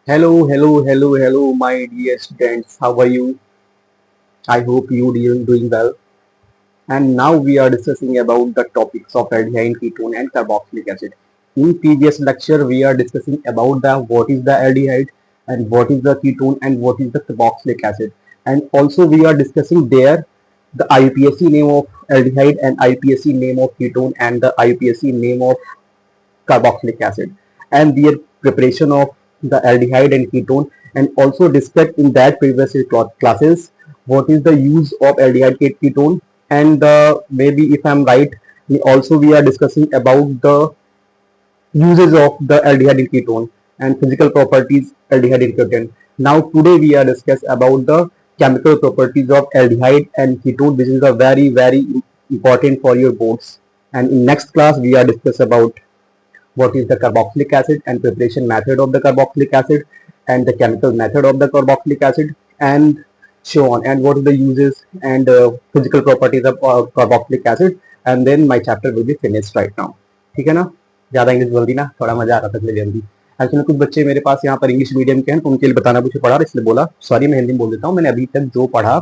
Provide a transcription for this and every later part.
Hello, hello, hello, hello, my dear students. How are you? I hope you doing well. And now we are discussing about the topics of aldehyde, ketone, and carboxylic acid. In previous lecture, we are discussing about the what is the aldehyde and what is the ketone and what is the carboxylic acid. And also we are discussing there the IUPAC name of aldehyde and IUPAC name of ketone and the IUPAC name of carboxylic acid and their preparation of the aldehyde and ketone, and also discussed in that previous classes what is the use of aldehyde ketone, and maybe if I'm right, we are discussing about the uses of the aldehyde and ketone and physical properties aldehyde and ketone. Now today we are discuss about the chemical properties of aldehyde and ketone, which is a very important for your boards. And in next class we are discuss about what is the carboxylic acid and preparation method of the carboxylic acid and the chemical method of the carboxylic acid and so on, and what are the uses and physical properties of carboxylic acid, and then my chapter will be finished right now. ठीक है ना, ज़्यादा English बोल दी ना, थोड़ा मजा आ रहा था इसलिए जल्दी। एक्चुअली कुछ बच्चे मेरे पास यहाँ पर इंग्लिश मीडियम के हैं तो उनके लिए बताना कुछ पड़ा, इसलिए बोला सॉरी, मैं हिंदी में बोल देता हूँ। मैंने अभी तक जो पढ़ा,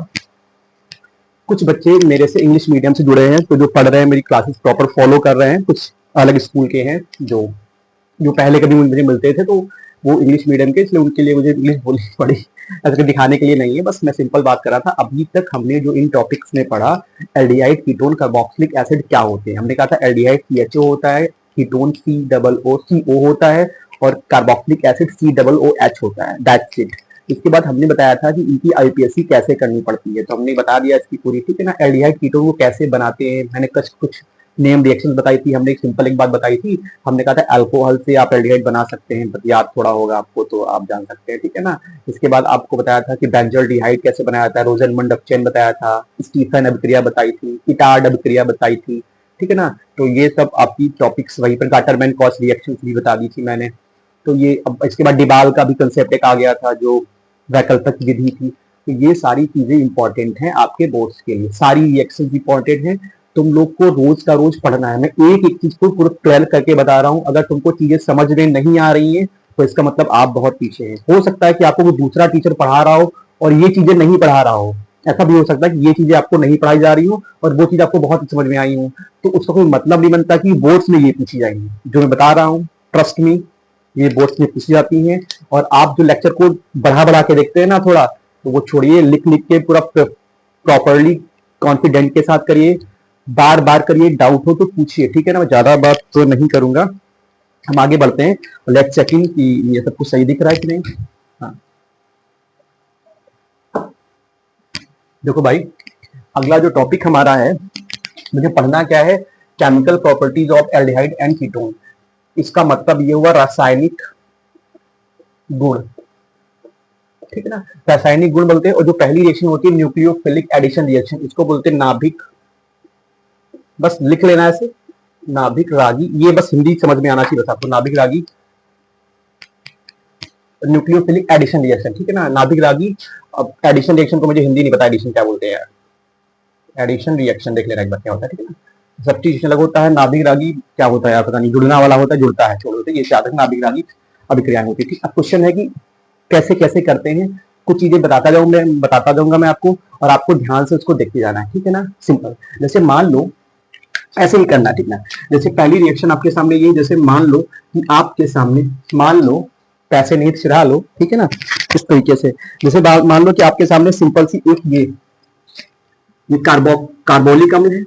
कुछ बच्चे मेरे से इंग्लिश मीडियम से जुड़े हैं तो जो पढ़ रहे हैं, मेरी क्लासेस प्रॉपर फॉलो कर रहे हैं, कुछ अलग स्कूल के हैं जो जो पहले कभी मुझे मिलते थे तो वो इंग्लिश मीडियम के, इसलिए उनके लिए मुझे इंग्लिश बोलनी पड़ी। ऐसे दिखाने के लिए नहीं है, बस मैं सिंपल बात कर रहा था। अभी तक हमने जो इन टॉपिक्स में पढ़ा, एल्डिहाइड, कीटोन, कार्बोक्सिलिक एसिड क्या होते हैं। हमने कहा था एल्डिहाइड CHO होता है, कीटोन COO होता है और कार्बोक्सिलिक एसिड COOH होता है। That's it. इसके बाद हमने बताया था कि इनकी IUPAC कैसे करनी पड़ती है, तो हमने बता दिया इसकी पूरी, ठीक है ना। एल्डिहाइड कीटोन को कैसे बनाते हैं, मैंने कुछ नेम रिएक्शन बताई थी, हमने एक सिंपल एक बात बताई थी। हमने कहा था अल्कोहल से आप एल्डिहाइड बना सकते हैं, याद थोड़ा होगा आपको तो आप जान सकते हैं, ठीक है ना। इसके बाद आपको बताया था कि बेंजोल्डिहाइड कैसे बनाया था, रोजनमंड अपचयन बताया था, स्टीफन अभिक्रिया बताई थी, इटार्ड अभिक्रिया बताई थी, ठीक है ना। तो ये सब आपकी टॉपिक्स, वहीं पर गाटरमैन क्रॉस रिएक्शन भी बता दी थी मैंने। तो ये अब इसके बाद डिबाल का भी कंसेप्ट एक आ गया था जो वैकल्पिक विधि थी। तो ये सारी चीजें इंपॉर्टेंट हैं आपके बोर्ड्स के लिए, सारी रिएक्शन इंपॉर्टेंट है। तुम लोग को रोज का रोज पढ़ना है। मैं एक एक चीज को पूरा क्लियर करके बता रहा हूँ। अगर तुमको चीजें समझ में नहीं आ रही है तो इसका मतलब आप बहुत पीछे हैं। हो सकता है कि आपको कोई दूसरा टीचर पढ़ा रहा हो और ये चीजें नहीं पढ़ा रहा हो। ऐसा भी हो सकता है कि ये चीजें आपको नहीं पढ़ाई जा रही हो और वो चीज आपको बहुत समझ में आई हो, तो उसका कोई मतलब नहीं बनता कि बोर्ड्स में ये पूछी जाएंगी। जो मैं बता रहा हूँ, ट्रस्ट मी, ये बोर्ड्स में पूछी जाती हैं। और आप जो लेक्चर को बढ़ा बढ़ा के देखते हैं ना थोड़ा, तो वो छोड़िए, लिख लिख के पूरा प्रॉपरली कॉन्फिडेंट के साथ करिए, बार बार करिए, डाउट हो तो पूछिए, ठीक है ना। मैं ज्यादा बात तो नहीं करूंगा, हम आगे बढ़ते हैं। लेट्स चेकिंग कि ये सब कुछ सही दिख रहा है कि नहीं। हाँ, देखो भाई, अगला जो टॉपिक हमारा है, मुझे पढ़ना क्या है, chemical properties of aldehyde and ketone. इसका मतलब ये हुआ रासायनिक गुण, ठीक है ना। रासायनिक गुण बोलते हैं, और जो पहली रिएक्शन होती है न्यूक्लियोफिलिक एडिशन रिएक्शन, इसको बोलते हैं नाभिक, बस लिख लेना ऐसे, नाभिक रागी। ये बस हिंदी समझ में आना चाहिए बस आपको, नाभिक रागी न्यूक्लियोफिलिक एडिशन रिएक्शन, ठीक है ना, नाभिक रागी। अब एडिशन रिएक्शन को मुझे हिंदी नहीं पता, एडिशन क्या बोलते हैं यार, एडिशन रिएक्शन देख लेना एक बार क्या होता है, ठीक है ना। सब्स्टिट्यूशन अलग होता है, नाभिक रागी क्या होता है यार पता नहीं, जुड़ना वाला होता है, जुड़ता है, छोड़ देते, ये याद रखना, नाभिक रागी अभिक्रियाएं होती है, ठीक। अब क्वेश्चन है कि कैसे कैसे करते हैं, कुछ चीजें बताता जाऊंगा मैं आपको, और आपको ध्यान से उसको देखते जाना है, ठीक है ना। सिंपल, जैसे मान लो ऐसे ही करना, ठीक ना। जैसे पहली रिएक्शन आपके सामने ये, जैसे मान लो कि आपके सामने, मान लो पैसे नहीं चिढ़ा लो, ठीक है ना, इस तरीके से। जैसे मान लो कि आपके सामने सिंपल सी एक ये कार्बोलिक अम्ल है,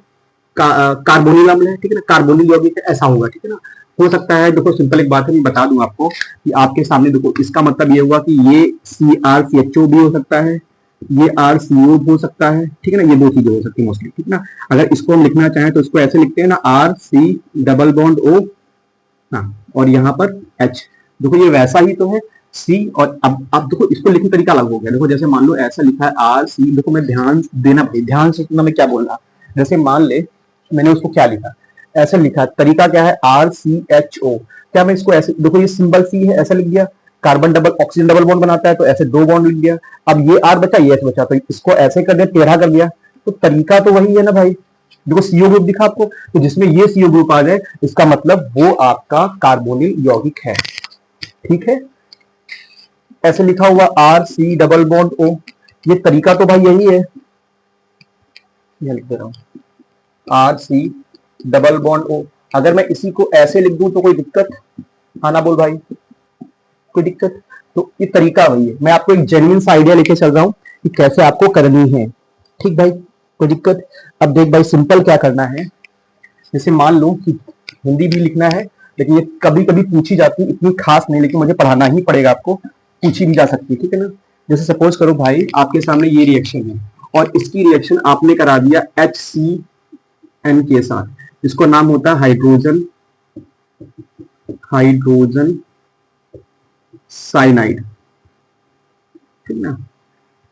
कार्बोनिल अम्ल है, ठीक है ना, कार्बोनिल यौगिक है, ऐसा होगा, ठीक है ना। हो सकता है, देखो सिंपल एक बात है, मैं बता दूं आपको कि आपके सामने देखो, इसका मतलब ये हुआ कि ये CrCHO भी हो सकता है, ये RCO हो सकता है, ठीक है ना। ये दो चीजें हो सकती है मोस्टली, ठीक है ना। अगर इसको हम लिखना चाहें तो इसको ऐसे लिखते हैं ना, RC डबल बॉन्ड O, हाँ, और यहाँ पर H। देखो ये वैसा ही तो है, C, और अब देखो इसको लिखने का तरीका अलग हो गया। देखो जैसे मान लो ऐसा लिखा है RC, देखो मैं ध्यान देना भाई, ध्यान से सुनना मैं क्या बोल रहा। जैसे मान ले मैंने उसको क्या लिखा, ऐसा लिखा, तरीका क्या है, RCHO। क्या मैं इसको ऐसे, देखो ये सिंबल C है, ऐसा लिख दिया, carbon double oxygen double bond बनाता है तो ऐसे दो बॉन्ड लिख दिया। अब ये R बचा, ये H बचा, तो इसको ऐसे कर दिया, टेढ़ा कर दिया, तो तरीका तो वही है ना भाई। देखो CO ग्रुप दिखा आपको, तो जिसमें ये CO ग्रुप आ जाए इसका मतलब वो आपका कार्बोनिल यौगिक है, ठीक है। ऐसे लिखा हुआ R C double bond O, ये तरीका तो भाई यही है, ये लिख दे रहा हूं R C double bond O. अगर मैं इसी को ऐसे लिख दूं तो कोई दिक्कत? आना बोल भाई, कोई दिक्कत? तो ये तरीका वही है, मैं आपको एक जेन्युइन सा आइडिया लेके चल रहा हूं कि कैसे आपको करनी है। ठीक भाई, कोई दिक्कत? अब देख भाई, सिंपल क्या करना है, जैसे मान लो कि हिंदी भी लिखना है, लेकिन ये कभी कभी पूछी जाती है, इतनी खास नहीं, लेकिन मुझे पढ़ाना ही पड़ेगा आपको, पूछी भी जा सकती है, ठीक है ना। जैसे सपोज करो भाई, आपके सामने ये रिएक्शन है और इसकी रिएक्शन आपने करा दिया HCN के साथ, इसको नाम होता है हाइड्रोजन हाइड्रोजन साइनाइड, ठीक ना,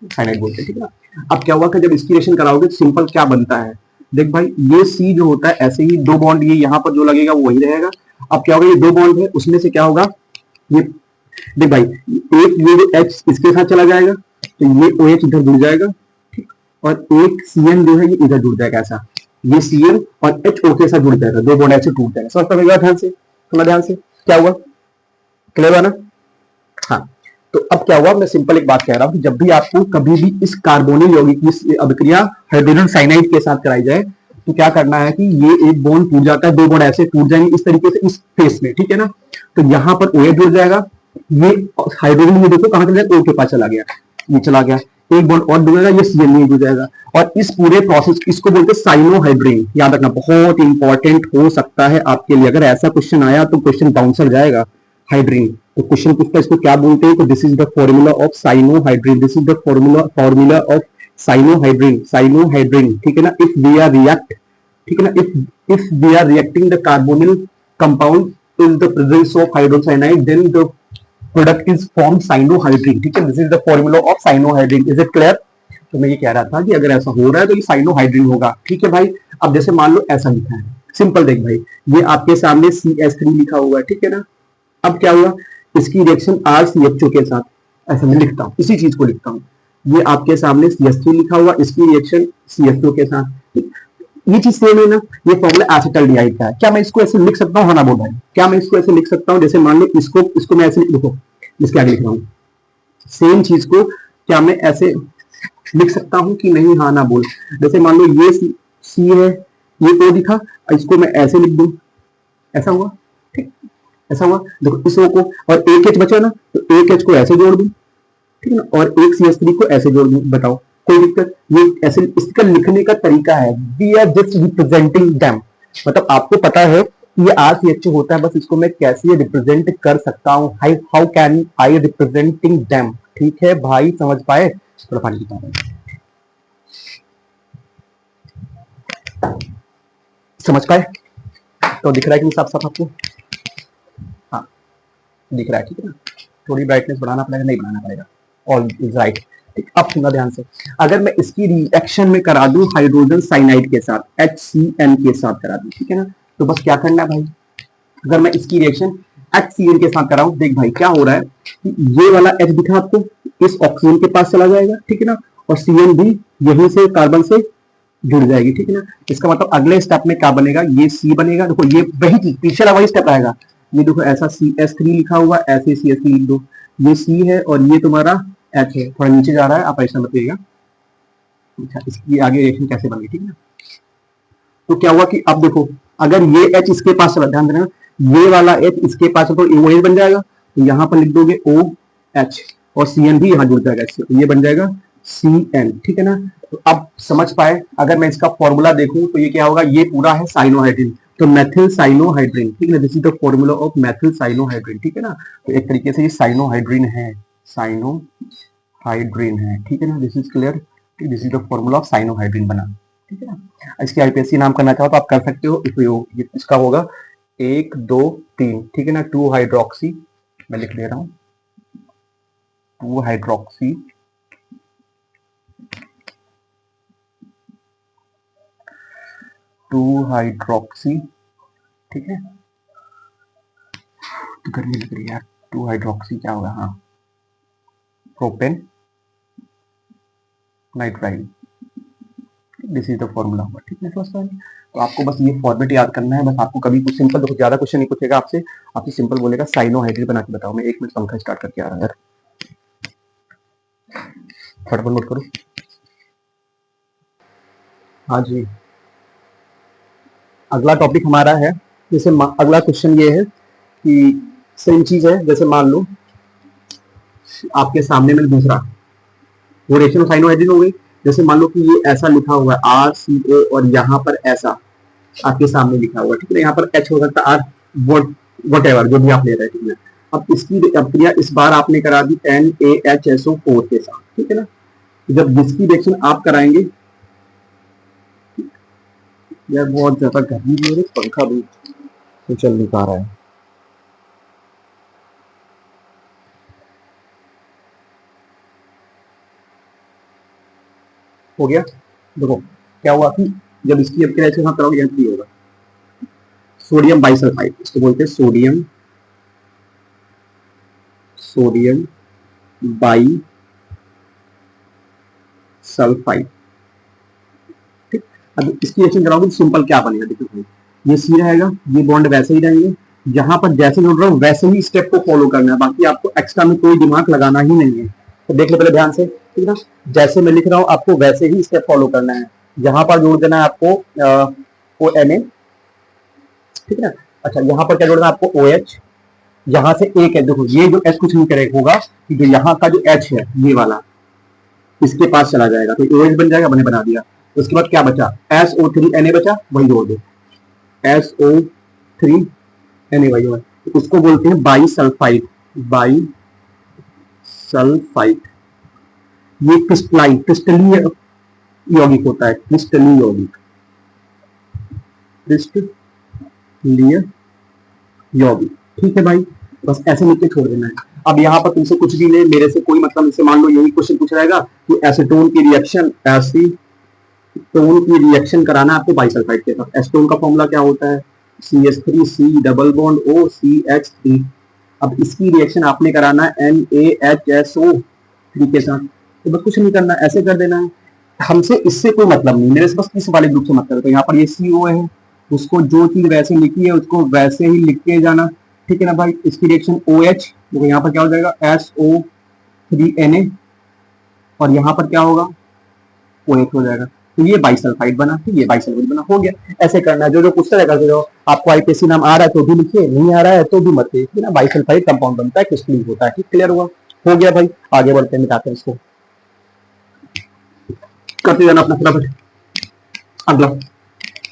साइनाइड बोलते हैं, ठीक है ना। अब क्या हुआ कि जब इसकी रिएक्शन कराओगे तो सिंपल क्या बनता है, देख भाई ये सी जो होता है, ऐसे ही दो बॉन्ड ये यहाँ पर जो लगेगा वो वही रहेगा। अब क्या होगा, ये दो बॉन्ड है, उसमें से क्या होगा, ये देख भाई, एक ये जो H इसके साथ चला जाएगा तो ये OH इधर जुड़ जाएगा, ठीक, और एक CN जो है ये इधर जुड़ जाएगा, ऐसा ये CN और HO के साथ जुड़ जाएगा, दो बॉन्ड ऐसे टूट जाएगा। समझ पाएगा ध्यान से, थोड़ा ध्यान से, क्या हुआ, क्लियर हुआ ना। हाँ, तो अब क्या हुआ, मैं सिंपल एक बात कह रहा हूं कि जब भी आपको कभी भी इस कार्बोनिल यौगिक की अभिक्रिया हाइड्रोजन साइनाइड के साथ कराई जाए तो क्या करना है कि ये एक बॉन्ड टूट जाता है, दो बॉन्ड ऐसे टूट जाएंगे इस तरीके से इस फेस में, ठीक है ना। तो यहां पर OH जुड़ जाएगा, ये हाइड्रोजन में देखो कहां चला गया, O के पास चला गया, ये चला गया, एक बॉन्ड और जुड़ेगा, ये CN में जुड़ जाएगा, और इस पूरे प्रोसेस इसको बोलते हैं साइनोहाइड्रिन। याद रखना, बहुत इंपॉर्टेंट हो सकता है आपके लिए, अगर ऐसा क्वेश्चन आया तो क्वेश्चन बाउंसर जाएगा। हाइड्रिन, तो क्वेश्चन पूछता है इसको क्या बोलते हैं, तो this is the formula of cyanohydrin, this is the formula of cyanohydrin, ठीक है ना। इफ वी आर रिएक्ट, ठीक है ना, if we are reacting the carbonyl compound in the presence of hydrogen cyanide, then the product is form cyanohydrin, ठीक है, this is the formula of cyanohydrin. Is it clear? तो मैं ये कह रहा था कि अगर ऐसा हो रहा है तो ये साइनोहाइड्रिन होगा, ठीक है भाई। अब जैसे मान लो ऐसा लिखा है, सिंपल देख भाई, ये आपके सामने CS3 लिखा हुआ है, ठीक है ना। अब क्या हुआ, इसकी रिएक्शन RCHO के साथ, ऐसा मैं लिखता हूं, इसी चीज को लिखता हूं, ये आपके सामने CS3 लिखा हुआ, इसकी रिएक्शन CHO के साथ, ये चीज सेम है ना। ये फॉर्मूला एसिटाल्डिहाइड का है, क्या मैं इसको ऐसे लिख सकता हूं, हाँ ना बोल भाई, क्या मैं इसको ऐसे लिख सकता हूं, जैसे मान लो इसको मैं ऐसे लिखो, इसके आगे लिख रहा हूं, सेम चीज को क्या मैं ऐसे लिख सकता हूं कि नहीं, हाँ ना बोल। जैसे मान लो ये सी है, ये O दिखा, इसको मैं ऐसे लिख दूं, ऐसा हुआ, ठीक, ऐसा हुआ, देखो इस O को, और एक H बचा ना, तो एक H को ऐसे जोड़ दूं, ठीक है ना, और एक CH3 को ऐसे जोड़ दूं, बताओ कोई दिक्कत? ये ऐसे इसका लिखने का तरीका है, we are just representing them, मतलब आपको पता है ये RCHO होता है, बस इसको मैं कैसे रिप्रेजेंट कर सकता हूं, how can I representing them, ठीक है भाई, समझ पाए? थोड़ा पानी पीता हूं, समझ पाए? तो दिख रहा है कि साफ साफ आपको? हाँ दिख रहा है, ठीक है ना। थोड़ी ब्राइटनेस बढ़ाना पड़ेगा, नहीं बढ़ाना पड़ेगा, ऑल इज राइट, ठीक। अब सुनना ध्यान से, अगर मैं इसकी रिएक्शन में करा दूं हाइड्रोजन साइनाइड के साथ, HCN के साथ करा दूं, ठीक है ना, तो बस क्या करना है भाई, अगर मैं इसकी रिएक्शन HCN के साथ कराऊं, देख भाई क्या हो रहा है कि ये वाला H दिखा आपको, इस ऑक्सीजन के पास चला जाएगा, ठीक है ना, और CN भी यहीं से कार्बन से जुड़ जाएगी, ठीक है ना। इसका मतलब अगले स्टेप में क्या बनेगा, ये C बनेगा, देखो ये वही चीज पिछला वही स्टेप आएगा, ये देखो ऐसा CS3 लिखा हुआ, ऐसे CS3 लिख दो, ये C है और ये तुम्हारा H है, थोड़ा नीचे जा रहा है, आप ऐसा बताइएगा। अच्छा, इसकी आगे रिएक्शन कैसे बनेगी, ठीक है ना। तो क्या हुआ कि अब देखो, अगर ये H इसके पास चला, ध्यान देना, ये वाला H इसके पास है तो OH बन जाएगा, तो यहाँ पर लिख दोगे OH, और CN भी यहाँ जुड़ जाएगा इससे, तो ये बन जाएगा CN, ठीक है ना। तो अब समझ पाए, अगर मैं इसका फॉर्मूला देखूं तो ये क्या होगा, ये पूरा है साइनोहाइड्रिन, तो मेथिल साइनोहाइड्रिन, ठीक है ना, this is the formula of methyl cyanohydrin, ठीक है ना। तो एक तरीके से ये साइनोहाइड्रिन है, साइनोहाइड्रिन है, ठीक है ना, this is clear, this is the formula of cyanohydrin बना, ठीक है ना। इसकी IPSC नाम करना चाहो तो आप कर सकते हो, उपयोग इसका होगा 1 2 3, ठीक है ना, 2 हाइड्रोक्सी, मैं लिख ले रहा हूं 2 हाइड्रोक्सी 2 हाइड्रोक्सी, ठीक है, तो गर्मी लग रही है यार, 2 हाइड्रोक्सी क्या होगा, हाँ propane nitrile, this is the formula होगा, ठीक है दोस्तों। तो आपको बस ये फॉर्मेट याद करना है, बस आपको कभी कुछ सिंपल, देखो ज्यादा क्वेश्चन नहीं पूछेगा आपसे, आपसे सिंपल बोलेगा साइनोहाइड्रिन बना के बताओ, मैं 1 मिनट पंखा स्टार्ट करके आ रहा हूँ यार। फटाफट नोट करो। हाँ जी, अगला टॉपिक हमारा है, जैसे अगला क्वेश्चन ये है कि सेम चीज है, जैसे मान लो आपके सामने में दूसरा वो रेशियो साइनोइड हो गई। जैसे मान लो कि ये ऐसा लिखा हुआ है RCO और यहाँ पर ऐसा आपके सामने लिखा हुआ है, ठीक है। यहाँ पर H हो सकता है, R वट एवर जो भी आप ले रहे हैं, ठीक है। अब इसकी क्रिया इस बार आपने करा दी NaHSO4 के साथ, ठीक है ना। जब जिसकी रिएक्शन आप कराएंगे, यार बहुत ज्यादा गर्मी भी हो रही, पंखा भी तो चल नहीं पा रहा है। हो गया। देखो क्या हुआ कि जब इसकी अब रिएक्शन आप कराओगे, यहाँ होगा सोडियम बाइसल्फाइड, इसको बोलते हैं सोडियम बाई सल्फाइड, ठीक। अब इसकी रिएक्शन कराओगे तो सिंपल क्या बनेगा, देखो भाई ये सी रहेगा, ये बॉन्ड वैसे ही रहेंगे, जहां पर जैसे जोड़ रहा हूं वैसे ही स्टेप को फॉलो करना है, बाकी आपको एक्स्ट्रा में कोई दिमाग लगाना ही नहीं है। तो देख लो पहले ध्यान से, ठीक है ना। जैसे मैं लिख रहा हूं आपको वैसे ही स्टेप फॉलो करना है, जहां पर जोड़ देना है आपको ONA, ठीक है ना। अच्छा यहाँ पर क्या जोड़ना है आपको OH, यहाँ से एक है, देखो ये जो H कुछ नहीं करेगा, होगा कि जो यहाँ का जो H है ये वाला इसके पास चला जाएगा, तो OH बन जाएगा, मैंने बना दिया। उसके बाद क्या बचा, SO3Na बचा, वही जोड़ दो, SO3Na वही है, उसको बोलते हैं बाईसल्फाइड। ये क्रिस्टलीय यौगिक होता है, क्रिस्टलीय यौगिक, ठीक है भाई। बस ऐसे लिख के छोड़ देना है। अब यहाँ पर तुमसे कुछ भी ले, मेरे से कोई मतलब, इससे मान लो यही क्वेश्चन पूछ रहेगा कि एसीटोन की रिएक्शन कराना आपको बाइसल्फाइड के साथ। एसीटोन का फॉर्मूला क्या होता है, CH3C double bond O CH3। अब इसकी रिएक्शन आपने कराना है NaHSO3 के साथ, तो बस कुछ नहीं करना, ऐसे कर देना है। हमसे इससे कोई मतलब नहीं, मेरे से बस इस वाले ग्रुप से मतलब है। तो यहाँ पर ये CO है, उसको जो चीज वैसे लिखी है उसको वैसे ही लिख के जाना, ठीक है ना भाई। इसकी रिएक्शन OH, तो यहाँ पर क्या हो जाएगा SO3Na, और यहाँ पर क्या होगा OH हो जाएगा, तो ये बाइसल्फाइड बना, ठीक, ये बाइसल्फाइड बना, हो गया। ऐसे करना है, जो जो पूछता रहेगा, जो आपको IPSC नाम आ रहा है तो भी लिखिए, नहीं आ रहा है तो भी मत लिखिए ना। बाइसल्फाइड कंपाउंड बनता है, क्रिस्टलीन होता है, ठीक, क्लियर हुआ। हो गया भाई, आगे बढ़ते हैं, मिटाते हैं इसको, करते जाना अपना फटाफट। अगला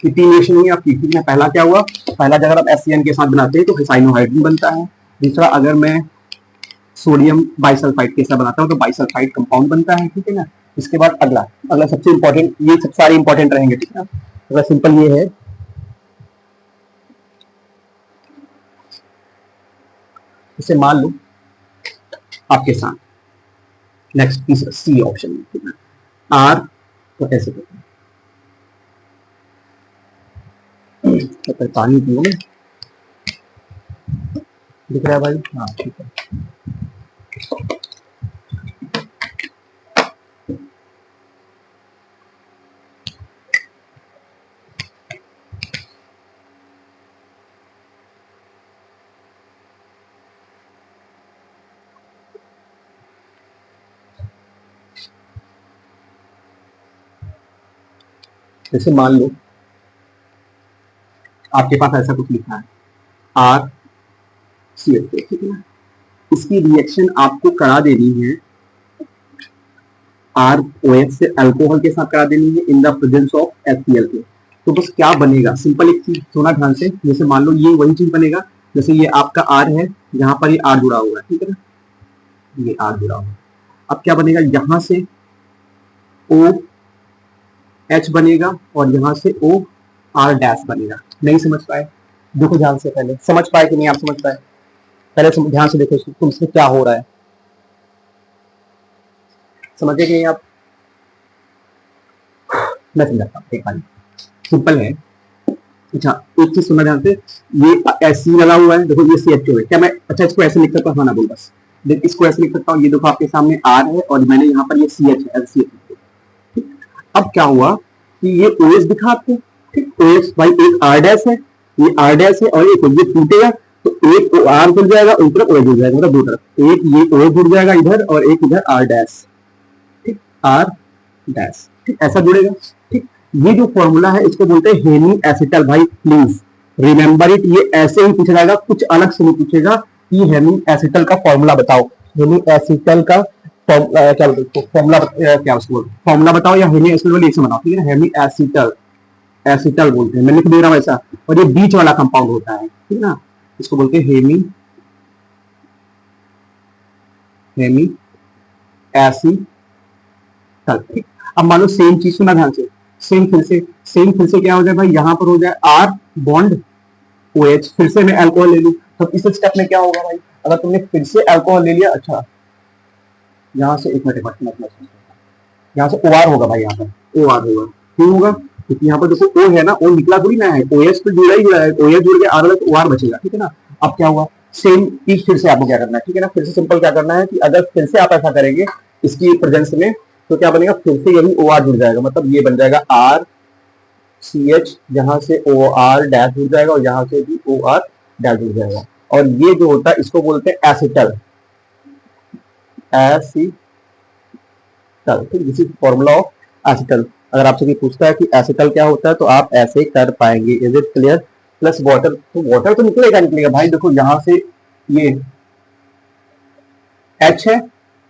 तीन रिएक्शन हुई आपकी, ठीक है। पहला क्या हुआ, पहला अगर आप SCN के साथ बनाते हैं तो साइनोहाइड्रिन बनता है। दूसरा अगर मैं सोडियम बाइसल्फाइड के साथ बनाता हूँ तो बाइसल्फाइड कंपाउंड बनता है, ठीक है ना। इसके बाद अगला सबसे इंपॉर्टेंट, ये सब सारे इंपॉर्टेंट रहेंगे, ठीक है ना। अगला सिंपल ये है, इसे मान लो आपके साथ नेक्स्ट तीसरा C ऑप्शन, ठीक है। R तो ऐसे करते हैं, तो पानी पियो, दिख रहा है भाई, हाँ ठीक है। जैसे मान लो आपके पास ऐसा कुछ लिखा है RCH, ठीक है ना। इसकी रिएक्शन आपको करा देनी है ROH से अल्कोहल के साथ करा देनी है इन द प्रेजेंस ऑफ HCl के। तो बस क्या बनेगा, सिंपल एक चीज सुना ध्यान से, जैसे मान लो ये वही चीज बनेगा, जैसे ये आपका R है, यहाँ पर ये R जुड़ा हुआ है, ठीक है ना, ये R जुड़ा हुआ है। अब क्या बनेगा, यहां से OH बनेगा और यहां से OR डैश बनेगा। नहीं समझ पाए, देखो ध्यान से, पहले समझ पाए कि नहीं आप समझ पाए, पहले ध्यान से देखो तुमसे क्या हो रहा है, समझे कि नहीं आप। मैं समझाता हूँ, एक बार सिंपल है। अच्छा एक चीज सुनना ध्यान से, ये ऐसे लगा हुआ है, देखो ये CH2 है, क्या मैं अच्छा इसको ऐसे लिख सकता हूँ, ना बोल बस, देख इसको ऐसे लिख सकता हूँ, ये देखो आपके सामने R है और मैंने यहाँ पर ये CH है, ठीक। अब क्या हुआ कि ये OH दिखा आपको, ठीक, OH भाई एक R डैश है, ये R डैश है और एक ये टूटेगा तो एक R जुड़ जाएगा और तरफ OH जुड़ जाएगा, मतलब दो तरफ, एक ये OH जुड़ जाएगा इधर और एक इधर R डैश, ठीक। आर डैश, ठीक, ऐसा जुड़ेगा। ठीक, ये जो फॉर्मूला है इसको बोलते हैं हेमी एसिटल। भाई प्लीज रिमेंबर इट, ये ऐसे ही पूछा जाएगा, कुछ अलग से नहीं पूछेगा कि हेमी एसिटल का फॉर्मूला बताओ। हेमी एसिटल का क्या बोलते हैं फॉर्मूला, क्या उसको फॉर्मूला बताओ या हेमी एसिटल वाली ऐसे बनाओ, ठीक है ना। हेमी एसिटल, एसिटल बोलते हैं, मैं लिख दे रहा हूं ऐसा। और ये बीच वाला कंपाउंड होता है, ठीक है ना, इसको बोलते हैं हेमी, हेमी एसिटल। ठीक, अब मान लो सेम चीज सुना ध्यान से, सेम फिर से क्या हो जाए भाई, यहाँ पर हो जाए आर बॉन्ड ओ एच, फिर से मैं अल्कोहल ले लूं, तो इस स्टेप में क्या होगा भाई, अगर तुमने फिर से अल्कोहल ले लिया, अच्छा यहाँ से एक मिनट, यहाँ से ओ आर होगा भाई, यहाँ पर ओ आर होगा, क्यों होगा, क्योंकि यहाँ पर देखो ओ है ना, ओ निकला थोड़ी ना है, ओ एच तो जुड़ा ही जुड़ा है, ओ एच जुड़ के आर वाला तो ओ आर बचेगा, ठीक है ना। अब क्या हुआ, सेम चीज फिर से आपको क्या करना है, ठीक है ना, फिर से सिंपल क्या करना है कि अगर फिर से आप ऐसा करेंगे इसकी प्रेजेंस में, तो क्या बनेगा, फिर से यही ओ आर जुड़ जाएगा, मतलब ये बन जाएगा आर सी एच, जहां से ओ आर डैश जुड़ जाएगा और यहाँ से भी ओ आर डैश जुड़ जाएगा, और ये जो होता है इसको बोलते हैं एसिटल, एसिटल, ठीक, this is formula of acetal. अगर आपसे कोई पूछता है कि एसिटल क्या होता है तो आप ऐसे कर पाएंगे, is it clear. Plus water, तो वाटर तो निकलेगा भाई, देखो यहाँ से ये H है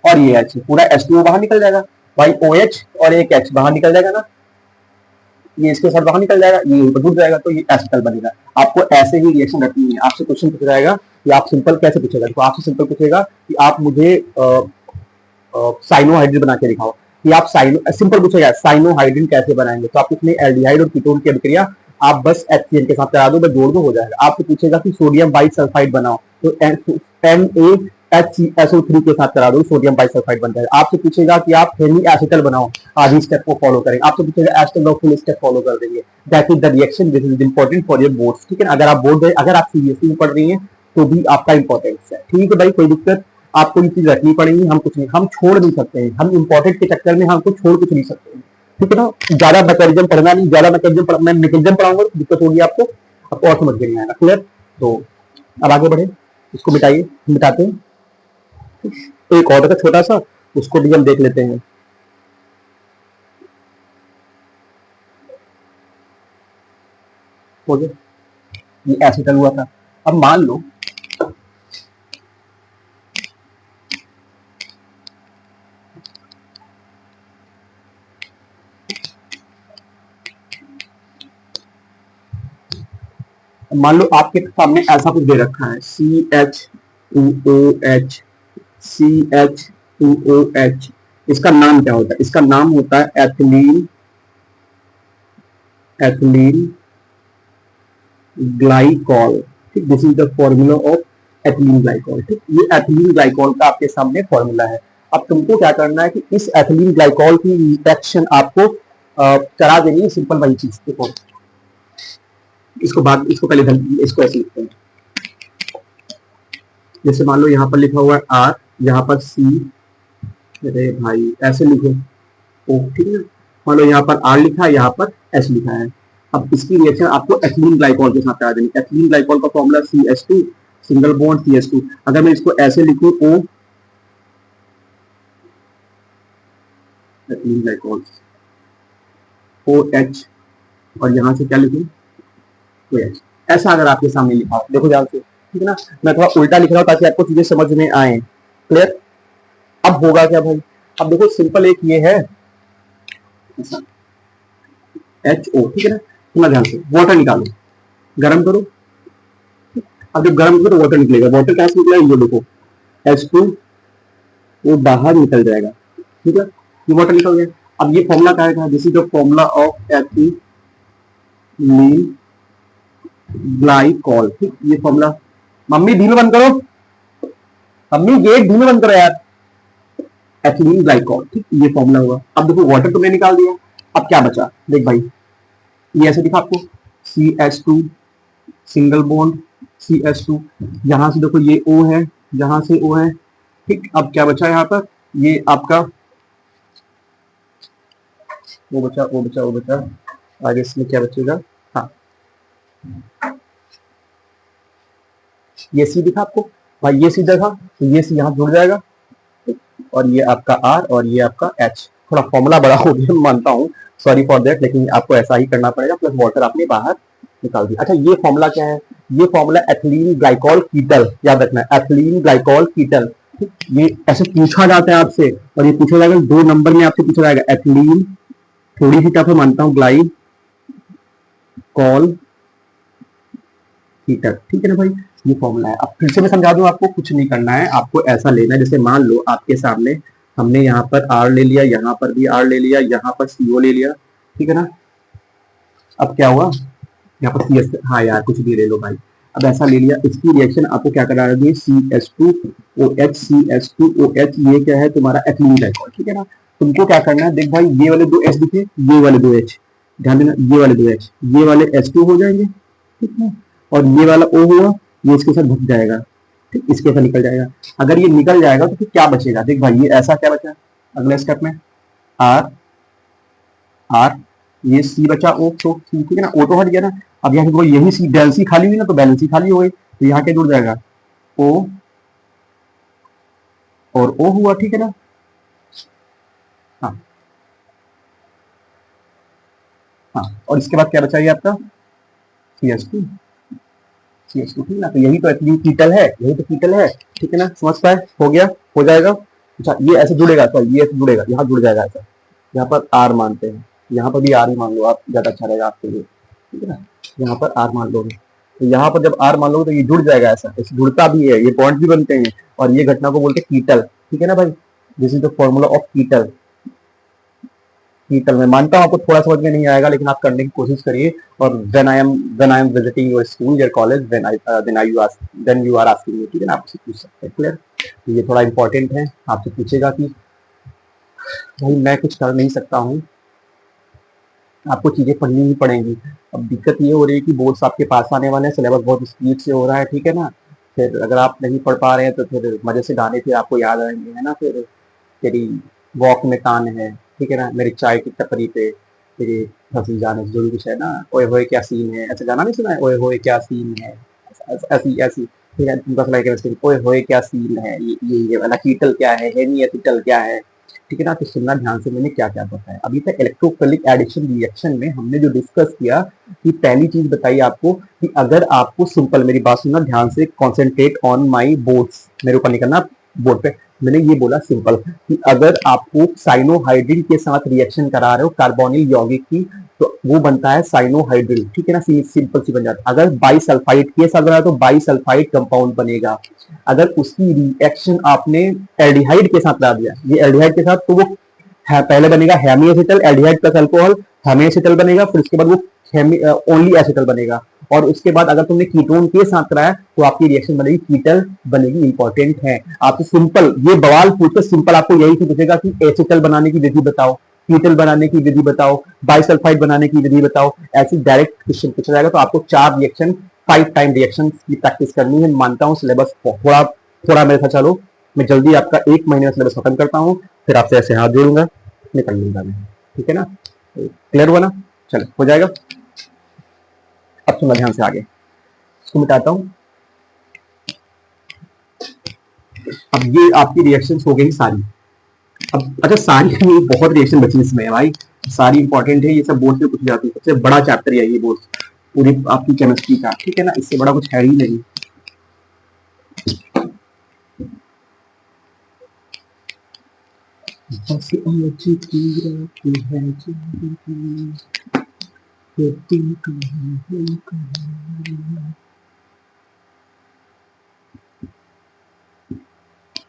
और ये H है, पूरा H2O बाहर निकल जाएगा भाई, OH और एक H बाहर निकल जाएगा ना, ये इसके साथ बाहर निकल जाएगा, ये ऊपर जुड़ जाएगा, तो ये एसिटल बनेगा। आपको ऐसे ही रिएक्शन रखनी है, आपसे क्वेश्चन पूछा जाएगा कि आप सिंपल कैसे पूछेगा, तो आपसे सिंपल पूछेगा कि आप मुझे साइनोहाइड्रिन बना के दिखाओ, कि आप साइनो सिंपल पूछेगा साइनोहाइड्रिन कैसे बनाएंगे, तो आप इसमें एल्डिहाइड और कीटोन की अभिक्रिया आप बस HCl के साथ करा दो, बस जोड़ दो, हो जाएगा। आपसे पूछेगा कि सोडियम बाइसल्फाइड बनाओ, तो NaHCSO3 के साथ करा दो, सोडियम बाइसल्फाइड बन जाएगा। आपसे पूछेगा कि आप हेमी एसिटल बनाओ, आधी स्टेप को फॉलो करें। आपसे पूछेगा एसिटल और फुल स्टेप फॉलो कर देंगे। That is the reaction, this is important for your boards, ठीक है ना। अगर आप बोर्ड, अगर आप सीरियसली में पढ़ रही हैं तो भी आपका इंपॉर्टेंस है, ठीक है भाई, कोई दिक्कत, आपको ये चीज रखनी पड़ेगी, हम कुछ नहीं, हम छोड़ नहीं सकते हैं, हम इंपॉर्टेंट के चक्कर में हमको छोड़ कुछ नहीं सकते हैं, ठीक है ना। ज्यादा मैकेनिज्म पढ़ना नहीं, ज्यादा मैं मैकेनिज्म पढ़ाऊंगा तो दिक्कत होगी आपको और समझ में नहीं आएगा, क्लियर। तो अब आगे बढ़े, इसको मिटाइए, मिटाते हैं। तो एक और था छोटा सा, उसको भी हम देख लेते हैं। हो गया, ये एसिटल हुआ था। अब मान लो आपके सामने ऐसा कुछ दे रखा है, CH2OH, CH2OH, इसका नाम क्या होता है, इसका नाम होता है एथिलीन, एथिलीन ग्लाइकॉल, ठीक, this is the formula of ethylene glycol, ठीक, ये एथिलीन ग्लाइकॉल का आपके सामने फॉर्मूला है। अब तुमको क्या करना है कि इस एथिलीन ग्लाइकॉल की रिएक्शन आपको करा देनी है, सिंपल वही चीज, देखो इसको पहले इसको ऐसे लिखते हैं, जैसे मान लो यहाँ पर लिखा हुआ है आर, यहाँ पर सी, अरे भाई ऐसे लिखो ओ, ठीक है, मान लो यहाँ पर आर लिखा है, यहाँ पर एस लिखा है। अब इसकी रिएक्शन आपको एथिलीन ग्लाइकॉल के साथ करा देनी। एथिलीन ग्लाइकॉल का formula CH2, single bond CH2। अगर मैं इसको ऐसे लिखूं ओ, एथिलीन ग्लाइकॉल OH, और यहाँ से क्या लिखूं OH, ऐसा अगर आपके सामने लिखा हो, देखो ध्यान से, ठीक है ना। मैं थोड़ा उल्टा लिख रहा हूँ ताकि आपको चीजें समझ में आए, क्लियर। अब होगा क्या भाई, अब देखो सिंपल एक ये है HO, ठीक है ना। थोड़ा ध्यान से, वाटर निकालो, गर्म करो, अब जब गर्म करो तो वाटर निकलेगा, वाटर कहां से निकला, ये देखो H2, वो बाहर निकल जाएगा, ठीक है, ये वाटर निकल गया। अब ये फॉर्मूला क्या है, this is the formula of ethylene glycol, ठीक, ये फॉर्मूला, मम्मी धीमे बंद करो, मम्मी गेट धीमे बंद करो यार, एथिलीन ग्लाइकॉल, ठीक, ये फॉर्मूला हुआ। अब देखो वाटर तुमने निकाल दिया, अब क्या बचा, देख भाई, ये ऐसे दिखा आपको, CH2, सिंगल बॉन्ड CH2, यहां से देखो ये O है, यहां से O है, ठीक। अब क्या बचा यहाँ पर, ये आपका वो बचा, आगे इसमें क्या बचेगा, हाँ ये सी दिखा आपको भाई, ये सी देखा तो ये सी यहाँ जुड़ जाएगा, और ये आपका R और ये आपका H थोड़ा फॉर्मूला बड़ा हो गया, मानता हूँ, सॉरी फॉर दैट, लेकिन आपको ऐसा ही करना पड़ेगा। प्लस वाटर आपने बाहर निकाल दिया। अच्छा, ये फॉर्मूला क्या है? ये फॉर्मूला एथिलीन ग्लाइकॉल कीटल, याद रखना, एथिलीन ग्लाइकॉल कीटल। ये ऐसे पूछा जाता है आपसे, और ये पूछा जाएगा 2 नंबर में आपसे पूछा जाएगा। एथिलीन थोड़ी सी टफ है मानता हूँ, ग्लाइकॉल कीटल, ठीक है ना भाई। ये फॉर्मूला है। अब फिर से मैं समझा दूं आपको, कुछ नहीं करना है, आपको ऐसा लेना है जैसे मान लो आपके सामने हमने यहाँ पर आर ले लिया, यहाँ पर भी आर ले लिया, यहाँ पर सीओ ले लिया, ठीक है ना। अब क्या हुआ, यहाँ पर सी एस, हाँ यार कुछ भी ले लो भाई। अब ऐसा ले लिया, इसकी रिएक्शन आपको क्या करना है, CH2OH, CH2OH, ये क्या है तुम्हारा एथिलीन ग्लाइकॉल, ठीक है ना। तुमको क्या करना है, देख भाई ये वाले 2 H दिखे, ये वाले 2 H, ध्यान देना, ये वाले 2 H, ये वाले H2 हो जाएंगे, ठीक है। और ये वाला O हुआ, ये इसके साथ घुस जाएगा, ठीक, इसके साथ निकल जाएगा। अगर ये निकल जाएगा तो फिर क्या बचेगा, देख भाई ये ऐसा क्या बचा अगले स्टेप में, आर आर, ये सी बचा, ओ, तो सी, ठीक है ना, ओ तो हट गया ना। अब यहाँ देखो यही सी डेल सी खाली हुई ना, तो बैलेंस सी खाली हो गई, तो यहाँ क्या जुड़ जाएगा, ओ और ओ हुआ, ठीक है ना। हाँ हाँ, और इसके बाद क्या बचा ये आपका CH2, CH2, ठीक है ना। तो यही तो एथिलीन कीटल है, यही तो कीटल है, ठीक है ना, समझ पाए, हो गया, हो जाएगा। अच्छा, ये ऐसे जुड़ेगा, तो ये ऐसे जुड़ेगा, यहाँ जुड़ जाएगा ऐसा, यहाँ पर आर मानते हैं, यहाँ पर भी आर ही मान लो आप, ज्यादा अच्छा रहेगा आपके लिए, ठीक है ना। यहाँ पर आर मान लोगे, तो यहाँ पर जब आर मान लोगे तो ये जुड़ जाएगा ऐसा, इस जुड़ता भी है, ये बॉन्ड भी बनते हैं, और ये घटना को बोलते हैं कीटल, ठीक है ना भाई। This is the formula of ketal. Ketal मैं मानता हूँ आपको थोड़ा समझ में नहीं आएगा, लेकिन आप करने की कोशिश करिए। और when I am visiting your school, your college, then you are asking me, ठीक है ना, आपसे पूछ सकते हैं, क्लियर। तो ये थोड़ा इंपॉर्टेंट है, आपसे पूछेगा कि भाई मैं कुछ कर नहीं सकता हूँ, आपको चीजें पढ़नी ही पड़ेंगी। अब दिक्कत ये हो रही है कि बोर्ड्स आपके पास आने वाले हैं, सिलेबस बहुत स्पीड से हो रहा है, ठीक है ना। फिर अगर आप नहीं पढ़ पा रहे हैं तो फिर मजे से गाने फिर आपको याद आएंगे, है ना। फिर तेरी वॉक में कान है, ठीक है ना, मेरी चाय की टपरी पे तेरी हंसी जाने से, जो भी कुछ है ना, ओए होए क्या सीन है, ऐसा गाना नहीं सुना है, ओए होए क्या सीन है, ऐसी ऐसी, ठीक है, तुमका सुनाई के ओए होए क्या सीन है, ये वाला कीटल क्या है, हेनी एसिटल क्या है, ठीक है ना। तो सुनना ध्यान से, मैंने क्या क्या बताया अभी तक। इलेक्ट्रोफिलिक एडिशन रिएक्शन में हमने जो डिस्कस किया कि पहली चीज बताई आपको कि अगर आपको सिंपल, मेरी बात सुनना ध्यान से, कॉन्सेंट्रेट ऑन माई बोर्ड्स, मेरे ऊपर नहीं करना, बोर्ड पे। मैंने ये बोला सिंपल कि अगर आपको साइनोहाइड्रिन के साथ रिएक्शन करा रहे हो कार्बोनिल यौगिक की, तो वो बनता है साइनोहाइड्रिन, ठीक है ना, सिंपल सी बन जाता है। अगर बाइसल्फाइड के साथ बना तो बाइसल्फाइड कंपाउंड बनेगा। अगर उसकी रिएक्शन आपने एल्डिहाइड के साथ ला दिया, ये एल्डिहाइड के साथ, तो वो पहले बनेगा हेमीएसिटल, एल्डिहाइड प्लस अल्कोहल हेमीएसिटल बनेगा, फिर उसके बाद वो ओनली एसिटल बनेगा। और उसके बाद अगर तुमने कीटोन के साथ कराया तो आपकी रिएक्शन बनेगी कीटल बनेगी। इंपॉर्टेंट है, आपसे सिंपल ये बवाल पूछकर सिंपल आपको यही से पूछेगा कि एसिटल बनाने की विधि बताओ, कीटल बनाने की विधि बताओ, बाइसल्फाइड बनाने की विधि बताओ, ऐसी डायरेक्ट क्वेश्चन पूछा जाएगा। तो आपको 4 रिएक्शन, 5 टाइम रिएक्शन की प्रैक्टिस करनी है। मानता हूँ सिलेबस थोड़ा थोड़ा मेरे साथ चलो, मैं जल्दी आपका 1 महीने में सिलेबस खत्म करता हूँ, फिर आपसे ऐसे हाथ जोड़ूंगा, निकल लूंगा मैं, ठीक है ना। क्लियर हुआ ना, चलो हो जाएगा। अब सुनना ध्यान से आगे, इसको मिटाता हूं। अब ये आपकी रिएक्शंस हो गई सारी। अब अच्छा, सारी नहीं, बहुत रिएक्शन बची इसमें भाई, सारी इंपॉर्टेंट है, ये सब बोर्ड से पूछ जाती है, सबसे बड़ा चैप्टर है ये बोर्ड पूरी आपकी केमिस्ट्री का, ठीक है ना, इससे बड़ा कुछ है ही नहीं।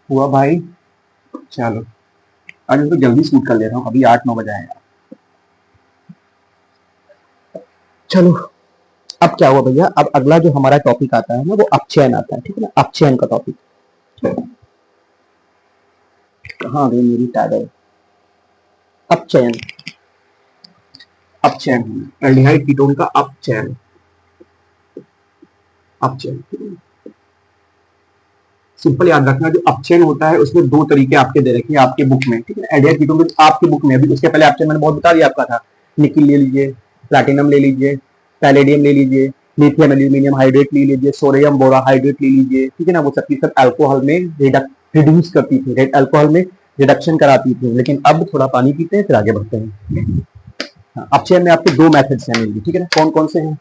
हुआ भाई, चलो आज तो जल्दी शूट कर ले रहा हूँ, अभी 8-9 बजे आएगा। चलो अब क्या हुआ भैया, अब अगला जो हमारा टॉपिक आता है ना, वो अपचयन आता है, ठीक है ना, अपचयन का टॉपिक। कहाँ गई मेरी टाइगर, अपचयन, अपचयन, एल्डिहाइड कीटोन का अपचयन, अपचयन सिंपल याद रखना, जो अपचयन होता है उसमें 2 तरीके आपके दे रखे हैं आपके बुक में, ठीक है। एल्डिहाइड कीटोन में आपकी बुक में, अभी उसके पहले अपचयन मैंने बहुत बता दिया आपका था, निकिल ले लीजिए, प्लैटिनम ले लीजिए, पैलेडियम ले लीजिए, लिथियम एल्यूमिनियम हाइड्रेट ले लीजिए, सोडियम बोरा हाइड्रेट ले लीजिए, ठीक है ना। वो सब की सब अल्कोहल में रिड्यूस करती थी, अल्कोहल में रिडक्शन कराती थी, लेकिन अब थोड़ा पानी पीते हैं फिर आगे बढ़ते हैं। हाँ, अपचयन में आपके दो मेथड्स हैं मेनली, ठीक है ना, कौन कौन से हैं?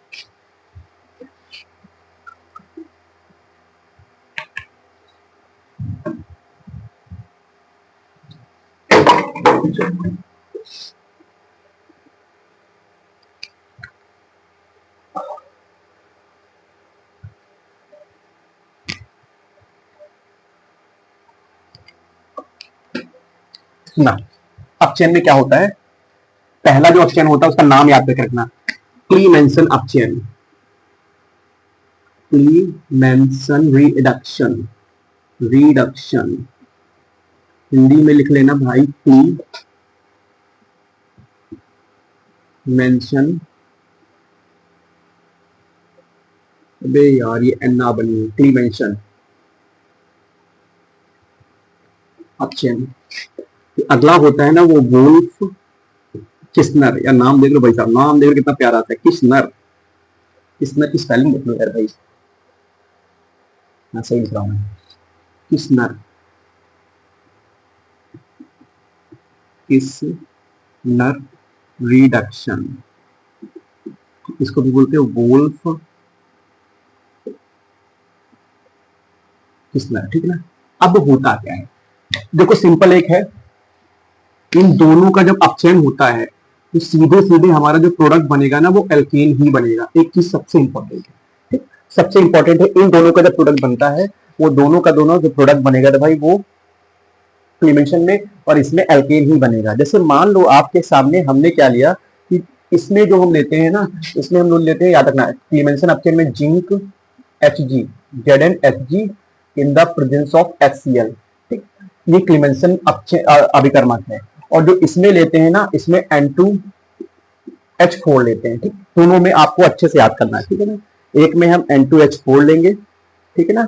ना, अपचयन में क्या होता है, पहला जो अपचयन होता है उसका नाम याद करके रखना, क्लीमेंसन अपचयन, क्लीमेंसन रिडक्शन, रिडक्शन हिंदी में लिख लेना भाई, क्लीमेंसन, अबे यार ये एन ना बनी है, क्लीमेंसन अपचयन। अगला होता है ना वो वुल्फ किस्नर, या नाम देख लो भाई साहब, नाम देख लो कितना प्यारा आता है, किस्नर, किस्नर की स्पेलिंग देख लो यार भाई, मैं सही लिख रहा हूँ, किस्नर, किस्नर रिडक्शन, इसको भी बोलते हैं वुल्फ किस्नर, ठीक है ना। अब होता क्या है, देखो सिंपल एक है, इन दोनों का जब अपचयन होता है तो सीधे सीधे हमारा जो प्रोडक्ट बनेगा ना वो एल्केन ही बनेगा, एक चीज सबसे इंपॉर्टेंट है, ठीक, सबसे इंपॉर्टेंट है, इन दोनों का जब प्रोडक्ट बनता है वो दोनों का दोनों जो प्रोडक्ट बनेगा तो भाई वो क्लीमेंशन में और इसमें एल्केन ही बनेगा। जैसे मान लो आपके सामने हमने क्या लिया कि इसमें जो हम लेते हैं ना, इसमें हम लोग लेते हैं, याद रखना क्लीमेंशन अपचयन में zinc Hg, ZnHg in the presence of HCl, ठीक, ये क्लीमेंसन अभिकर्मक है। और जो इसमें लेते हैं ना, इसमें N2H4 लेते हैं, ठीक, दोनों में आपको अच्छे से याद करना है, ठीक है ना, एक में हम N2H4 लेंगे, ठीक है ना,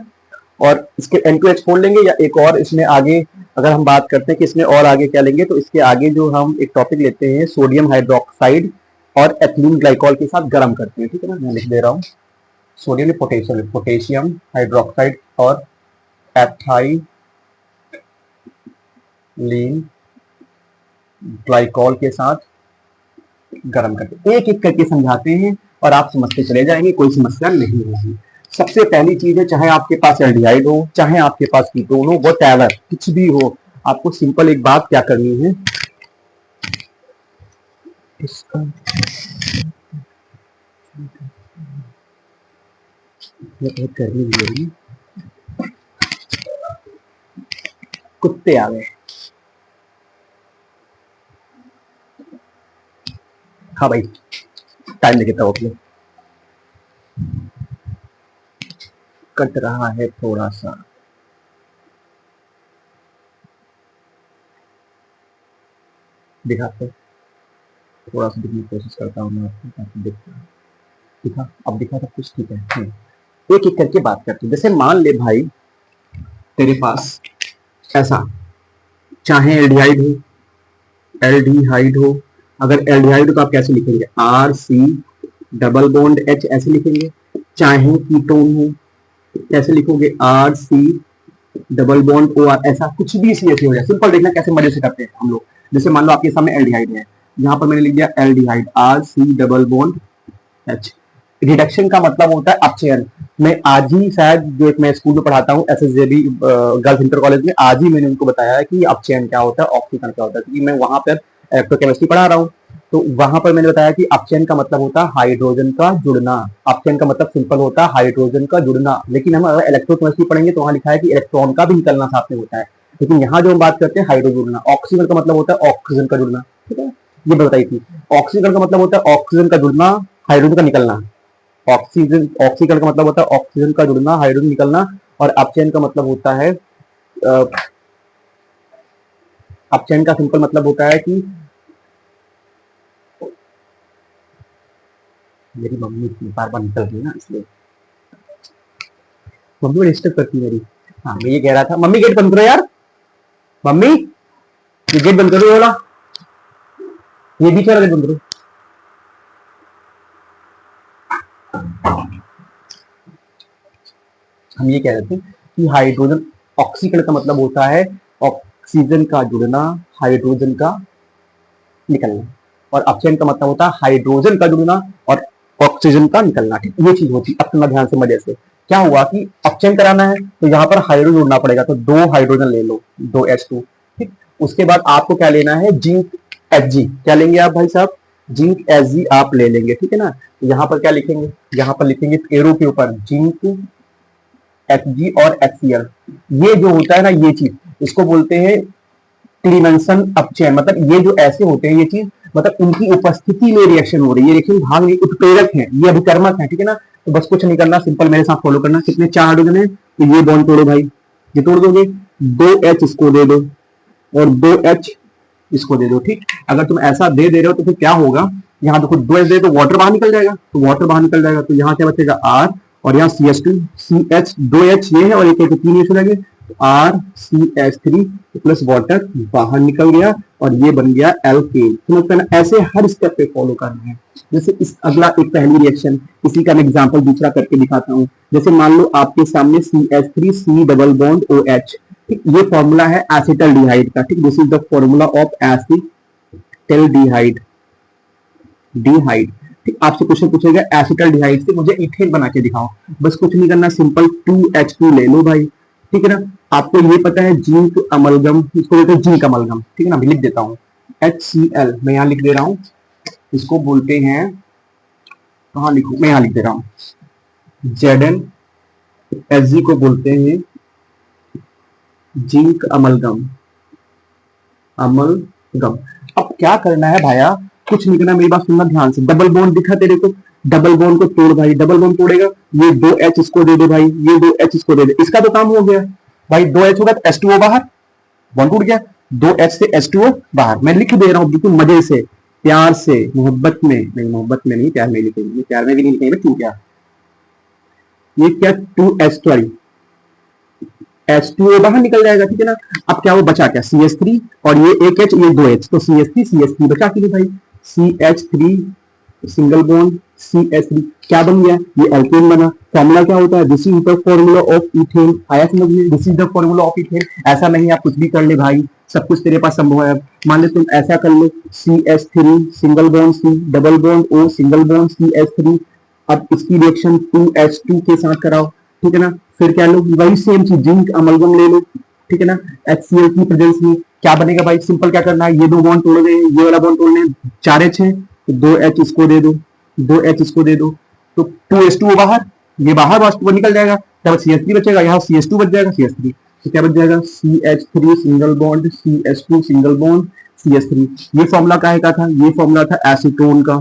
और इसके N2H4 लेंगे, या एक और इसमें आगे अगर हम बात करते हैं कि इसमें और आगे क्या लेंगे, तो इसके आगे जो हम एक टॉपिक लेते हैं सोडियम हाइड्रोक्साइड और एथिलीन ग्लाइकॉल के साथ गर्म करते हैं, ठीक है ना, मैं लिख दे रहा हूँ, सोडियम पोटेशियम, पोटेशियम हाइड्रोक्साइड और एथाइलीन ग्लाइकॉल के साथ गर्म करके एक एक करके समझाते हैं और आप समझते चले जाएंगे, कोई समस्या नहीं होगी। सबसे पहली चीज है, चाहे आपके पास एल्डिहाइड हो चाहे आपके पास कीटोन हो, वट एवर कुछ भी हो, आपको सिंपल एक बात क्या करनी है, इसका करनी होगी, कुत्ते आ गए, हाँ भाई टाइम लगता है अपने, कट रहा है थोड़ा सा, दिखाते थोड़ा सा दिखने की कोशिश करता हूँ मैं आपको, ताकि दिखा, अब दिखा सब कुछ ठीक है। एक एक करके बात करते हैं, जैसे मान ले भाई तेरे पास ऐसा, चाहे एल्डिहाइड हो, एल्डिहाइड हो, अगर एल्डिहाइड हो तो आप कैसे लिखेंगे, R C double bond H ऐसे लिखेंगे, चाहे कीटोन हो कैसे लिखोगे, R C double bond O R, ऐसा कुछ भी इसी ऐसे हो जाए, सिंपल देखना कैसे मजे से करते हैं हम लोग। जैसे मान लो आपके सामने एल्डिहाइड है, यहाँ पर मैंने लिख दिया aldehyde, R C double bond H. Reduction का मतलब होता है अपचयन। मैं आज ही शायद जो एक मैं स्कूल में पढ़ाता हूँ एसएसजेबी गर्ल्स इंटर कॉलेज में, आज ही मैंने उनको बताया है कि अपचयन क्या होता है, ऑक्सीकरण क्या होता है, क्योंकि मैं वहां पर इलेक्ट्रोकेमिस्ट्री पढ़ा रहा हूँ। तो वहां पर मैंने बताया कि अपचयन का मतलब होता है हाइड्रोजन का जुड़ना, अपचयन का मतलब सिंपल होता है हाइड्रोजन का जुड़ना, लेकिन हम अगर इलेक्ट्रोकेमिस्ट्री पढ़ेंगे तो वहां लिखा है कि इलेक्ट्रॉन का भी निकलना साथ में होता है, लेकिन यहाँ जो हम बात करते हैं हाइड्रोजन जुड़ना, ऑक्सीजन का मतलब होता है ऑक्सीजन का जुड़ना, ठीक है, ये बताई थी। ऑक्सीजन का मतलब होता है ऑक्सीजन का जुड़ना, हाइड्रोजन का निकलना, ऑक्सीजन, ऑक्सीकरण का मतलब होता है ऑक्सीजन का जुड़ना हाइड्रोजन निकलना, और अपचयन का मतलब होता है अपचयन का सिंपल मतलब होता है कि मेरी मम्मी बार बार निकल रही है ना, इसलिए मम्मी डिस्टर्ब करती है मेरी। हाँ मैं ये कह रहा था, मम्मी गेट बंद करो यार, मम्मी ये गेट बंद करो, ये वाला, ये बीच वाला गेट बंद करो। हम ये कह रहे थे कि हाइड्रोजन, ऑक्सीकरण का मतलब होता है ऑक्सीजन का जुड़ना, हाइड्रोजन का निकलना। और अपचयन का मतलब होता है हाइड्रोजन का जुड़ना और ऑक्सीजन का निकलना। ठीक, ये चीज होती है। अब थोड़ा ध्यान से मजे से क्या हुआ कि अपचयन कराना है तो यहाँ पर हाइड्रोजन जोड़ना पड़ेगा, तो 2 हाइड्रोजन ले लो, 2H2। ठीक, उसके बाद आपको क्या लेना है, जिंक Hg। क्या लेंगे आप भाई साहब, जिंक Hg आप ले लेंगे। ठीक है ना, तो यहाँ पर क्या लिखेंगे, यहाँ पर लिखेंगे एरो के ऊपर जिंक Hg और HCl। ये जो होता है ना, ये चीज इसको बोलते हैं क्लीमेंसन अपचयन। मतलब ये जो ऐसे होते हैं, ये चीज मतलब उनकी उपस्थिति में रिएक्शन हो रही है, रिएक्शन भाग नहीं, उत्प्रेरक है, ये अभिकर्मक है। ठीक है ना, तो बस कुछ नहीं करना, सिंपल मेरे साथ फॉलो करना। कितने, 4 हाइड्रोजन है, तो ये बॉन्ड तोड़ो भाई, ये तोड़ दोगे, 2H इसको दे दो और 2H इसको दे दो। ठीक, अगर तुम ऐसा दे रहे हो तो फिर क्या होगा, यहाँ देखो 2H दे तो वाटर बाहर निकल जाएगा, तो वाटर बाहर निकल जाएगा, तो यहाँ क्या बचेगा R, और यहाँ CH2 CH 2H ये है और एक 3 H हो जाएंगे, RCH3 प्लस वाटर बाहर निकल गया और ये बन गया एल्केन। समझ पाना, ऐसे हर स्टेप पे फॉलो करना है। जैसे इस अगला एक पहली रिएक्शन, इसी का मैं एग्जांपल दूसरा करके दिखाता हूँ। जैसे मान लो आपके सामने CH3 C double bond OH। ठीक, ये फॉर्मूला है एसिटल्डिहाइड का। ठीक, this is the formula of acetaldehyde डिहाइड। ठीक, आपसे क्वेश्चन पूछेगा एसिटल्डिहाइड से मुझे इथेन बना के दिखाओ। बस कुछ नहीं करना, सिंपल 2H2 ले लो भाई। ठीक है ना, आपको ये पता है जिंक अमलगम, इसको बोलते हैं जिंक अमलगम। ठीक है ना, मैं लिख देता हूँ HCl, मैं यहाँ लिख दे रहा हूँ, इसको बोलते हैं, कहाँ लिखूं, मैं यहाँ लिख दे रहा हूँ Zn। Hg को बोलते हैं जिंक अमलगम, अमलगम। अब क्या करना है भाया, कुछ नहीं करना, मेरी बात सुनना ध्यान से। डबल बॉन्ड दिखा तेरे को, डबल बॉन्ड को तोड़ भाई, डबल बॉन्ड तोड़ेगा, ये 2H इसको दे दे भाई, ये 2H इसको दे दे, इसका तो काम हो गया भाई। 2H होगा तो H2O बाहर, बॉन्ड टूट गया, 2H से H2O बाहर। मैं लिख दे रहा हूँ बिल्कुल मजे से, प्यार से, मोहब्बत में नहीं, मोहब्बत में नहीं, प्यार में लिखेंगे, प्यार में भी नहीं लिखेंगे, क्यों क्या, ये क्या 2H, सॉरी H2O बाहर निकल जाएगा। ठीक है ना, अब क्या वो बचा क्या, CH3 और ये एक H, ये 2H, तो CH3 CH3 बचा के भाई, CH3 सिंगल बॉन्ड CH3 क्या बन गया, ये एल्केन बना। फॉर्मूला क्या होता है, this is the formula of ethane. आया समझ में, this is the formula of ethane. ऐसा नहीं आप कुछ भी कर ले भाई, सब कुछ तेरे पास संभव है। मान ले तुम ऐसा कर लो, CH3 single bond C double bond O single bond CH3। अब इसकी रिएक्शन 2H2 के साथ कराओ। ठीक है ना, फिर क्या लो, वही सेम चीज जिंक अमलगम ले लो। ठीक है ना, HCl की प्रेजेंस में क्या बनेगा भाई, सिंपल क्या करना है, ये 2 बॉन्ड तोड़ गए, ये वाला बॉन्ड तोड़ने, 4H है तो 2H इसको दे दो, 2H इसको दे दो, तो 2H2O बाहर, ये बाहर वास्तव निकल जाएगा, तब CH3 बचेगा, यहाँ CH2 बच जाएगा, CH3 तो क्या बच जाएगा, CH3 single bond CH2 single bond CH3। ये फॉर्मूला काहे का था, ये फॉर्मूला था एसीटोन का।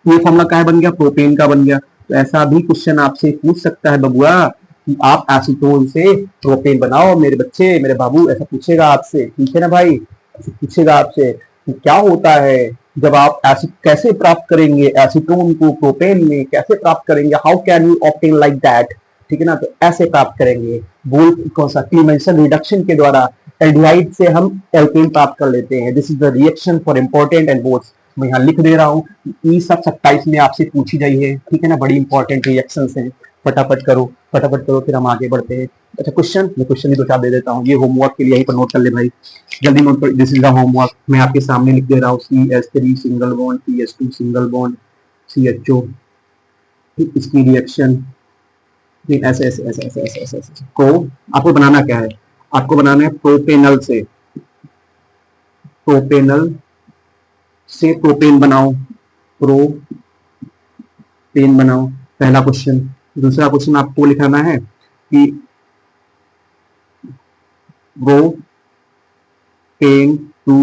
ये फॉर्मूला क्या बन गया, प्रोपेन का बन गया। तो ऐसा भी क्वेश्चन आपसे पूछ सकता है बबुआ कि आप एसीटोन से प्रोपेन बनाओ मेरे बच्चे, मेरे बाबू, ऐसा पूछेगा आपसे। ठीक है ना भाई, ऐसा पूछेगा आपसे कि क्या होता है जब आप एसिड कैसे प्राप्त करेंगे, एसीटोन को प्रोपेन में कैसे प्राप्त करेंगे, how can you obtain like that. ठीक है ना, तो ऐसे प्राप्त करेंगे, बोल कौन सा, क्लीमेंसन रिडक्शन के द्वारा एल्डिहाइड से हम एल्केन प्राप्त कर लेते हैं। This is the reaction for important and both. मैं यहाँ लिख दे रहा हूँ, E27 में आपसे पूछी गई है। ठीक है ना, बड़ी इंपॉर्टेंट रिएक्शन है, फटाफट करो, फटाफट करो, फिर हम आगे बढ़ते हैं। अच्छा क्वेश्चन, मैं क्वेश्चन भी 2-4 दे देता हूँ, ये होमवर्क के लिए यहीं पर नोट कर ले भाई, जल्दी नोट कर। दिस इज द होमवर्क, मैं आपके सामने लिख दे रहा हूँ, CH3 single bond CH2 single bond CHO। इसकी रिएक्शन ऐसे ऐसे ऐसे ऐसे ऐसे ऐसे ऐसे को आपको बनाना क्या है, आपको बनाना है प्रोपेनल से, प्रोपेनल से प्रोपेन बनाओ, प्रोपेन बनाओ, पहला क्वेश्चन। दूसरा क्वेश्चन आपको लिखाना है कि प्रोपेन टू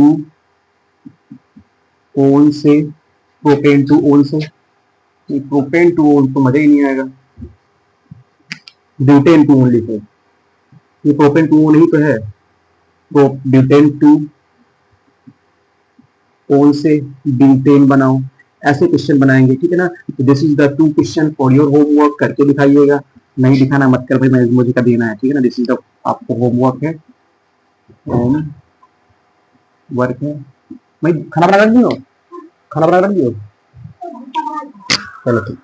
ओन से, प्रोपेन टू ओन से, प्रोपेन टू ओन तो मजा ही नहीं आएगा, ब्यूटेन टू ओन लिखो, ये प्रोपेन टू ओन ही तो है, तो ब्यूटेन टू ओन से ब्यूटेन बनाओ, ऐसे क्वेश्चन बनाएंगे। ठीक है ना, तो this is the 2 question for your homework, करके दिखाइएगा, नहीं दिखाना मत कर भाई, मैं मुझे का देना है। ठीक है ना, दिस इज द आपको होमवर्क है, होम वर्क है। भाई खाना बना रख दियो, खाना बना रख दियो, चलो ठीक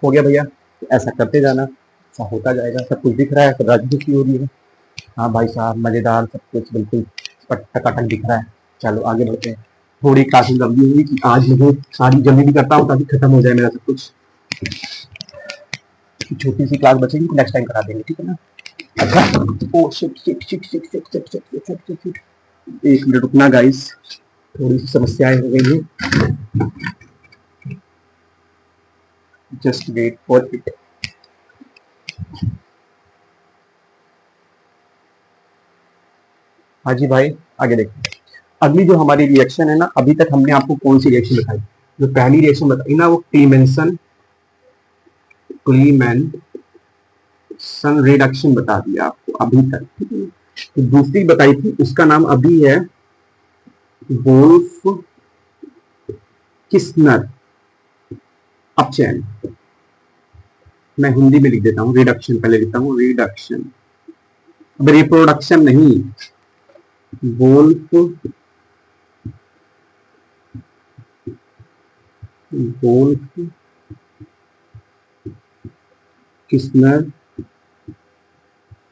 हो गया भैया। ऐसा करते जाना, ऐसा होता जाएगा। सब कुछ दिख रहा है, सब राजनीति हो रही है। हाँ भाई साहब, मजेदार सब कुछ बिल्कुल टकाटक दिख रहा है। चलो आगे बढ़ते हैं। थोड़ी क्लासेस लंबी हुई कि आज मुझे सारी जल्दी भी करता हूँ ताकि खत्म हो जाए मेरा सब कुछ। छोटी सी क्लास बचेगी तो नेक्स्ट टाइम करा देंगे, ठीक है ना। अच्छा, oh shit shit shit shit shit shit shit shit shit shit. एक मिनट रुकना गाइस, थोड़ी सी समस्याएं हो गई हैं, जस्ट वेट फॉर इट। हाँ जी भाई, आगे देखते हैं। अगली जो हमारी रिएक्शन है ना, अभी तक हमने आपको कौन सी रिएक्शन बताई? जो पहली रिएक्शन बताई ना, वो क्लीमेंसन रिडक्शन बता दिया आपको अभी तक, ठीक है। तो दूसरी बताई थी, उसका नाम अभी है वोल्फ किस्नर अपचैन। मैं हिंदी में लिख देता हूँ, रिडक्शन पहले लिखता हूँ, रिडक्शन। अब रिप्रोडक्शन नहीं, वोल्फ किस्नर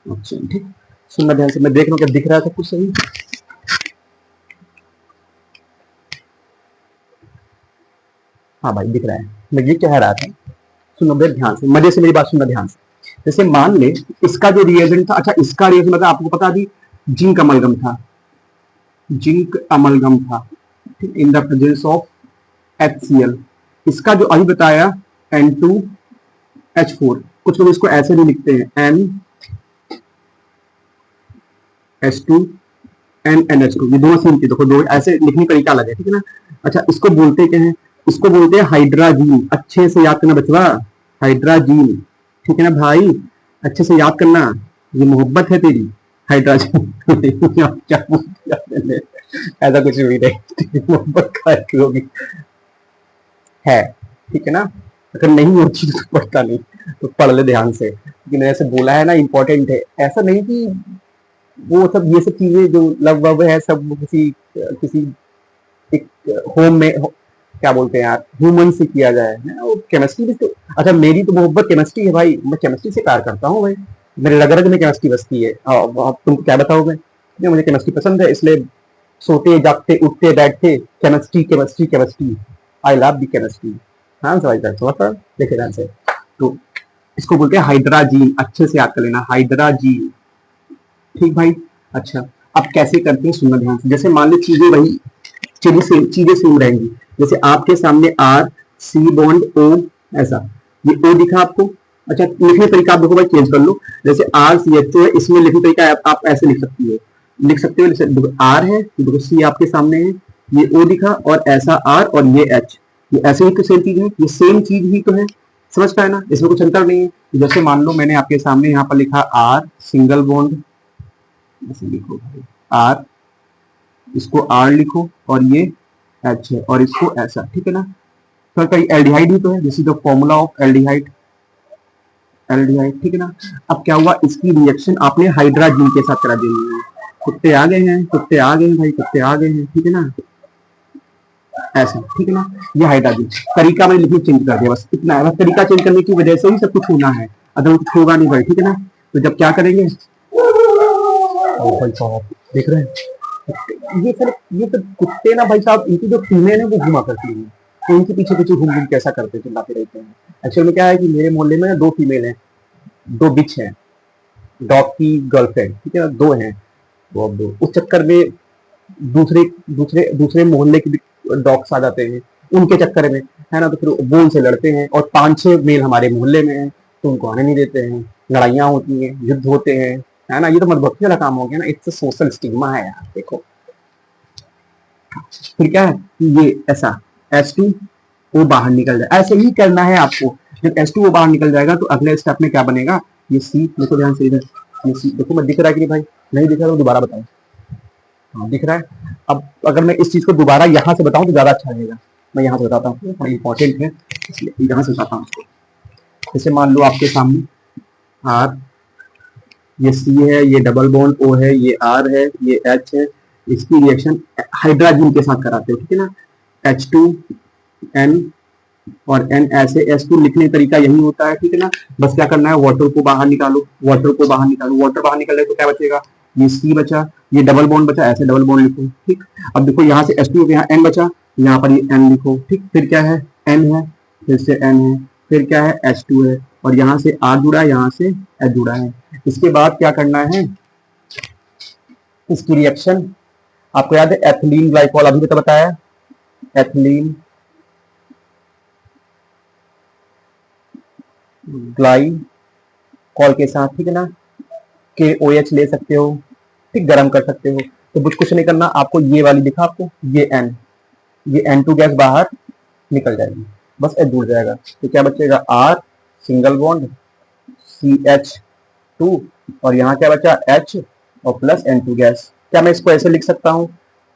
अपचैन, ठीक। सुनना ध्यान से, मैं देख रहा हूँ क्या दिख रहा था कुछ सही। हाँ भाई दिख रहा है। मैं ये कह रहा था, सुनो मेरे ध्यान से, मजे से मेरी बात सुनना ध्यान से। जैसे मान ले इसका जो रिएजेंट था, अच्छा इसका रिएजेंट मतलब आपको पता भी, जिंक अमलगम था, जिंक अमलगम था, इन द प्रेजेंस ऑफ HCl। इसका जो अभी बताया N2H4, कुछ लोग इसको ऐसे भी लिखते हैं NH2NNH2, ये दोनों सेम चीज, देखो दो ऐसे लिखने का तरीका अलग है, ठीक है ना। अच्छा, इसको बोलते क्या है? इसको बोलते हैं हाइड्राजीन। अच्छे से याद करना बचवा, हाइड्राजीन, ठीक है ना भाई, अच्छे से याद करना। ये मोहब्बत है तेरी, हाइड्राजीन। क्या ऐसा कुछ भी नहीं, मोहब्बत का होगी है, ठीक है ना। अगर नहीं होती तो पढ़ता नहीं, तो पढ़ ले ध्यान से, लेकिन ऐसे बोला है ना, इंपॉर्टेंट है। ऐसा नहीं कि वो सब ये सब चीजें जो लव वव है सब किसी किसी एक होम में क्या बोलते हैं यार, ह्यूमन से किया जाए है वो केमिस्ट्री भी तो। अच्छा, मेरी तो मोहब्बत केमिस्ट्री है भाई, मैं केमिस्ट्री से प्यार करता हूँ भाई, मेरे रग रग में केमिस्ट्री बसती है। अब तुमको क्या बताओ मैं, मुझे केमिस्ट्री पसंद है, इसलिए सोते जागते उठते बैठते chemistry chemistry chemistry, I love the chemistry. हाँ समझ सकते, देखे ध्यान से। तो इसको बोलते हैं हाइड्राजीन, अच्छे से याद कर लेना, हाइड्राजीन, ठीक भाई। अच्छा, अब कैसे करते हैं सुनना ध्यान से। जैसे मान लो चीजें वही, चीजें सेम रहेंगी। जैसे आपके सामने आर सी बॉन्ड ओ, ऐसा ये ओ दिखा आपको। अच्छा, लिखने तरीका आप देखो भाई, चेंज कर लो। जैसे आर सी एच ओ है, इसमें लिखने तरीका आप ऐसे लिख सकती हो, लिख सकते हो। जैसे आर है, देखो सी आपके सामने है, ये ओ दिखा और ऐसा आर और ये एच, ये ऐसे ही तो सेम चीज है, ये सेम चीज ही तो है, समझ पाए ना, इसमें कुछ अंतर नहीं है। जैसे मान लो मैंने आपके सामने यहाँ पर लिखा आर सिंगल बॉन्ड, ऐसे लिखो आर, इसको आर लिखो और ये एच है और इसको ऐसा, ठीक है ना। तो कई एल्डिहाइड ही तो है, this is the formula of aldehyde, aldehyde, ठीक है ना। अब क्या हुआ, इसकी रिएक्शन आपने हाइड्राजीन के साथ करा देनी है। कुत्ते आ गए हैं, कुत्ते आ गए हैं भाई, कुत्ते आ गए हैं, ठीक है ना, ऐसा, ठीक है ना। ये हाइड्राजीन तरीका मैंने लिखी चेंज कर दिया, बस इतना है। बस तरीका चेंज करने की वजह से ही सब कुछ होना है, अदर कुछ होगा नहीं भाई, ठीक है ना। तो जब क्या करेंगे, देख रहे हैं ये सब कुत्ते ना भाई साहब, इनकी जो फीमेल है वो घुमा करती है, तो इनके पीछे पीछे घूम घूम कैसा करते चिल्लाते रहते हैं। एक्चुअल में क्या है कि मेरे मोहल्ले में दो फीमेल हैं, दो बिच हैं, डॉग की गर्लफ्रेंड, ठीक है ना, दो हैं। वो अब उस चक्कर में दूसरे दूसरे दूसरे मोहल्ले के डॉग्स आ जाते हैं उनके चक्कर में, है ना। तो फिर वो उनसे लड़ते हैं, और 5-6 मेल हमारे मोहल्ले में हैं, तो उनको आने नहीं देते हैं, लड़ाइयाँ होती हैं, युद्ध होते हैं, है ना। ये तो मधुमक्खी वाला काम हो गया ना, इट्स सोशल स्टिग्मा है यार, देखो। फिर क्या है कि ये ऐसा H2O बाहर निकल जाए, ऐसे ही करना है आपको। जब H2O बाहर निकल जाएगा तो अगले स्टेप में क्या बनेगा, ये C, देखो ध्यान से इधर, ये C देखो, मैं दिख रहा है कि नहीं भाई, नहीं दिख रहा तो दोबारा बताओ। हाँ दिख रहा है। अब अगर मैं इस चीज को दोबारा यहाँ से बताऊं तो ज्यादा अच्छा रहेगा, मैं यहाँ से बताता हूँ, थोड़ा इंपॉर्टेंट है इसलिए यहाँ से बताता हूँ उसको। जैसे मान लो आपके सामने आर, ये सी है, ये डबल बॉन्ड ओ है, ये आर है, ये एच है, इसकी रिएक्शन हाइड्राजीन के साथ कराते हो, ठीक है ना, H2N और एन ऐसे H2 लिखने का तरीका यही होता है, ठीक है ना। बस क्या करना है, वाटर को बाहर निकालो, वाटर को बाहर निकालो, वाटर बाहर निकल जाए तो क्या बचेगा, ये C बचा, ये डबल बॉन्ड बचा, ऐसे डबल बॉन्ड लिखो, ठीक। अब देखो यहाँ से H2 यहाँ N बचा, यहाँ पर ये N लिखो, ठीक। फिर क्या है, N है, फिर से N है, फिर क्या है, H2 है, और यहाँ से R जुड़ा है, यहाँ से H जुड़ा है। इसके बाद क्या करना है, इसकी रिएक्शन आपको याद है, एथिलीन ग्लाइकॉल अभी तो बताया, एथिलीन ग्लाइकॉल के साथ, ठीक है ना, KOH ले सकते हो, ठीक, गर्म कर सकते हो। तो कुछ नहीं करना आपको, ये वाली दिखा आपको, ये N, ये N2 गैस बाहर निकल जाएगी, बस H जुड़ जाएगा, तो क्या बचेगा, R सिंगल बॉन्ड CH2, और यहाँ क्या बचा, H और प्लस N2 गैस। क्या मैं इसको ऐसे लिख सकता हूँ,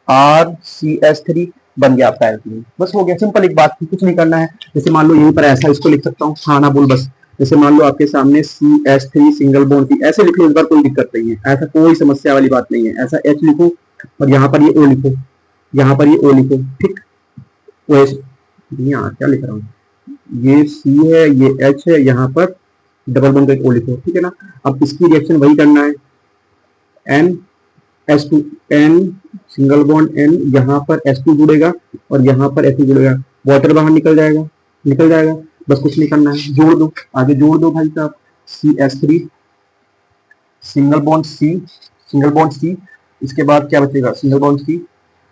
RCH3 बन गया आपका एल्कीन, बस हो गया, सिंपल एक बात थी, कुछ नहीं करना है। जैसे मान लो यहीं पर ऐसा इसको लिख सकता हूँ, हाँ ना बोल बस। जैसे मान लो आपके सामने CH3 सिंगल बॉन्ड थी, ऐसे लिख लो, इस बार कोई दिक्कत नहीं है, ऐसा कोई समस्या वाली बात नहीं है। ऐसा H लिखो और यहाँ पर ये O लिखो, यहाँ पर ये O लिखो, ठीक। OH यहाँ क्या लिख रहा हूँ, ये C है, ये H है, यहाँ पर डबल बॉन्ड का एक O लिखो, ठीक है ना। अब इसकी रिएक्शन वही करना है, N H2 N single bond N, यहाँ पर H2 जुड़ेगा और यहाँ पर H2 जुड़ेगा, वाटर बाहर निकल जाएगा, निकल जाएगा, बस कुछ नहीं करना है, जोड़ दो, आगे जोड़ दो भाई साहब, CH3 single bond C, single bond C, इसके बाद क्या बचेगा, single bond C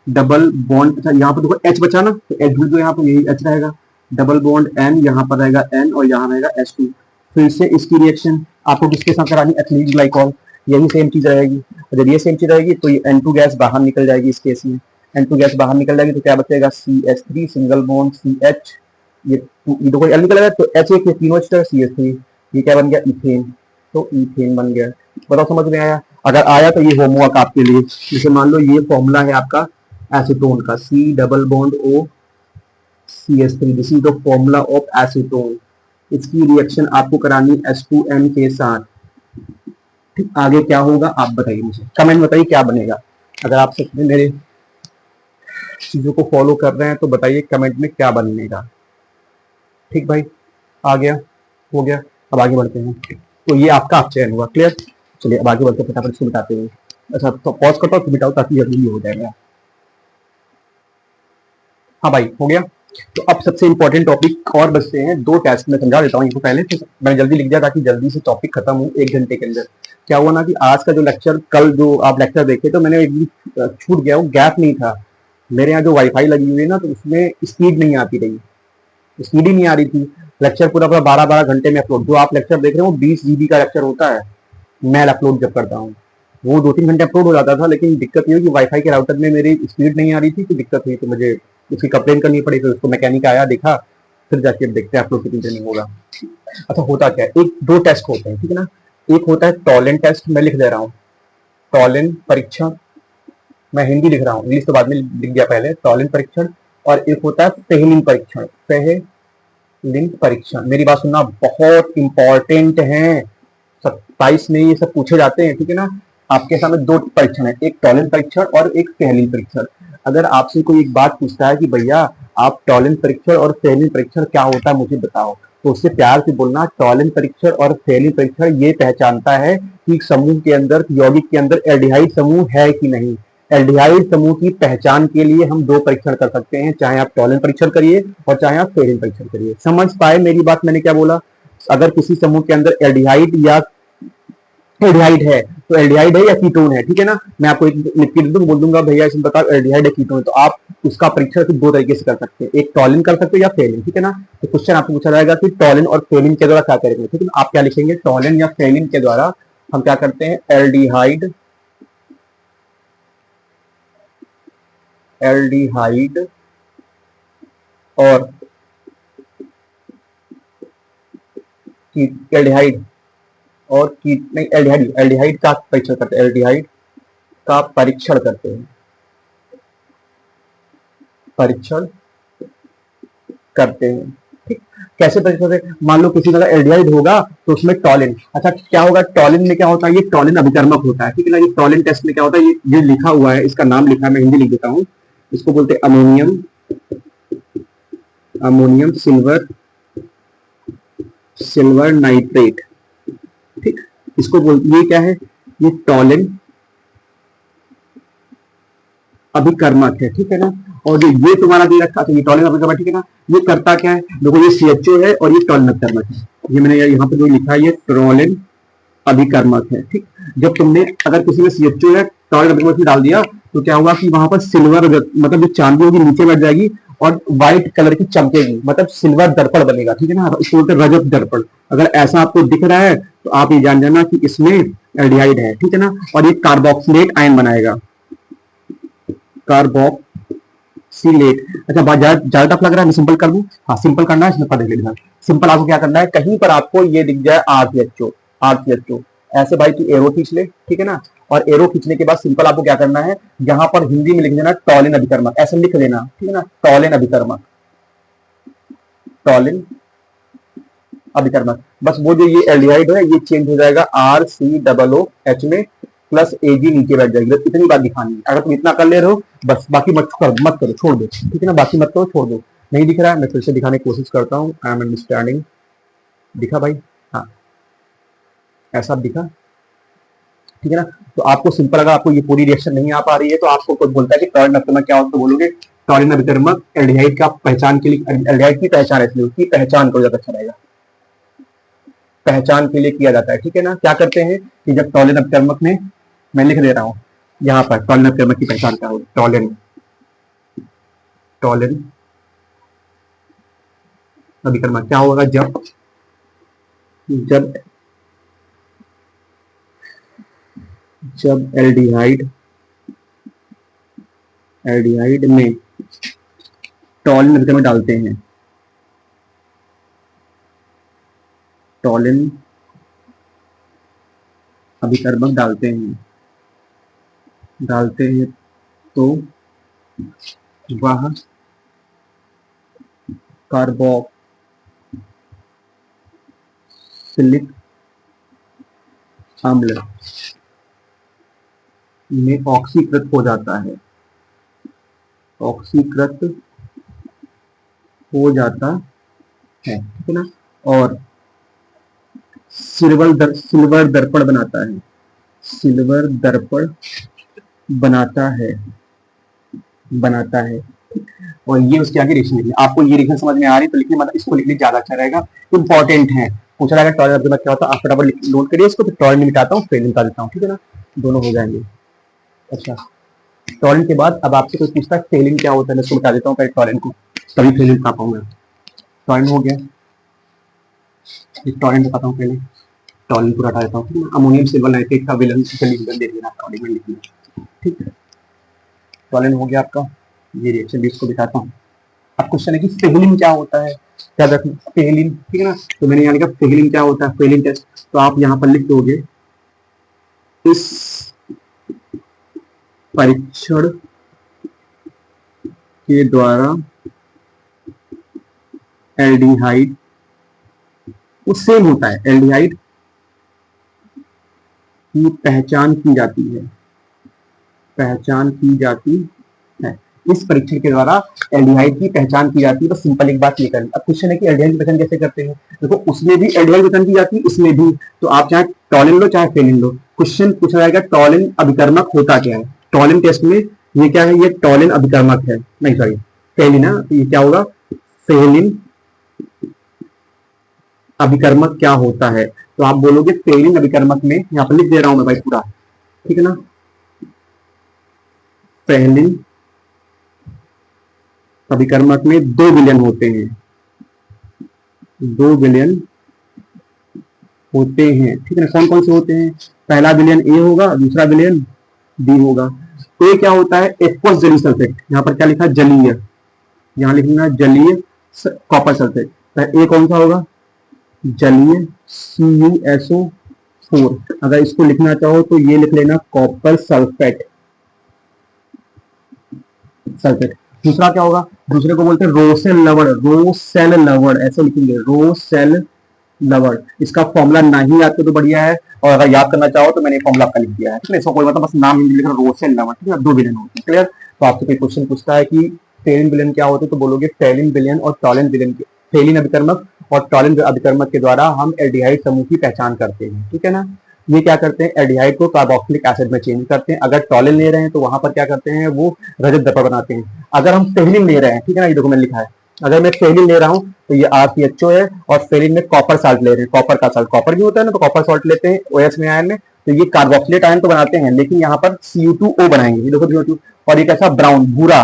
double bond, अच्छा यहाँ पर देखो H बचा ना, तो H जुड़ दो, यहाँ पर यही H रहेगा, डबल बॉन्ड N, यहाँ पर रहेगा N और यहाँ रहेगा H2। फिर से इसकी रिएक्शन आपको किसके साथ करानी, एथिलीन ग्लाइकॉल, यही सेम चीज रहेगी। जब ये सेम चीज रहेगी तो ये N2 गैस बाहर निकल जाएगी, इस केस में N2 गैस बाहर निकल जाएगी, तो क्या बचेगा, CH3 सिंगल बॉन्ड CH, ये देखो L निकलेगा तो H एक, तीनों CH3, ये क्या बन गया, इथेन, तो इथेन बन गया। बताओ समझ में आया, अगर आया तो ये होमवर्क आपके लिए। जैसे मान लो ये फॉर्मूला है आपका एसीटोन का, C double bond O CH3, this is the formula of acetone. इसकी रिएक्शन आपको करानी H2N के साथ, ठीक। आगे क्या होगा आप बताइए, मुझे कमेंट बताइए क्या बनेगा। अगर आप सच में मेरे चीजों को फॉलो कर रहे हैं तो बताइए कमेंट में क्या बनेगा, ठीक भाई। आ गया, हो गया, अब आगे बढ़ते हैं। तो ये आपका चयन हुआ, क्लियर। चलिए अब आगे बढ़ते फटाफट से बताते हैं। अच्छा तो पॉज करता हूँ, बिठाओ ताकि जल्दी हो जाएगा। हाँ भाई हो गया। तो अब सबसे इंपॉर्टेंट टॉपिक और बचते हैं, दो टेस्ट में समझा देता हूँ इनको पहले, तो मैंने जल्दी लिख दिया ताकि जल्दी से टॉपिक खत्म हो 1 घंटे के अंदर। क्या हुआ ना कि आज का जो लेक्चर, कल जो आप लेक्चर देखे तो मैंने एक दिन छूट गया, वो गैप नहीं था। मेरे यहाँ जो वाईफाई लगी हुई है ना, तो उसमें स्पीड नहीं आती रही, स्पीड ही नहीं आ रही थी। लेक्चर पूरा 12-12 घंटे में अपलोड, जो आप लेक्चर देख रहे हो 20 GB का लेक्चर होता है, मैं अपलोड जब करता हूँ वो 2-3 घंटे अपलोड हो जाता था। लेकिन दिक्कत ये हुई कि वाईफाई के राउटर में मेरी स्पीड नहीं आ रही थी, तो दिक्कत हुई, तो मुझे उसकी कंप्लेन करनी पड़ी। फिर उसको मैकेनिक आया, देखा, फिर जाके अब देखते हैं अपलोड कितनी देर में होगा। अच्छा होता क्या है, एक दो टेस्ट होते हैं, ठीक है ना। एक होता है टॉलन टेस्ट, मैं लिख दे रहा हूँ, टॉलन परीक्षण, मैं हिंदी लिख रहा हूँ, इंग्लिश तो बाद में लिख दिया पहले, टॉलन परीक्षण। और एक होता है फेहलिन परीक्षण, फेहलिन परीक्षण, मेरी बात सुनना, बहुत इंपॉर्टेंट है, 27 में ये सब पूछे जाते हैं, ठीक है ना। आपके सामने 2 परीक्षण है, एक टॉलन परीक्षण और एक फेहलिन परीक्षण। अगर आपसे कोई एक बात पूछता है कि भैया आप टॉलन परीक्षण और फेहलिन परीक्षण क्या होता है मुझे बताओ, तो उससे प्यार से बोलना, टॉलन परीक्षण और फेहलिन परीक्षण ये पहचानता है कि समूह के अंदर, यौगिक के अंदर एल्डिहाइड समूह है कि नहीं। एल्डिहाइड समूह की पहचान के लिए हम 2 परीक्षण कर सकते हैं, चाहे आप टॉलन परीक्षण करिए और चाहे आप फेहलिन परीक्षण करिए। समझ पाए मेरी बात, मैंने क्या बोला। अगर किसी समूह के अंदर एल्डिहाइड या एल्डिहाइड है तो एल्डिहाइड है या कीटोन है, ठीक है ना। मैं आपको एक लिख के बोल दूंगा भैया इसमें बताओ एल्डिहाइड है कीटोन है, तो आप उसका परीक्षण सिर्फ 2 तरीके से कर सकते हैं, एक टॉलिन कर सकते हो या फेलिन, ठीक है ना। तो क्वेश्चन आपको पूछा जाएगा कि टॉलिन और फेलिन के द्वारा क्या करेंगे, ठीक है ना। आप क्या लिखेंगे, टॉलिन या फेलिन के द्वारा हम क्या करते हैं, एल्डिहाइड, एल्डिहाइड और एल्डिहाइड और नहीं, एल्डिहाइड, एल्डिहाइड का परीक्षण करते हैं, एल्डिहाइड का परीक्षण करते हैं, परीक्षण करते हैं, ठीक। कैसे परीक्षण करते हैं, मान लो किसी जगह एल्डिहाइड होगा तो उसमें टॉलिन, अच्छा क्या होगा, टॉलिन में क्या होता है, ये टॉलिन अभिकर्मक होता है, ठीक है ना। ये टॉलिन टेस्ट में क्या होता है, ये लिखा हुआ है, इसका नाम लिखा है, मैं हिंदी लिख देता हूँ, इसको बोलते हैं अमोनियम अमोनियम सिल्वर नाइट्रेट, ठीक। इसको बोल, ये क्या है, ये टॉलिन अभिकर्मक है, ठीक है ना। और जो ये तुम्हारा दे रखा था, ये टॉलिन अभिकर्मक, ठीक है ना। ये करता क्या है, देखो ये CHO है और ये टॉलिन अभिकर्मक है। ये मैंने यहाँ पे जो लिखा है, ये टॉलिन अभिकर्मक है, ठीक। जब तुमने, अगर किसी में CHO है, टॉलिन अभिकर्मक डाल दिया, तो क्या हुआ कि वहां पर सिल्वर, मतलब जो चांदी होगी नीचे बैठ जाएगी और व्हाइट कलर की चमकेगी, मतलब सिल्वर दर्पण बनेगा, ठीक है ना। इसको बोलते हैं रजत दर्पण। अगर ऐसा आपको दिख रहा है तो आप ये जान जाना कि इसमें एल्डिहाइड है, ठीक है ना। और ये कार्बोक्सिलेट आयन बनाएगा, कार्बोक्सिलेट। अच्छा, ज्यादा टफ लग रहा है, मैं सिंपल कर दूं? हाँ, सिंपल करना है, इसमें पढ़ लेना। सिंपल आपको क्या करना है, कहीं पर आपको ये दिख जाए RCHO, ऐसे भाई तू एरो खींच ले, ठीक है ना। और एरो खींचने के बाद सिंपल आपको क्या करना है, यहां पर हिंदी में लिख देना टॉलिन अभिकर्मक, ऐसे लिख देना, ठीक है ना। टॉलिन अभिकर्मक, टॉलिन अभिकर्मक। बस वो जो ये एल्डिहाइड है, ये चेंज हो जाएगा RCOOH में, प्लस AG नीचे बैठ जाएगी। बस इतनी बात दिखानी है। अगर तुम इतना कर ले रहे हो बस, बाकी मत करो, छोड़ दो, ठीक है ना। बाकी मत करो, छोड़ दो। नहीं दिख रहा है, मैं फिर से दिखाने की कोशिश करता हूँ। I am understanding. दिखा भाई? हाँ, ऐसा दिखा, ठीक है ना। तो आपको सिंपल, अगर आपको ये पूरी रिएक्शन नहीं आ पा रही है तो आपको कोई बोलता है कि टॉलिन अभिकर्मक क्या होता है, तो बोलोगे टॉलिन अभिकर्मक एल्डिहाइड का पहचान के लिए, एल्डिहाइड की पहचान है, इसलिए उसकी पहचान करो, ज्यादा अच्छा रहेगा। पहचान के लिए किया जाता है, ठीक है ना। क्या करते हैं कि जब टॉलिन अभिकर्मक में, मैं लिख दे रहा हूं यहां पर, टॉलिन अभिकर्मक की पहचान क्या होगी, टॉलिन अभिकर्मक क्या होगा, जब जब एल्डिहाइड में टॉलिन अभिकर्मक डालते हैं, टॉलिन अभिकर्मक डालते हैं तो वह कार्बोक्सिलिक अम्ल में ऑक्सीकृत हो जाता है, ठीक है ना। और सिल्वर दर्पण बनाता है। और ये उसके आगे रिएक्शन लिखनी। आपको ये रिएक्शन समझ में आ रही तो लिखने, मतलब इसको लिखने ज्यादा अच्छा रहेगा, इंपॉर्टेंट है। पूछा जाएगा टॉलिन अभिकर्मक क्या होता है, आप फटाफट नोट करिए इसको। तो टॉलिन मिटाता हूँ, फिर निकाल देता हूँ, ठीक है ना, दोनों हो जाएंगे। अच्छा, टॉलिन के बाद अब आपसे कोई पूछता है फेलिन क्या होता है, मैं इसको बता देता हूँ पहले टॉलिन को, तभी फेलिन बता पाऊंगा। टॉलिन हो गया, टॉलिन बताता हूँ पहले, टॉलिन पूरा हटा देता हूँ। अमोनियम सिल्वर नाइट्रेट का विलन दे देना टॉलिन में लिखना, ठीक है। टॉलिन हो गया आपका, ये रिएक्शन भी इसको दिखाता हूँ। अब क्वेश्चन है कि फेलिन क्या होता है, क्या रखना फेलिन, ठीक है ना। तो मैंने यहाँ लिखा फेलिन क्या होता है, फेलिन टेस्ट। तो आप यहाँ पर लिख दोगे, इस परीक्षण के द्वारा एल्डिहाइड, वो सेम होता है, एल्डिहाइड की पहचान की जाती है। इस परीक्षण के द्वारा एल्डिहाइड की पहचान की जाती है। बस सिंपल एक बात ये करनी। अब क्वेश्चन है कि एल्डिहाइड की पहचान कैसे करते हैं, देखो उसमें भी एल्डिहाइड की पहचान की जाती है, इसमें भी। तो आप चाहे टॉलिन लो चाहे फेलिन लो, क्वेश्चन पूछा जाएगा टॉलिन अभिकर्मक होता क्या है। टॉलिन टेस्ट में ये क्या है, ये टॉलिन अभिकर्मक है, नहीं सॉरी फेलिन है। तो ये क्या होगा, फेलिन अभिकर्मक क्या होता है। तो आप बोलोगे फेलिन अभिकर्मक में, यहाँ पर लिख दे रहा हूं मैं भाई पूरा, ठीक है ना। फेलिन अभिकर्मक में 2 विलयन होते हैं, 2 विलयन होते हैं, ठीक है ना। कौन कौन से होते हैं, पहला विलयन ए होगा, दूसरा विलयन बी होगा। ए क्या होता है, एक्वस जलीय सल्फेट, यहाँ पर क्या लिखा है जलीय, यहाँ लिखना जलीय कॉपर सल्फेट। तो ए कौन सा होगा, जलीय CuSO4। अगर इसको लिखना चाहो तो ये लिख लेना कॉपर सल्फेट। दूसरा क्या होगा, दूसरे को बोलते हैं रोसेल लवण, ऐसे लिखेंगे रोसेल लवण। इसका फॉर्मूला नहीं याद तो बढ़िया है, और अगर याद करना चाहो तो मैंने फॉर्मूला आपका लिख दिया है, ठीक है। इसको कोई मतलब बस नाम हिंदी लिखना रोसेल लवण, ठीक है। 2 विलयन होते हैं, क्लियर। तो आपसे कोई क्वेश्चन पूछता है कि टेलिन विलयन क्या होते हैं, तो बोलोगे टेलिन विलयन और टॉलिन विलयन के, टेलिन अभिकर्मक और टॉलिन अभिकर्मक के द्वारा हम एल्डिहाइड समूह की पहचान करते हैं, ठीक है ना। ये क्या करते हैं, एल्डिहाइड को कार्बोक्सिलिक एसिड में चेंज करते हैं। अगर टॉलिन ले रहे हैं तो वहां पर क्या करते हैं, वो रजत दर्पण बनाते हैं। अगर हम फेलिन ले रहे हैं, ठीक है ना, ये देखो मैंने लिखा है, अगर मैं फेलिन ले रहा हूँ तो ये RCHO है, और फेलिन में कॉपर साल्ट ले रहे हैं, कॉपर का साल्ट, कॉपर भी होता है ना, तो कॉपर साल्ट लेते हैं OH में आयन में, तो ये कार्बोक्सिलेट आयन तो बनाते हैं, लेकिन यहाँ पर Cu2O बनाएंगे, ये देखो CO2, और ये कैसा ब्राउन भूरा,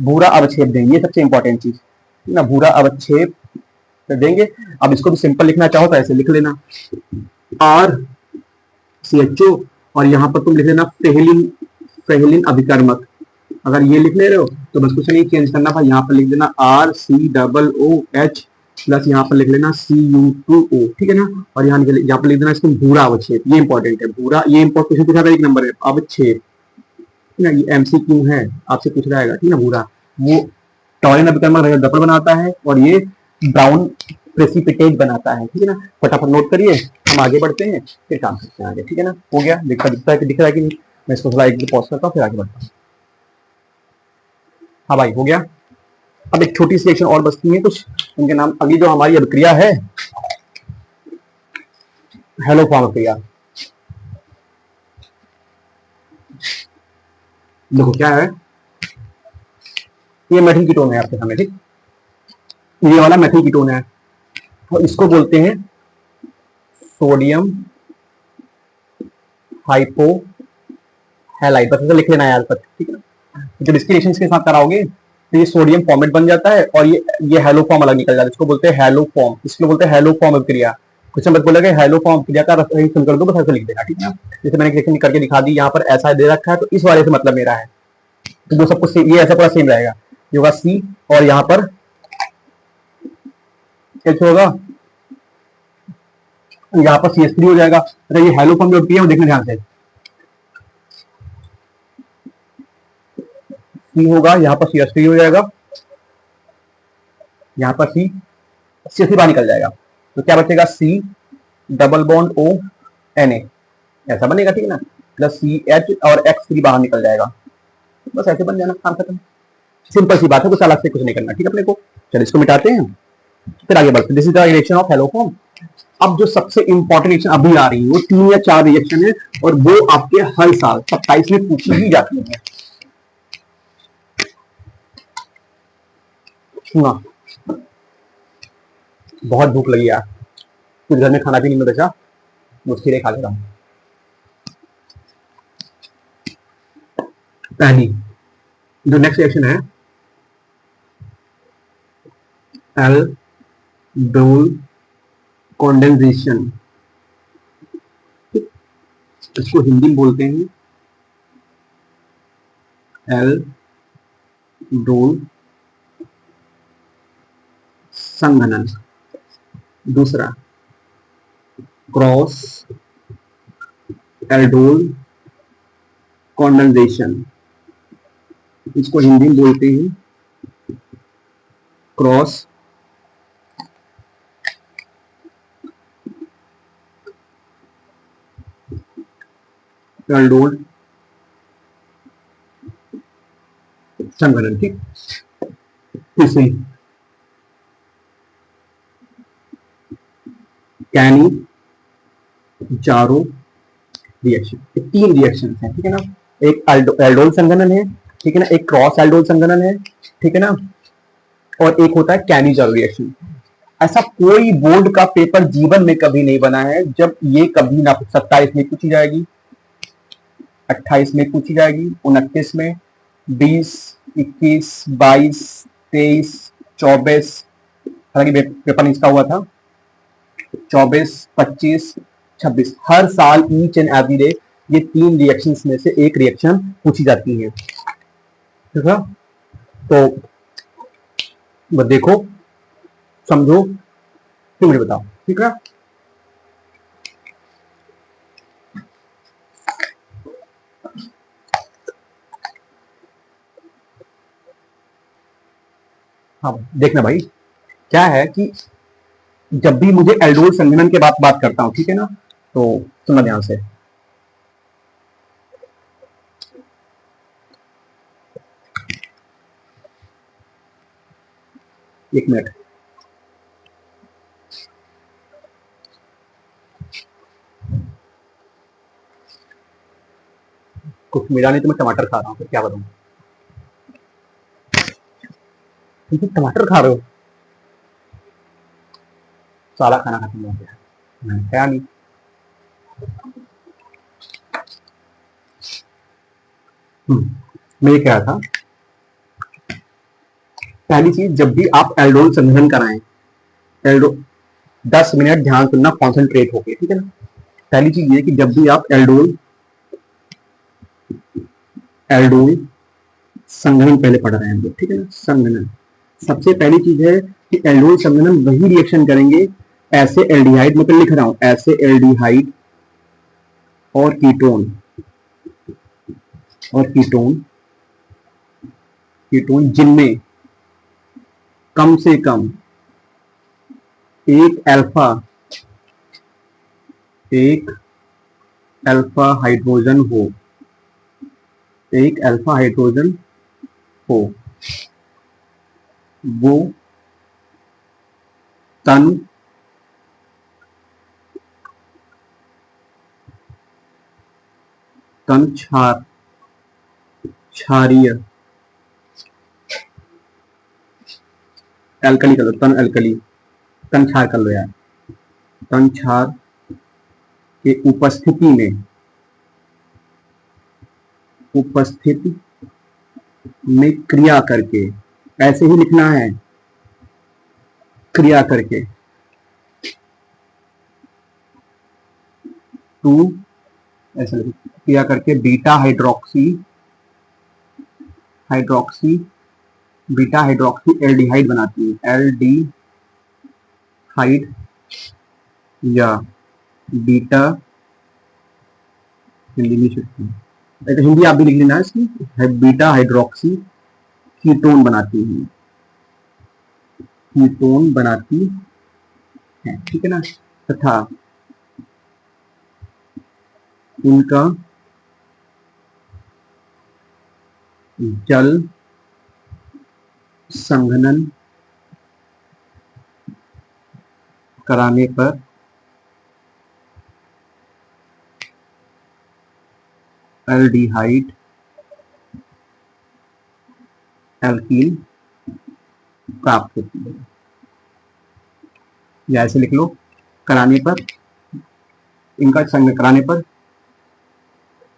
भूरा अवक्षेप देंगे, ये सबसे इंपॉर्टेंट चीज ना, भूरा अवक्षेप देंगे। अब इसको भी सिंपल लिखना चाहो तो ऐसे लिख लेना, RCHO, और यहाँ पर तुम लिख लेना फेलिन, फेलिन अभिकर्मक। अगर ये लिख ले रहे हो तो बस कुछ नहीं चेंज करना भाई, यहाँ पर लिख देना RCOOH प्लस यहाँ पर लिख लेना Cu2O, ठीक है ना, और यहाँ पर लिख देना इसको भूरा अवक्षेप, ये इंपॉर्टेंट है, भूरा, ये इंपॉर्टेंट पूछा था, एक नंबर है अवक्षेप ना, ये MCQ है, आपसे पूछ रहा है, ठीक है ना, भूरा, वो टॉलिन अभिकर्मक रजत दर्पण बनाता है, और ये ब्राउन प्रेसिपिटेट बनाता है, ठीक है ना। फटाफट नोट करिए, हम आगे बढ़ते हैं, फिर काम करते हैं आगे, ठीक है ना। हो गया, दिख रहा है कि नहीं, मैं इसको थोड़ा एक पॉज करता हूँ, फिर आगे बढ़ता हूँ। हाँ भाई, हो गया। अब एक छोटी सी रिएक्शन और बचती है कुछ, उनके नाम, अगली जो हमारी अभिक्रिया है, हेलोफॉर्म अभिक्रिया। देखो क्या है, ये मेथिल कीटोन है आपके सामने, ठीक, ये वाला मेथिल कीटोन है, और इसको बोलते हैं सोडियम हाइपो हैलाइड, बस लिख लेना यार, ठीक है ना। जब इसकी रिएक्शन के साथ कराओगे तो ये सोडियम फॉर्मेट बन जाता है, और ये हेलोफॉर्म अलग निकल जाता है, इसको बोलते हैं हेलोफॉर्म, इसको बोलते हैं हेलोफॉर्म अभिक्रिया। कुछ मत बोलेगा हेलोफॉर्म क्रिया का रिएक्शन कर दो, बस ऐसे लिख देना, ठीक है ना। जैसे मैंने रिएक्शन करके दिखा दी, यहाँ पर ऐसा दे रखा है, तो इस वाले से मतलब मेरा है, तो वो सब कुछ ये ऐसा पूरा सेम रहेगा, ये होगा C, और यहाँ पर H होगा, यहाँ पर CH3 हो जाएगा। अच्छा, ये हेलोफॉर्म जो है वो देखना ध्यान से, C होगा, यहाँ पर CH3 हो जाएगा, यहाँ पर CH3 बाहर निकल जाएगा, तो क्या बचेगा, C double bond O Na, ऐसा बनेगा, ठीक है ना, प्लस CH और X3 बाहर निकल जाएगा, बस ऐसे बन जाना, काम खत्म। सिंपल सी बात है, कुछ अलग से कुछ नहीं करना, ठीक है अपने को। चलिए इसको मिटाते हैं, फिर आगे बढ़ते हैं। This is the reaction of haloform. अब जो सबसे इंपॉर्टेंट रिएक्शन अभी आ रही है, वो 3 या 4 रिएक्शन है, और वो आपके हर साल 27 में पूछी ही जाती है। सुना, बहुत भूख लगी यार, कुछ घर में खाना भी नहीं बचा, मुश्किल खा लेता हूँ। पहली जो नेक्स्ट रिएक्शन है, एल्डोल कंडेंसेशन, इसको हिंदी में बोलते हैं एल्डोल संघनन। दूसरा क्रॉस एल्डोल कंडेंसेशन, इसको हिंदी में बोलते हैं क्रॉस एल्डोल संघनन, ठीक। तीसरी कैनी जारो रिएक्शन, 3 रिएक्शन है, ठीक है ना। एक एल्डोल संघनन है, ठीक है ना, एक क्रॉस एल्डोल संघनन है, ठीक है ना, और एक होता है कैनी जारो रिएक्शन। ऐसा कोई बोर्ड का पेपर जीवन में कभी नहीं बना है जब ये कभी ना 27 में पूछी जाएगी, 28 में पूछी जाएगी, 29 में, 20, 21, 22, 23, 24, हालांकि पेपर इसका हुआ था 24, 25, 26, हर साल ईच एंड एवरी डे ये 3 रिएक्शंस में से एक रिएक्शन पूछी जाती है, ठीक है। तो देखो, समझो, फिर मुझे बताओ, ठीक है। हाँ देखना भाई, क्या है कि जब भी मुझे एल्डोल संघनन के बात करता हूं, ठीक है ना, तो सुनना ध्यान से। एक मिनट, कुछ मिला नहीं तो मैं टमाटर खा रहा हूँ, फिर क्या बताऊँ। तुम टमाटर खा रहे हो? सारा खाना खत्म हो गया, मैंने खाया नहीं। मैं ये कह रहा था, पहली चीज, जब भी आप एल्डोल संघनन कराएं, एल्डो 10 मिनट ध्यान सुनना, कॉन्सेंट्रेट होके, ठीक है ना। पहली चीज ये कि जब भी आप एल्डोल एल्डोल संघनन पहले पढ़ रहे हैं हम लोग, ठीक है ना। संघनन, सबसे पहली चीज है कि एल्डोल संघनन वही रिएक्शन करेंगे, ऐसे एल्डिहाइड, मैं लिख रहा हूं, ऐसे एल्डिहाइड और कीटोन जिनमें कम से कम एक अल्फा हाइड्रोजन हो, वो तन क्षारीय एल्कली कर लो, तन क्षार कर लो यार, तन क्षार के उपस्थिति में क्रिया करके, ऐसे ही लिखना है, क्रिया करके, ऐसे क्रिया करके बीटा हाइड्रोक्सी एल्डिहाइड बनाती है, एल्डिहाइड या बीटा, हिंदी आप भी लिख लेना इसकी, बीटा हाइड्रोक्सी कीटोन बनाती है, ठीक है ना। तथा इनका जल संघनन कराने पर एल्डिहाइड एल्कीन प्राप्त होती है, या ऐसे लिख लो, कराने पर, इनका संघनन कराने पर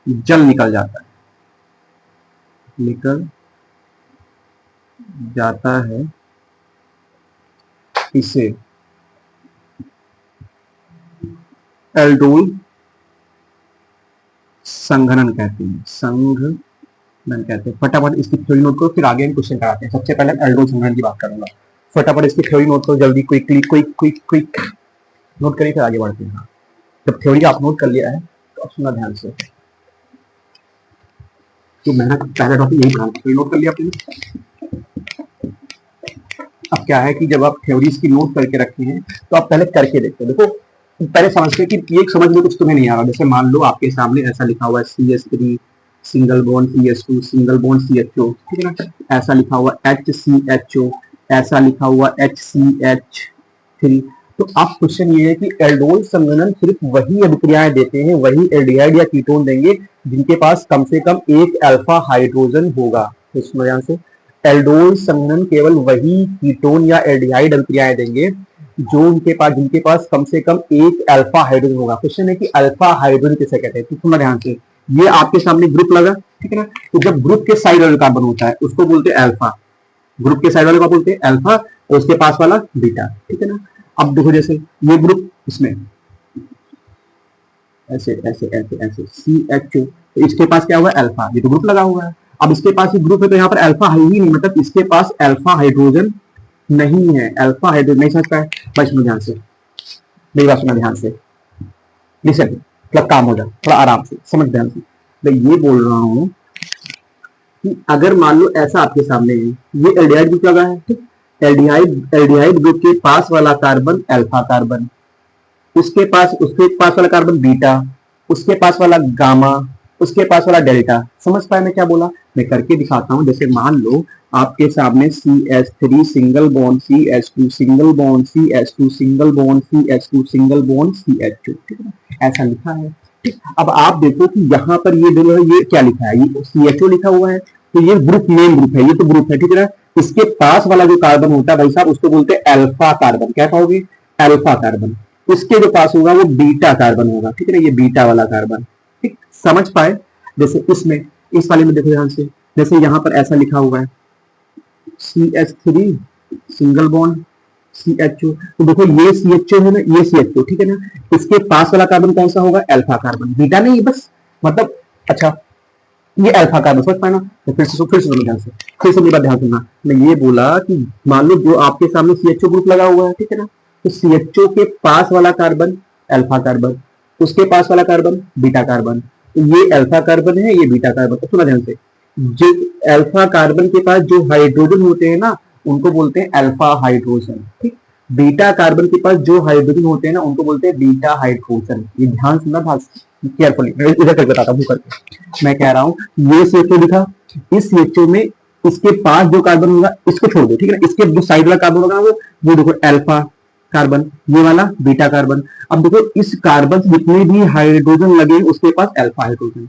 जल निकल जाता है, इसे एल्डोल संघनन कहते हैं। फटाफट इसकी थ्योरी नोट करो, फिर आगे हम क्वेश्चन कराते हैं। सबसे पहले एल्डोल संघनन की बात करूंगा, फटाफट इसकी थ्योरी नोट करो जल्दी, क्विक नोट करिए, फिर आगे बढ़ते हैं। जब थ्योरी आप नोट कर लिया है तो अब सुनना ध्यान से, तो मैंने पहला टॉपिक यही पढ़ा, थ्योरी नोट कर लिया आपने। अब क्या है कि जब आप थ्योरीज की नोट करके रखे हैं तो आप पहले करके देखो, पहले समझते कि ये समझ में कुछ तुम्हें नहीं आ रहा। जैसे मान लो आपके सामने ऐसा लिखा हुआ है CH3 single bond CH2 single bond CHO, ठीक है ना। ऐसा लिखा हुआ HCHO, ऐसा लिखा हुआ HCH3। तो आप क्वेश्चन ये है कि एल्डोल संघनन सिर्फ वही अभिक्रियाएं देते हैं, वही एल्डिहाइड या कीटोन देंगे जिनके पास कम से कम एक अल्फा हाइड्रोजन होगा। तो इसमें ध्यान से, एल्डोल संघनन केवल वही कीटोन या एल्डिहाइड अभिक्रियाएं देंगे जिनके पास कम से कम एक अल्फा हाइड्रोजन होगा। क्वेश्चन है कि अल्फा हाइड्रोजन किसे कहते हैं, तो सुनना ध्यान से, ये आपके सामने ग्रुप लगा, ठीक है ना। तो जब ग्रुप के साइड वाला कार्बन होता है उसको बोलते हैं अल्फा, ग्रुप के साइड वाले को बोलते हैं अल्फा, और उसके पास वाला बीटा, ठीक है ना। अब देखो, जैसे ये ग्रुप, इसमें ऐसे ऐसे ऐसे ऐसे CHO, तो इसके पास क्या हुआ, अल्फा, ये तो ग्रुप लगा हुआ है। अब इसके पास ये ग्रुप है तो यहाँ पर अल्फा है ही नहीं, मतलब इसके पास अल्फा हाइड्रोजन नहीं है, अल्फा हाइड्रोजन नहीं समझता है, बस ध्यान से मेरी बात सुना, ध्यान से लिसन, मतलब काम हो जाए, थोड़ा आराम से समझ ध्यान से। मैं ये बोल रहा हूं कि अगर मान लो ऐसा आपके सामने है, ये एल्डिहाइड ग्रुप लगा है, ठीक, एल्डिहाइड ग्रुप के पास वाला कार्बन अल्फा कार्बन, उसके पास वाला कार्बन बीटा, उसके पास वाला गामा, उसके पास वाला डेल्टा। समझ पाए मैं क्या बोला? मैं करके दिखाता हूँ। जैसे मान लो आपके सामने CH3 single bond CH2 single bond CH2 single bond CH2 single bond CH2, ठीक है ना, ऐसा लिखा है। ठीक, अब आप देखो कि यहाँ पर ये जो है ये क्या लिखा है, ये CHO लिखा हुआ है, तो ये ग्रुप मेन ग्रुप है, ये तो ग्रुप है, ठीक है ना। इसके पास वाला जो कार्बन होता है भाई साहब उसको बोलते हैं अल्फा कार्बन। क्या कहोगे? Alpha carbon. इसके जो पास होगा वो बीटा कार्बन होगा, ठीक है ना, ये बीटा वाला कार्बन। ठीक, समझ पाए? जैसे इसमें, इस वाले में देखो ध्यान से, जैसे यहाँ पर ऐसा लिखा हुआ है CH3 सिंगल बॉन्ड CHO, तो देखो ये CHO है ना, ये CHO, ठीक है ना, इसके पास वाला कार्बन कौन सा होगा? Alpha carbon. बीटा नहीं, बस मतलब, अच्छा ये अल्फा कार्बन, समझ पाए ना। तो फिर से सुनो ध्यान से, फिर से मेरी बात ध्यान सुनना। मैं ये बोला कि मान लो जो आपके सामने CHO ग्रुप लगा हुआ है, ठीक है ना, तो CHO के पास वाला कार्बन अल्फा कार्बन, उसके पास वाला कार्बन बीटा कार्बन, तो ये अल्फा कार्बन है, ये बीटा कार्बन। तो सुना ध्यान से, जो अल्फा कार्बन के पास जो हाइड्रोजन होते हैं ना उनको बोलते हैं अल्फा हाइड्रोजन। ठीक, बीटा कार्बन के पास जो हाइड्रोजन होते हैं ना उनको बोलते हैं बीटा हाइड्रोजन। ये ध्यान सुनना केयरफुली, इधर करके बताता हूँ करके। मैं कह रहा हूँ ये CHO दिखा, इस CHO में इसके पास जो कार्बन होगा इसको छोड़ दो, ठीक है ना, इसके जो साइड वाला कार्बन होगा वो देखो अल्फा कार्बन, ये वाला बीटा कार्बन। अब देखो इस कार्बन से जितने भी हाइड्रोजन लगे उसके पास अल्फा हाइड्रोजन,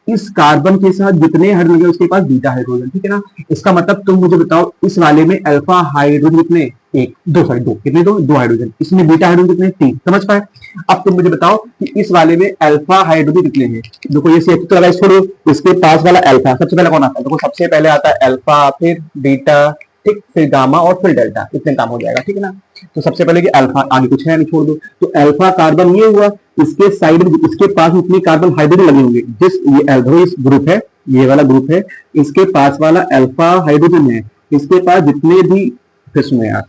इस कार्बन के साथ जितने हाइड्रोजन लगे उसके पास बीटा हाइड्रोजन, ठीक है ना। इसका मतलब तुम मुझे बताओ इस वाले में अल्फा हाइड्रोजन कितने? एक, दो, सॉरी दो, कितने? दो हाइड्रोजन। इसमें बीटा हाइड्रोजन कितने? तीन। समझ पाए? अब तुम मुझे बताओ कि इस वाले में अल्फा हाइड्रोजन कितने हैं? देखो ये CH तो लगा, छोड़ो, इसके पास वाला अल्फा, सबसे पहले कौन आता है? देखो सबसे पहले आता है अल्फा, फिर बीटा, ठीक, फिर गामा और फिर डेल्टा, इतने काम हो जाएगा, ठीक है ना। तो सबसे पहले कि अल्फा, आगे कुछ है नहीं, छोड़ दो। तो अल्फा कार्बन ये हुआ, इसके साइड में इसके पास इतने कार्बन हाइड्रोजन लगे होंगे, जिस ये अल्फा ग्रुप है, ये वाला ग्रुप है, इसके पास वाला अल्फा हाइड्रोजन है, इसके पास जितने भी, फिर सुनो यार,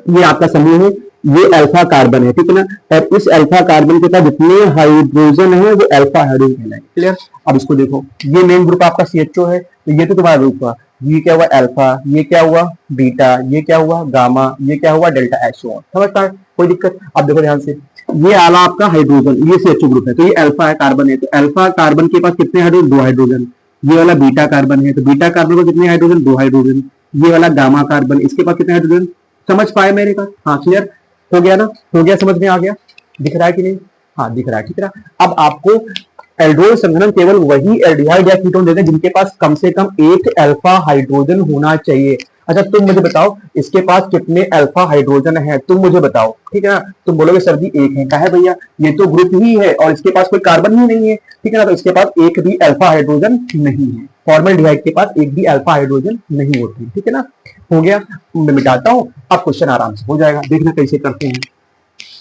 ये आपका समूह है, ये अल्फा कार्बन है, ठीक है ना, और इस अल्फा कार्बन के साथ जितने हाइड्रोजन है वो अल्फा हाइड्रोजन कहलाएंगे। क्लियर? अब इसको देखो, ये मेन ग्रुप आपका CHO है, तो ये तो तुम्हारा ग्रुप हुआ, ये क्या हुआ? अल्फा, ये क्या हुआ? बीटा, ये क्या हुआ? गामा, ये क्या हुआ? डेल्टा, एसो। समझता है? कोई दिक्कत? अब देखो ध्यान से, ये आला आपका हाइड्रोजन, ये CHO ग्रुप है, तो ये अल्फा है कार्बन है, तो अल्फा कार्बन के पास कितने हाइड्रोजन? दो हाइड्रोजन। ये वाला बीटा कार्बन है, तो बीटा कार्बन को कितने हाइड्रोजन? दो हाइड्रोजन। ये वाला गामा कार्बन, इसके पास कितने हाइड्रोजन? समझ पाए मेरे का? हाँ, क्लियर हो गया ना? हो गया, समझ में आ गया? दिख रहा है कि नहीं? हाँ दिख रहा है, ठीक है ना। अब आपको एल्डोल संघनन केवल वही एल्डिहाइड या कीटोन देते हैं जिनके पास कम से कम एक अल्फा हाइड्रोजन होना चाहिए। अच्छा तुम मुझे बताओ इसके पास कितने अल्फा हाइड्रोजन है, तुम मुझे बताओ, ठीक है ना। तुम बोलोगे सर जी एक है, कहा है भैया ये तो ग्रुप ही है और इसके पास कोई कार्बन ही नहीं है, ठीक है ना, तो इसके पास एक भी अल्फा हाइड्रोजन नहीं है। फॉर्मल्डिहाइड के पास एक भी अल्फा हाइड्रोजन नहीं होती, ठीक है ना। हो गया, मैं मिटाता हूँ, अब क्वेश्चन आराम से हो जाएगा। देखना कैसे करते हैं,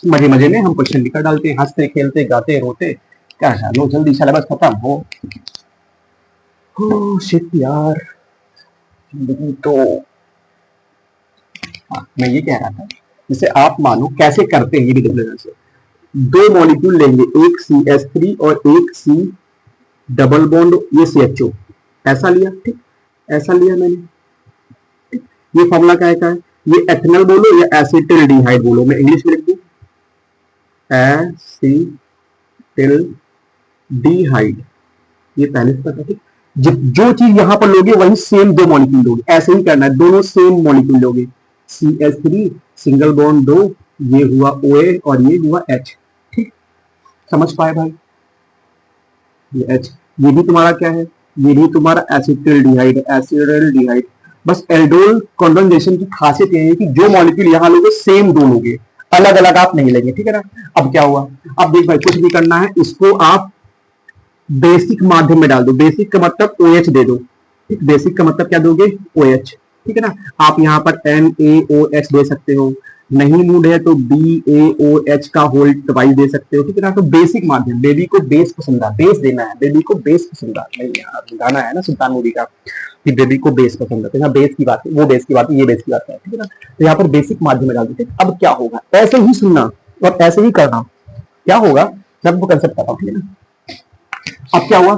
मजे मजे में हम क्वेश्चन लिखकर डालते हैं, हंसते खेलते गाते रोते, क्या लो जल्दी सिलेबस खत्म हो। शिट यार, जिंदगी तो। हाँ, मैं ये कह रहा था, जैसे आप मानो कैसे करते हैं ये भी देख लेना से। दो मॉलिक्यूल लेंगे, एक CH3 और एक C डबल बॉन्ड, ये CHO, ऐसा लिया, ठीक, ऐसा लिया मैंने, ठीक? ये फॉर्मूला क्या है? ये एथेनॉल बोलो या एसिटिल्डिहाइड बोलो, मैं इंग्लिश में लिख दूं एसिटिल्डिहाइड, ये पहले से पता, ठीक। जो चीज यहां पर लोगे वही सेम दो मॉलिक्यूल लोगे, ऐसे ही करना है, दोनों सेम मॉलिक्यूल लोगे। CH3 सिंगल बॉन्ड दो, ये हुआ OA और ये हुआ H, ठीक, समझ पाए भाई? ये H, ये भी तुम्हारा क्या है? ये भी तुम्हारा एसिटिल्डिहाइड, एसिटिल्डिहाइड। बस एल्डोल कंडेंसेशन की खासियत ये है कि जो मॉलिक्यूल यहां लोगे सेम दो लोगे, अलग अलग आप नहीं लेंगे, ठीक है ना। अब क्या हुआ, अब देख भाई कुछ भी करना है, इसको आप बेसिक माध्यम में डाल दो। बेसिक का मतलब OH दे दो, ठीक, बेसिक का मतलब क्या दोगे? OH, ठीक है ना। आप यहाँ पर NaOH दे सकते हो, नहीं मूड है तो BaOH का होल ट्वाइस दे सकते हो, ठीक है ना। तो बेसिक माध्यम, बेबी को बेस पसंद है, बेस देना है, बेबी को बेस पसंद है, नहीं यार गाना है ना सुल्तान मोदी का कि बेबी को बेस पसंद है, तो यहाँ बेस की बात है, वो बेस की बात है, ये बेस की बात है, ठीक है ना। तो यहाँ पर बेसिक माध्यम में डाल दो। अब क्या होगा, ऐसे ही सुनना और ऐसे ही करना, क्या होगा जब वो कंसेप्ट करता हूँ, ठीक है ना। अब क्या हुआ,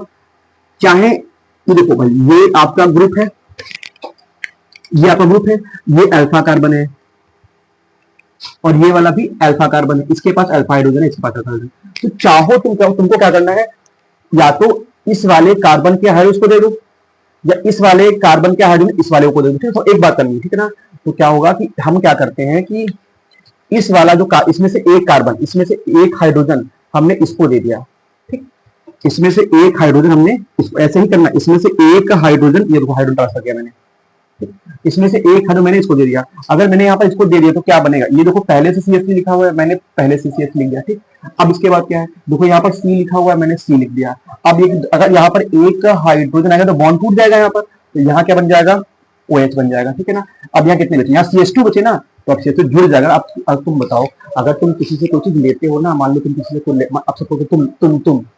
चाहे तो देखो भाई ये आपका ग्रुप है, ये आपका ग्रुप है, ये अल्फा कार्बन है और ये वाला भी अल्फा कार्बन है, इसके पास अल्फा हाइड्रोजन है, इसके पास अल्फा हाइड्रोजन। तो चाहो तुमको क्या करना है, या तो इस वाले कार्बन के हाइड्रोजन को दे दो, या इस वाले कार्बन के हाइड्रोजन इस वाले को दे दो, ठीक है। तो एक बात करनी है, ठीक है ना। तो क्या होगा कि हम क्या करते हैं कि इस वाला जो इसमें से एक कार्बन, इसमें से एक हाइड्रोजन हमने इसको दे दिया, ठीक। इसमें से एक हाइड्रोजन हमने ऐसे ही करना, इसमें से एक हाइड्रोजन, ये हाइड्रोजन ट्रांसफर किया मैंने, इसमें से एक हाइड्रोजन मैंने इसको दे दिया। अगर मैंने यहाँ पर इसको दे दिया तो क्या बनेगा, ये देखो पहले से CH3 लिखा हुआ है, मैंने पहले से CH लिख दिया, ठीक। अब इसके बाद क्या है, देखो यहाँ पर C लिखा हुआ है, मैंने C लिख दिया। अब अगर यहाँ पर एक हाइड्रोजन आएगा तो बॉन्ड टूट जाएगा यहाँ पर, तो यहाँ क्या बन जाएगा, OH बन जाएगा, ठीक है ना। अब यहाँ कितने बचे, यहाँ CH2 बचे ना, तो अब CH2 जुड़ जाएगा। अब तुम बताओ, अगर तुम किसी से कोई चीज लेते हो ना, मान लो तुम किसी से अब सपोज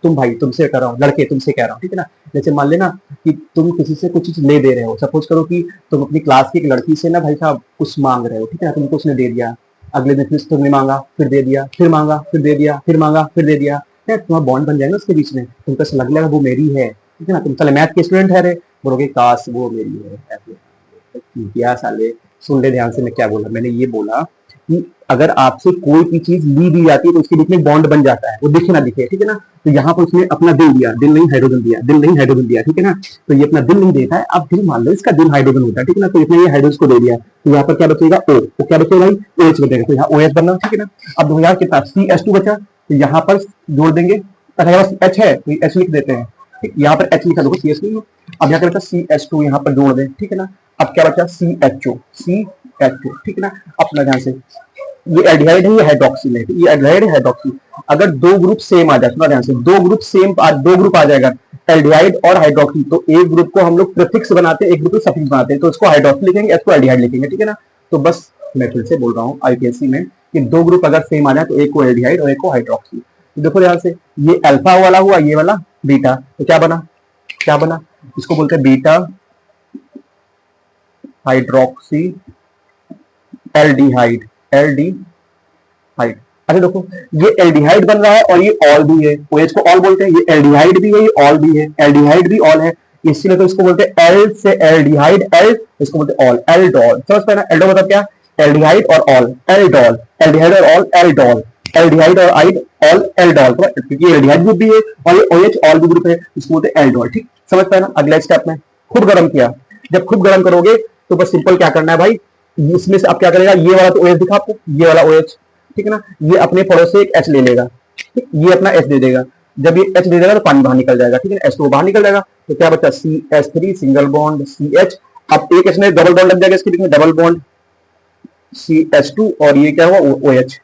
तुम भाई तुमसे कह रहा हूँ, लड़के तुमसे कह रहा हूँ, ठीक है ना। जैसे मान लेना कि तुम किसी से कुछ चीज ले दे रहे हो, सपोज करो कि तुम अपनी क्लास की एक लड़की से ना भाई साहब कुछ मांग रहे हो, ठीक है ना। तुमको उसने दे दिया, अगले दिन फिर तुमने मांगा, फिर दे दिया, फिर मांगा, फिर दे दिया, फिर मांगा, फिर दे दिया, तुम्हारा बॉन्ड बन जाएगा उसके बीच में। तुमको ऐसा लग वो मेरी है, ठीक है ना। तुम चले मैथ के स्टूडेंट है रे, बोलोगे काश वो मेरी है, ऐसे क्या साले। सुन ले ध्यान से, मैं क्या बोला, मैंने ये बोला कि अगर आपसे कोई भी चीज ली दी जाती है तो उसके बीच में बॉन्ड बन जाता है, वो दिखे ना दिखे, ठीक है ना। तो यहाँ पर उसने अपना दिल दिया, दिल नहीं हाइड्रोजन दिया, दिल नहीं हाइड्रोजन दिया, ठीक है ना। तो ये अपना दिल नहीं देता है, अब दिल मान लो इसका दिल हाइड्रोजन होता है, ठीक है ना। तो इसने ये हाइड्रोजन को दे दिया, तो यहाँ पर क्या बचेगा, O। तो क्या बचेगा भाई, OH बचेगा, तो यहाँ OH बनना, ठीक है ना। अब देखो यार कितना CH2 बचा, तो यहाँ पर जोड़ देंगे, अच्छा H है तो H लिख देते हैं, ठीक। यहाँ पर H लिखा, देखो CH2। अब यहाँ पर बचा CH2, यहाँ पर जोड़ दें, ठीक है ना। अब क्या बचा, CHO, ठीक है ना। अपना ध्यान से, ये एल्डिहाइड है, ये हाइड्रोक्सिल है, ये एल्डिहाइड है, हाइड्रोक्सिल। अगर दो ग्रुप सेम आ जाए, सुना ध्यान से, दो ग्रुप आ जाएगा एल्डिहाइड और हाइड्रोक्सिल, तो एक ग्रुप को हम लोग प्रीफिक्स बनाते हैं, एक ग्रुप को सफिक्स बनाते हैं, तो इसको हाइड्रोक्सिल लिखेंगे, इसको एल्डिहाइड लिखेंगे, ठीक है ना। तो बस मैं फिर से बोल रहा हूँ IPSC में कि दो ग्रुप अगर सेम आ जाए तो एक को एल्डिहाइड और एक को हाइड्रोक्सिल। तो देखो ध्यान से, ये अल्फा वाला हुआ, ये वाला बीटा, तो क्या बना, इसको बोलते हैं बीटा हाइड्रोक्सी एल्डिहाइड, अच्छा देखो, ये एल्डिहाइड बन रहा है और ये ऑल भी है, OH को ऑल बोलते हैं, ये एल्डिहाइड भी है, ये ऑल भी है, एल्डिहाइड भी ऑल है, इसलिए तो इसको बोलते हैं एल से एल्डिहाइड, एल इसको बोलते हैं ऑल, एल्डोल। समझ पाए ना, एल्डो मतलब क्या, एल्डिहाइड और ऑल, एल्डोल, एल्डिहाइड और ऑल, एल्डोल, एल्डिहाइड और आइड ऑल, एल्डोल, क्योंकि एल्डिहाइड ग्रुप भी है और ये OH ऑल भी ग्रुप है, इसको बोलते हैं एल्डोल, ठीक। समझ पाए ना। अगला स्टेप में खूब गर्म किया, जब खूब गर्म करोगे तो बस सिंपल क्या करना है भाई, इसमें से अब क्या करेगा, ये वाला तो OH दिखा आपको, ये वाला OH, ठीक है ना। ये अपने पड़ोस से एक H ले लेगा, ठीक, ये अपना H दे देगा, जब ये H दे देगा तो पानी बाहर निकल जाएगा, ठीक है ना, H2 बाहर निकल जाएगा, तो क्या बचा, CH3 सिंगल बॉन्ड CH। अब एक H में डबल बॉन्ड लग जाएगा, इसके बीच में डबल बॉन्ड CH2, और ये क्या हुआ, OH,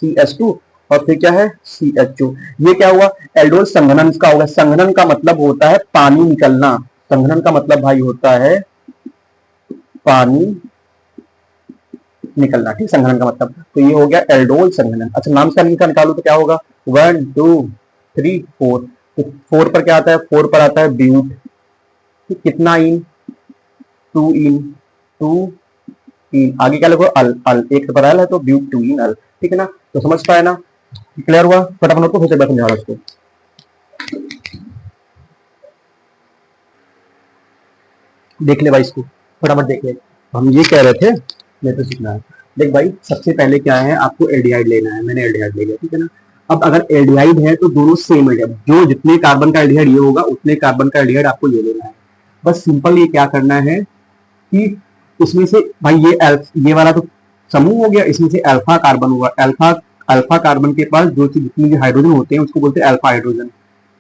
CH2 और फिर क्या है, CHO। ये क्या हुआ, एल्डोल संघनन का होगा। संघनन का मतलब होता है पानी निकलना, संघनन का मतलब भाई होता है पानी निकलना, ठीक, संघनन का मतलब। तो ये हो गया एल्डोल संघनन। अच्छा नाम से निकालो तो क्या होगा, 1 2 3 4, तो 4 पर क्या आता है, 4 पर आता है ब्यूट, कितना इन, 2 इन, आगे क्या लिखो, अल, एक पर अल है तो ब्यूट 2 इन अल, ठीक है ना। तो समझ पाए ना, क्लियर हुआ, फटाफट नोट को फिर से समझा रहा उसको। देख ले भाई इसको, फटाफट देख ले। हम ये कह रहे थे, मैं तो सीखना है। देख भाई, सबसे पहले क्या है, आपको एल्डिहाइड लेना है, मैंने एल्डिहाइड ले लिया, ठीक है ना। अब अगर एल्डिहाइड है तो दोनों सेम है, जो जितने कार्बन का एल्डिहाइड ये होगा उतने कार्बन का एल्डिहाइड आपको ये लेना है। बस सिंपल ये क्या करना है कि इसमें से भाई ये वाला तो समूह हो गया, इसमें से अल्फा कार्बन हुआ, अल्फा कार्बन के पास जो जितने भी हाइड्रोजन होते हैं उसको बोलते हैं अल्फा हाइड्रोजन।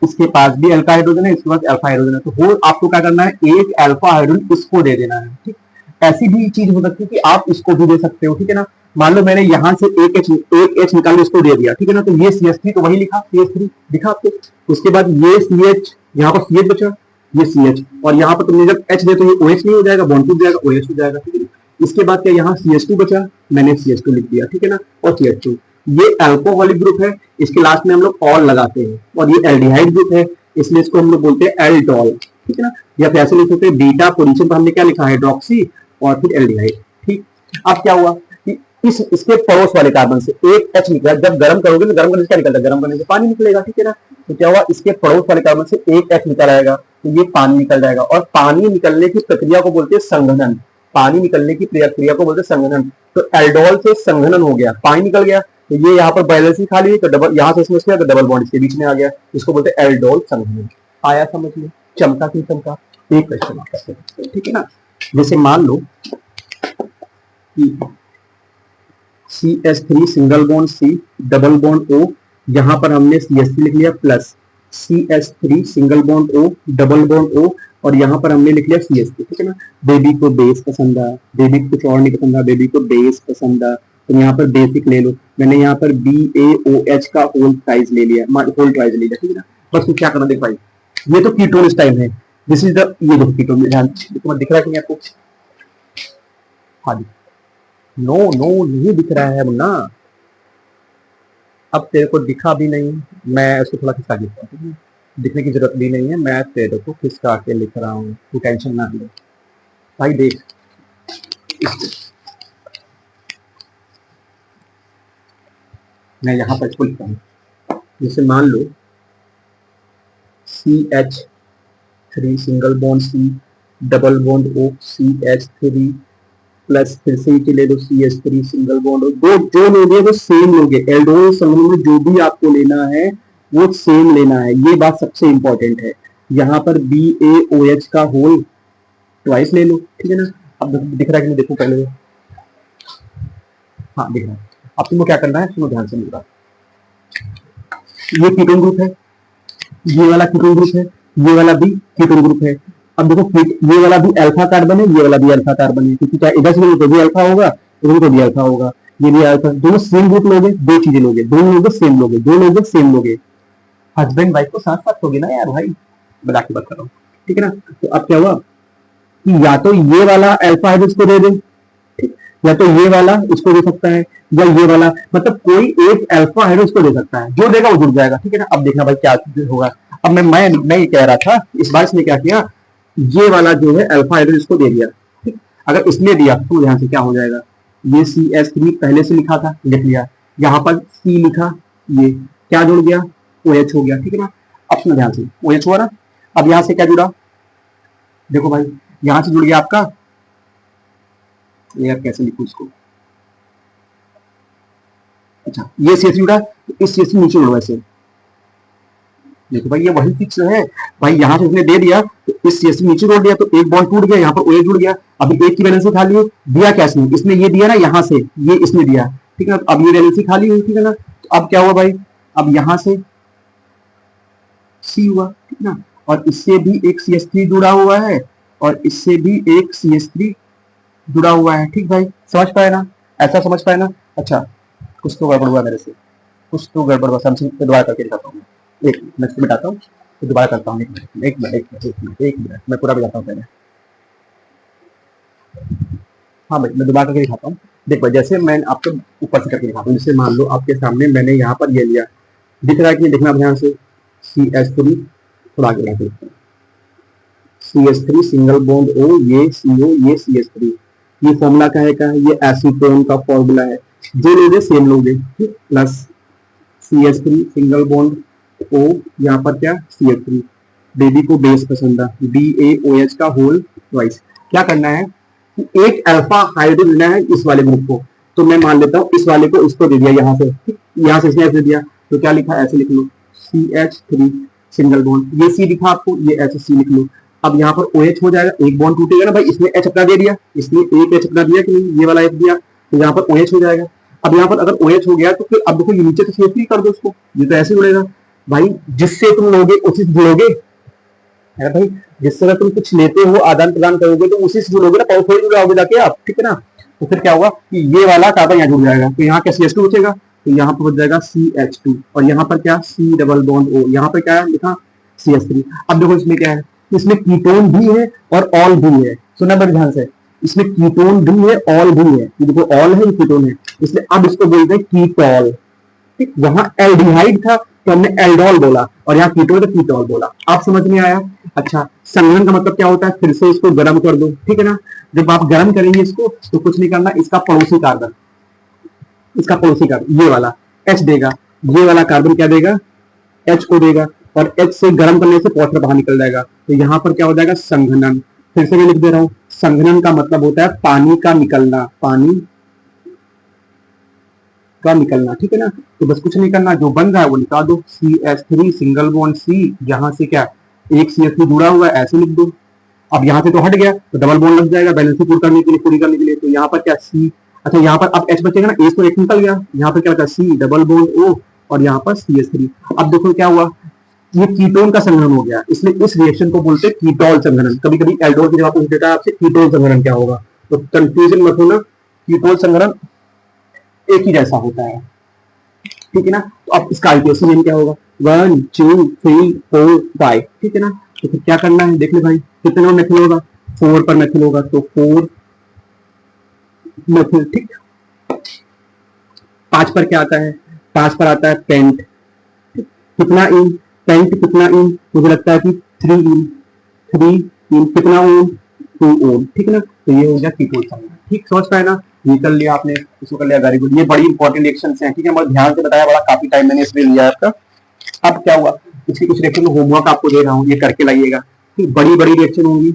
इसके पास भी अल्फा हाइड्रोजन है, इसके पास अल्फा हाइड्रोजन है, तो वो आपको क्या करना है, एक अल्फा हाइड्रोजन इसको दे देना है, ठीक। ऐसी भी चीज हो सकती है कि आप इसको भी दे सकते हो, ठीक है ना। मान लो मैंने यहाँ से एक H निकाल के इसको दे दिया, ठीक है ना, तो ये CH3 तो वही लिखा, CH3 दिखा आपको। उसके बाद ये CH, यहाँ पर CH बचा, ये CH, और यहाँ पर तुमने जब H दे तो ये OH नहीं हो जाएगा, बॉन्ड टूट जाएगा, OH हो जाएगा, ठीक है। इसके बाद क्या, यहाँ CH2 बचा, मैंने CH2 लिख दिया, ठीक है ना, और CH2। ये अल्कोहलिक ग्रुप है, इसके लास्ट में हम लोग ऑल लगाते हैं, और ये एल्डिहाइड ग्रुप है, इसलिए इसको हम लोग बोलते हैं एल्डोल, ठीक है ना। या फिर ऐसे लिख सकते हैं, बीटा पोजीशन पर हमने क्या लिखा, हाइड्रोक्सी और फिर एल्डिहाइड, ठीक। अब क्या हुआ कि इसके पड़ोस वाले कार्बन से एक H निकला, जब गर्म करोगे तो गर्म करने से क्या निकलता है, गर्म करने से पानी निकलेगा, ठीक है ना। तो क्या हुआ, इसके पड़ोस वाले कार्बन से एक H निकल आएगा, तो ये पानी निकल जाएगा, और पानी निकलने की प्रक्रिया को बोलते हैं संघनन, पानी निकलने की प्रक्रिया को बोलते हैं संघनन। तो एल्डोल से संघनन हो गया, पानी निकल गया, तो ये यहाँ पर बैलेंस ही खाली है, तो डबल यहाँ से इसमें तो डबल बॉन्ड इसके बीच में आ गया, इसको बोलते हैं एल्डोल संघनन। आया समझ में, चमका क्यों चमका, एक क्वेश्चन आप करते हैं, ठीक है ना। जैसे मान लो कि CH3 single bond C double bond O, यहाँ पर हमने CH3 लिख लिया plus CH3 single bond O double bond O, और यहाँ पर हमने लिख लिया CH3, ठीक है ना। बेबी को बेस पसंद है, बेबी को कुछ और नहीं पसंद है, बेबी को बेस पसंद है, तो यहाँ पर बेसिक ले लो। मैंने यहाँ पर BaOH का होल प्राइस ले लिया, होल प्राइस ले लिया, ठीक है ना। बस तो क्या करना, देख भाई ये तो कीटोन स्टाइल है, दिस इज द, ये देखो कीटोन, ध्यान देखो दिख रहा है कि नहीं आपको, हाँ नो नो नहीं दिख रहा है मुन्ना, अब तेरे को दिखा भी नहीं, मैं उसको थोड़ा खिसका देता हूँ, दिखने की जरूरत भी नहीं है, मैं तेरे को खिसका के लिख रहा हूँ, तू टेंशन ना ले भाई। देख मैं यहाँ पर इसको लिखता हूँ, जैसे मान लो CH3 single bond C double bond O CH3 plus फिर से नीचे ले लो CH3 सिंगल बॉन्ड, दो जो लोगे वो सेम लोगे, एल्डोल समूह में जो भी आपको लेना है वो सेम लेना है, ये बात सबसे इंपॉर्टेंट है। यहाँ पर BaOH का होल ट्वाइस ले लो, ठीक है ना। अब दिख रहा है कि नहीं, देखो पहले, हाँ दिख रहा है। अब तुमको क्या करना है, सुनो ध्यान से मेरा, ये कीटोन ग्रुप है, ये वाला कीटोन ग्रुप है, ये वाला भी कीटोन ग्रुप है। अब देखो ये वाला भी अल्फा कार्बन है, ये वाला भी अल्फा कार्बन है, क्योंकि चाहे इधर से तो भी अल्फा होगा, इधर तो भी अल्फा होगा, ये भी अल्फा, दोनों सेम ग्रुप लोगे, दो चीजें लोगे, दोनों लोगे सेम लोगे, दो लोगे सेम लोगे, हस्बैंड वाइफ को साथ साथ होगे ना यार भाई, मजाक की बात कर रहा हूँ, ठीक है ना। तो अब क्या हुआ कि या तो ये वाला अल्फा हाइड्रोज को दे दे, या तो ये वाला इसको दे सकता है, या ये वाला, मतलब कोई एक अल्फा हाइड्रोज को दे सकता है, जो देगा वो जुड़ जाएगा, ठीक है ना। अब देखना भाई क्या होगा, अब मैं ये कह रहा था, इस बार इसने क्या किया, ये वाला जो है अल्फा हाइड्रोज इसको दे दिया, ठीक। अगर इसने दिया तो यहाँ से क्या हो जाएगा, ये CH3 पहले से लिखा था, लिख लिया, यहाँ पर C लिखा, ये क्या जुड़ गया, OH हो गया, ठीक है ना। अब सुनो ध्यान से, OH हुआ ना, अब यहाँ से क्या जुड़ा, देखो भाई यहाँ से जुड़ गया आपका, यार कैसे लिखूं इसको, अच्छा ये CH जुड़ा, इस CH नीचे जुड़ा ऐसे, देखो भाई ये वही फिक्स है भाई, यहाँ से उसने दे दिया तो इस CH नीचे जोड़ दिया, तो एक बॉन्ड टूट गया, यहाँ पर OH जुड़ गया। अभी एक की वैलेंसी खाली है, दिया क्या इसने ये दिया ना यहाँ से, ये इसने दिया, ठीक है ना। अब ये वैलेंसी खाली हुई, ठीक है ना। तो अब क्या हुआ भाई, अब यहाँ से C हुआ, ठीक है ना, और इससे भी एक CH3 जुड़ा हुआ है, और इससे भी एक CH3 जुड़ा हुआ है, ठीक भाई, समझ पाए ना, ऐसा समझ पाए ना। अच्छा कुछ तो गड़बड़ हुआ मेरे से, कुछ तो गड़बड़ हुआ, समझ दोबारा करके दिखाता हूँ, एक मिनट में मिटाता हूँ, तो दोबारा करता हूँ, एक मिनट मैं पूरा बताता हूँ पहले, हाँ भाई मैं दोबारा करके दिखाता हूँ। देख भाई जैसे मैं आपको ऊपर से करके दिखाता हूँ, जैसे मान लो आपके सामने मैंने यहाँ पर ये लिया, दिख रहा है कि नहीं, देखना ध्यान से, CH3 थोड़ा आगे लेके CH3 सिंगल बॉन्ड O, ये CO, ये CH3, ये फॉर्मूला का है, ये एसीटोन का फॉर्मूला है, जो लोगे सेम लोगे, ठीक, plus CH3 single bond O, यहाँ पर क्या CH3, बेबी को बेस पसंद है, BaOH का होल ट्वाइस। क्या करना है कि एक अल्फा हाइड्रोजन लेना है इस वाले ग्रुप को, तो मैं मान लेता हूँ इस वाले को इसको दे दिया यहाँ से, यहाँ से इसने ऐसे दिया, तो क्या लिखा ऐसे लिख लो CH3 सिंगल बॉन्ड, ये C लिखा आपको, ये ऐसे C लिख लो। अब यहाँ पर OH हो जाएगा, एक बॉन्ड टूटेगा ना भाई, इसने H अपना दे दिया, इसने एक H अपना दिया कि नहीं, ये वाला H दिया, तो यहाँ पर OH हो जाएगा। अब यहाँ पर अगर OH हो गया तो फिर अब देखो ये नीचे तो CH3 कर दो उसको, ये तो ऐसे जुड़ेगा भाई, जिससे तुम लोगे उसी से जुड़ोगे, है भाई, जिससे अगर तुम कुछ लेते हो आदान प्रदान करोगे तो उसी से जुड़ोगे ना, थोड़ी जुड़ाओगे जाके आप, ठीक है ना। तो फिर क्या होगा कि ये वाला कार्बन यहाँ जुड़ जाएगा, तो यहाँ क्या CH2 बचेगा, तो यहाँ पर बच जाएगा CH2, और यहाँ पर क्या C डबल बॉन्ड O, यहाँ पर क्या है लिखा CH3। अब देखो इसमें क्या है, इसमें कीटोन भी है और ऑल भी है, सुना बड़े ध्यान से, इसमें कीटोन भी है ऑल भी है, ये देखो ऑल है, ये कीटोन है, इसलिए अब इसको बोलते हैं कीटॉल, ठीक। वहां एल्डिहाइड था तो हमने एल्डोल बोला, और यहाँ कीटोन तो कीटोल बोला, आप समझ में आया। अच्छा संघनन का मतलब क्या होता है, फिर से इसको गर्म कर दो, ठीक है ना। जब आप गर्म करेंगे इसको तो कुछ नहीं करना, इसका पड़ोसी कार्बन, इसका पड़ोसी कार्बन ये वाला H देगा, ये वाला कार्बन क्या देगा, H को देगा, और H से गर्म करने से पॉइंटर बाहर निकल जाएगा, तो यहाँ पर क्या हो जाएगा संघनन। फिर से मैं लिख दे रहा हूँ, संघनन का मतलब होता है पानी का निकलना, पानी का निकलना, ठीक है ना। तो बस कुछ नहीं करना, जो बन रहा है वो निकाल दो, CH3 सिंगल बॉन्ड C, यहाँ से क्या एक CH3 जुड़ा हुआ है, ऐसे लिख दो। अब यहाँ से तो हट गया तो डबल बॉन्ड लग जाएगा बैलेंस पूरी करने के लिए। तो यहाँ पर क्या C, अच्छा यहाँ पर अब H बचेगा ना, H तो एक निकल गया, यहाँ पर क्या बचा C डबल बॉन्ड O और यहाँ पर CH3। अब देखो क्या हुआ, ये कीटोन का संघनन हो गया, इसलिए इस रिएक्शन को बोलते हैं कीटोल संघनन। कभी कभी एल्डोल की जगह पूछ देता है आपसे कीटोल संघनन क्या होगा, तो कंफ्यूजन मत होना, कीटोल संघनन एक ही जैसा होता है, ठीक है ना। तो अब इसका आईटीओसी नेम क्या होगा, 1 2 3 4 5, ठीक है ना। तो फिर क्या करना है देख ले भाई, कितने में मेथिल होगा, 4 पर मेथिल होगा, तो 4 मेथिल, ठीक। 5 पर क्या आता है, 5 पर आता है पेंट, कितना इन, पेंट कितना इन, मुझे लगता है कि 3 इन, 3 इन कितना ओम, 2 ओम, ठीक है ना। तो ये हो गया कीटोन संघनन, ठीक, समझ पाए ना, ये कर लिया आपने, इसको कर लिया, वेरी गुड। ये बड़ी इंपॉर्टेंट रिएक्शंस हैं, ठीक है, बहुत ध्यान से बताया, बड़ा काफी टाइम मैंने इसलिए लिया आपका। अब क्या हुआ, इसकी कुछ रिएक्शन होमवर्क आपको दे रहा हूँ, ये करके लाइएगा, ठीक। बड़ी बड़ी रिएक्शन होंगी,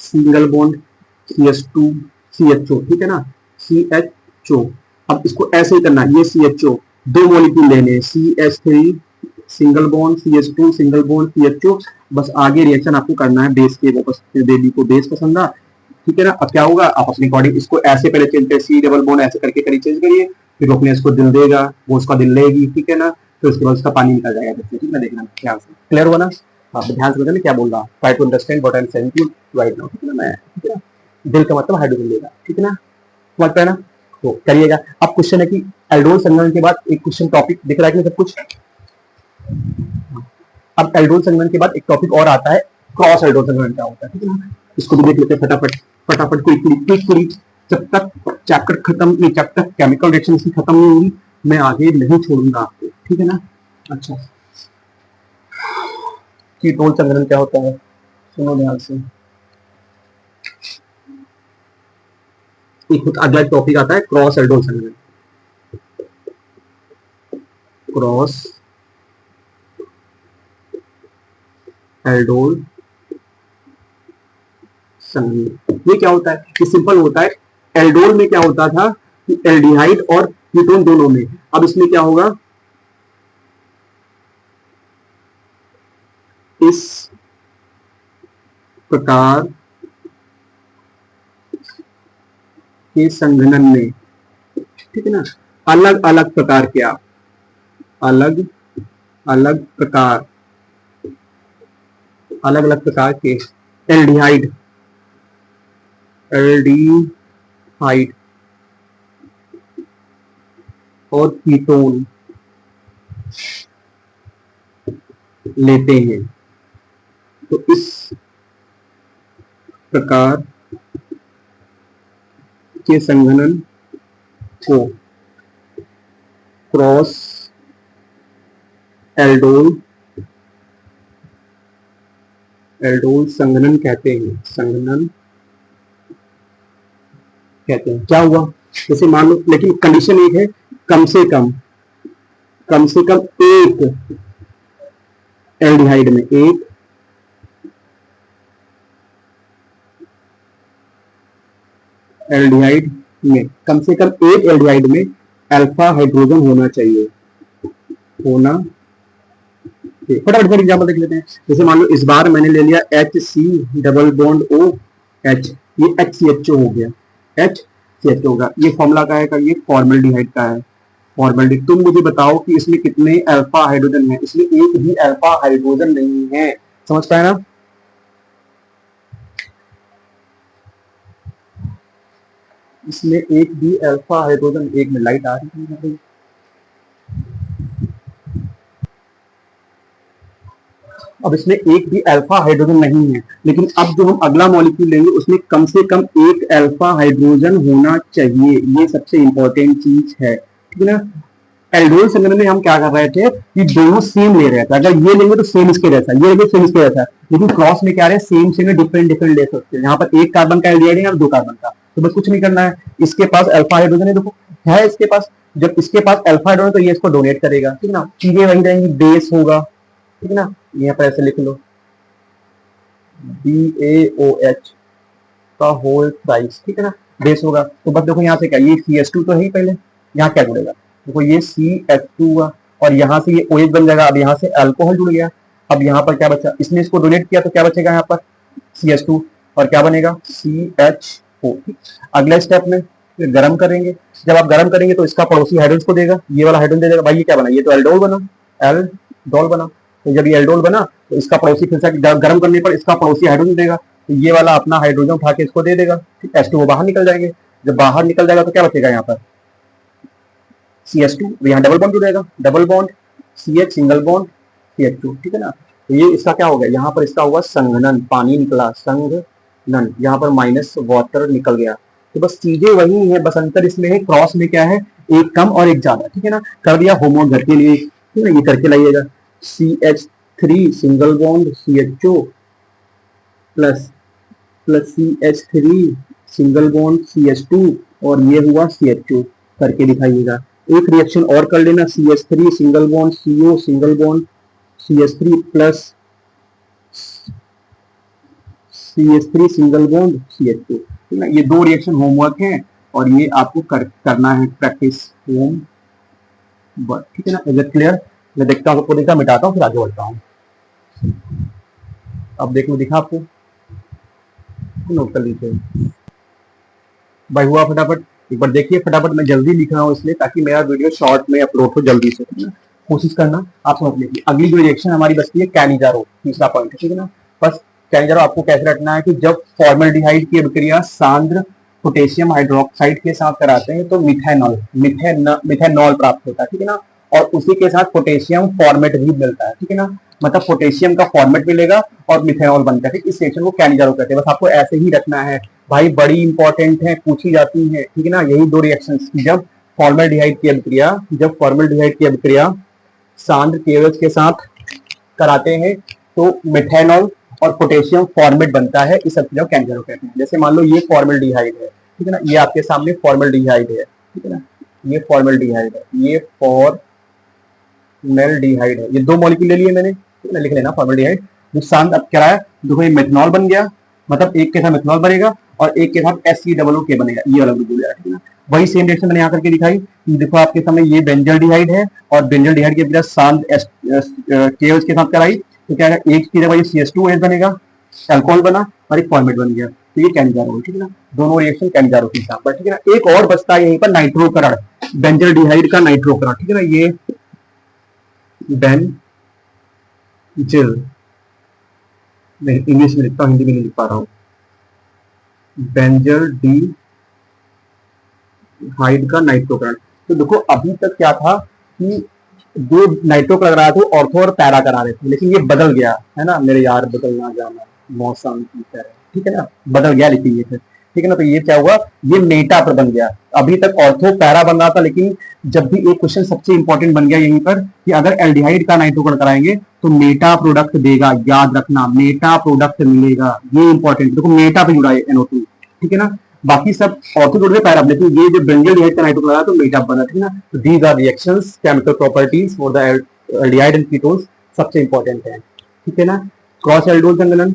सिंगल बॉन्ड CH2 CHO, ठीक है ना, CHO। अब इसको ऐसे ही करना, ये CHO दो मॉलिक्यूल लेने, CH3 single bond CH2 single bond CHO, बस आगे रिएक्शन आपको करना है बेस के, वापस बेबी को बेस पसंद आ, ठीक है ना। अब क्या होगा, आप अपने अकॉर्डिंग इसको ऐसे पहले चेंज करिए, C डबल बॉन्ड ऐसे करके करिए, चेंज करिए, फिर अपने इसको दिल देगा, वो उसका दिल लेगी, ठीक है ना, फिर उसके बाद उसका पानी निकल जाएगा, ठीक है, देखना ध्यान से, क्लियर हुआ ना। आप ध्यान से बताना क्या बोल रहा हूँ, try to understand what I am saying to you right now, ठीक है ना, मैं, ठीक है ना, दिल का मतलब हाइड्रोजन लेगा, ठीक है ना, समझ पाए ना। तो करिएगा। अब क्वेश्चन है कि एल्डोल संघनन के बाद एक क्वेश्चन टॉपिक दिख रहा है कि सब कुछ, अब एल्डोल संघनन के बाद एक टॉपिक और आता है, क्रॉस एल्डोल संघनन क्या होता है, ठीक है ना, इसको भी देख लेते हैं फटाफट फटाफट, क्विकली, जब तक चैप्टर खत्म नहीं, जब तक केमिकल रिएक्शन की खत्म नहीं होगी मैं आगे नहीं छोड़ूंगा आपको, ठीक है ना। अच्छा, कीटोन संघनन क्या होता है, सुनो ध्यान से। एक अगला टॉपिक आता है क्रॉस एल्डोल संघनन, क्रॉस एल्डोल संघनन। ये क्या होता है, ये सिंपल होता है, एल्डोल में क्या होता था कि एल्डिहाइड और कीटोन दोनों में, अब इसमें क्या होगा, इस प्रकार के संघनन में, ठीक है ना, अलग अलग प्रकार के, आप अलग अलग प्रकार, अलग अलग प्रकार के एल्डिहाइड, एल्डिहाइड और कीटोन लेते हैं, तो इस प्रकार के संघनन को क्रॉस एल्डोल संघनन कहते हैं, संघनन कहते हैं। क्या हुआ, जैसे मान लो, लेकिन कंडीशन एक है, कम से कम एक एल्डिहाइड में, एक एल्डिहाइड में, कम से कम एक एल्डिहाइड में अल्फा हाइड्रोजन होना चाहिए, होना। फटाफट फट एग्जाम्पल देख लेते हैं। जैसे मान लो इस बार मैंने ले लिया HC डबल बॉन्ड OH, ये HCHO हो गया, HCHO होगा, ये फॉर्मूला का है, ये फॉर्मल्डिहाइड का है, फॉर्मल्डिहाइड। तुम मुझे बताओ कि इसमें कितने अल्फा हाइड्रोजन है, इसमें एक भी अल्फा हाइड्रोजन नहीं है, समझ पाए ना। इसमें एक भी अल्फा हाइड्रोजन, एक में लाइट आ रही है, अब इसमें एक भी अल्फा हाइड्रोजन नहीं है, लेकिन अब जो हम अगला मॉलिक्यूल लेंगे उसमें कम से कम एक अल्फा हाइड्रोजन होना चाहिए, ये सबसे इंपॉर्टेंट चीज है, ठीक है ना। एल्डोल संघनन में हम क्या कर रहे थे कि दोनों सेम ले रहे थे, अगर ये लेंगे तो सेम इसके जैसा, ये लेंगे सेम इसके जैसा, लेकिन क्रॉस में क्या रहे, सेम सेम डिफरेंट डिफरेंट ले सकते हैं। यहाँ पर एक कार्बन का एल्डिहाइड है और 2 कार्बन का, तो बस कुछ नहीं करना है, इसके पास अल्फा हाइड्रोजन है, देखो है इसके पास, जब इसके पास अल्फा हाइड्रोजन तो ये इसको डोनेट करेगा, ठीक ना, चीजें वही रहेंगी, बेस होगा, ठीक है ना, यहाँ पर ऐसे लिख लो BaOH का होल प्राइस, ठीक है ना, बेस होगा। तो बस देखो यहाँ से क्या, ये CH2 तो है ही पहले, यहाँ क्या जुड़ेगा, देखो ये CH2 हुआ और यहाँ से ये OH बन जाएगा, अब यहाँ से अल्कोहल जुड़ गया, अब यहाँ पर क्या बचा, इसने इसको डोनेट किया तो क्या बचेगा यहाँ पर CH2 और क्या बनेगा CH4। अगले स्टेप में गर्म करेंगे, जब आप गर्म करेंगे तो इसका पड़ोसी हाइड्रोजन को देगा, ये वाला हाइड्रोजन दे देगा। भाई ये क्या बना, ये तो एल्डोल बना, एल्डोल बना। तो जब ये एल्डोल बना तो इसका पड़ोसी फिर से गर्म करने पर इसका पड़ोसी हाइड्रोजन देगा, तो ये वाला अपना हाइड्रोजन उठा के इसको दे देगा, H2 बाहर निकल जाएंगे। जब बाहर निकल जाएगा तो क्या बचेगा यहाँ पर CH2, यहाँ डबल बॉन्ड जुड़ेगा, double bond CH single bond CH2, ठीक है ना। तो ये इसका क्या हो गया, यहाँ पर इसका हुआ संघनन, पानी निकला संघनन, यहाँ पर माइनस वाटर निकल गया। तो बस चीजें वही है, बस अंतर इसमें है, क्रॉस में क्या है, एक कम और एक ज्यादा, ठीक है ना। कर दिया होमवर्क घर के लिए, ठीक है, ये करके लाइएगा। CH3 single bond CHO plus CH3 single bond CH2 और ये हुआ CHO, करके दिखाइएगा। एक रिएक्शन और कर लेना, CH3 single bond CO single bond CH3 plus CH3 single bond CH2, ठीक है। ये दो रिएक्शन होमवर्क है और ये आपको करना है प्रैक्टिस होम, ठीक है ना। Is it clear? मैं देखता हूँ, आपको मिटाता हूँ फिर आगे बढ़ता हूँ। अब देख लो, दिखा आपको, नोट कर लीजिए भाई। हुआ फटाफट, एक बार देखिए फटाफट। मैं जल्दी लिख रहा हूँ इसलिए ताकि मेरा वीडियो शॉर्ट में अपलोड हो जल्दी से, कोशिश करना आप समझ लीजिए। अगली जो रिएक्शन हमारी बचती है कैनिजारो, तीसरा पॉइंट, ठीक है ना। बस कैनिजारो आपको कैसे रखना है कि जब फॉर्मल्डिहाइड की अभिक्रिया सांद्र पोटेशियम हाइड्रोक्साइड के साथ कराते हैं तो मिथेनॉल प्राप्त होता है, ठीक है ना। और उसी के साथ पोटेशियम फॉर्मेट भी मिलता है, ठीक है ना। मतलब पोटेशियम का फॉर्मेट मिलेगा और मिथेनॉल बनता है, इस रिएक्शन को कैनिजारो कहते हैं। बस आपको ऐसे ही रखना है भाई, बड़ी इंपॉर्टेंट है, पूछी जाती है, ठीक है ना। यही दो रिएक्शंस, जब फॉर्मल्डिहाइड की अभिक्रिया सांद्र KOH के साथ कराते हैं तो मिथेनॉल और पोटेशियम फॉर्मेट बनता है, इस अभिक्रिया को कैनिजारो कहते हैं। जैसे मान लो ये फॉर्मल्डिहाइड है, ठीक है ना, ये आपके सामने फॉर्मल्डिहाइड है, ठीक है ना, ये फॉर्मल्डिहाइड है, ये फॉर्मल्डिहाइड है, ये दो मॉलिक्यूल ले लिए मैंने, ठीक है, लिख लेना फॉर्मल्डिहाइड। जो सांद्र अब क्या है, देखो ये मेथनॉल बन गया, मतलब एक के साथ मेथनॉल बनेगा और एक के साथ SCOOK बनेगा, ये वाला ग्रुप हो जाएगा, ठीक है ना। वही सेम रिएक्शन मैंने यहाँ करके दिखाई, देखो आपके सामने ये बेंजल्डिहाइड है और बेंजल्डिहाइड के बिना सांद्र KOH के साथ कराई तो क्या है, एक की जगह ये CH2OH बनेगा, अल्कोहल बना और एक फॉर्मेट बन गया, तो ये कैनिजारो, ठीक है ना। दोनों रिएक्शन कैनिजारो के साथ, ठीक है ना। एक और बचता है यहीं पर नाइट्रोकरण, बेंजल्डिहाइड का नाइट्रोकरण, ठीक है ना। ये बेंजिल, नहीं इंग्लिश में लिखता हूँ, हिंदी में नहीं लिख पा रहा हूँ, बेंजल्डिहाइड का नाइट्रोकरण। तो देखो अभी तक क्या था कि जो नाइट्रो करा रहे थे ऑर्थो और पैरा करा रहे थे, लेकिन ये बदल गया है ना मेरे यार, बदलना जाना मौसम की तरह, ठीक है ना, बदल गया लिखिए ये, ठीक है ना। तो ये क्या हुआ, ये मेटा पर बन गया। अभी तक ऑर्थो पैरा बन रहा था, लेकिन जब भी एक क्वेश्चन सबसे इंपॉर्टेंट बन गया यहीं पर कि अगर एल्डिहाइड का नाइट्रोकरण कराएंगे तो मेटा प्रोडक्ट देगा, याद रखना मेटा प्रोडक्ट मिलेगा, ये इंपॉर्टेंट। देखो मेटा पे जुड़ा है NO2, ठीक है ना। बाकी सब ऑर्थो जुड़ गए पैरा, लेकिन ये जो बेंजल्डिहाइड का नाइट्रोकरण आया तो मेटा बना, ठीक है ना। तो these are reactions, chemical properties for the aldehyde and ketones, सबसे इंपॉर्टेंट है, ठीक है ना। क्रॉस एल्डोल संघनन,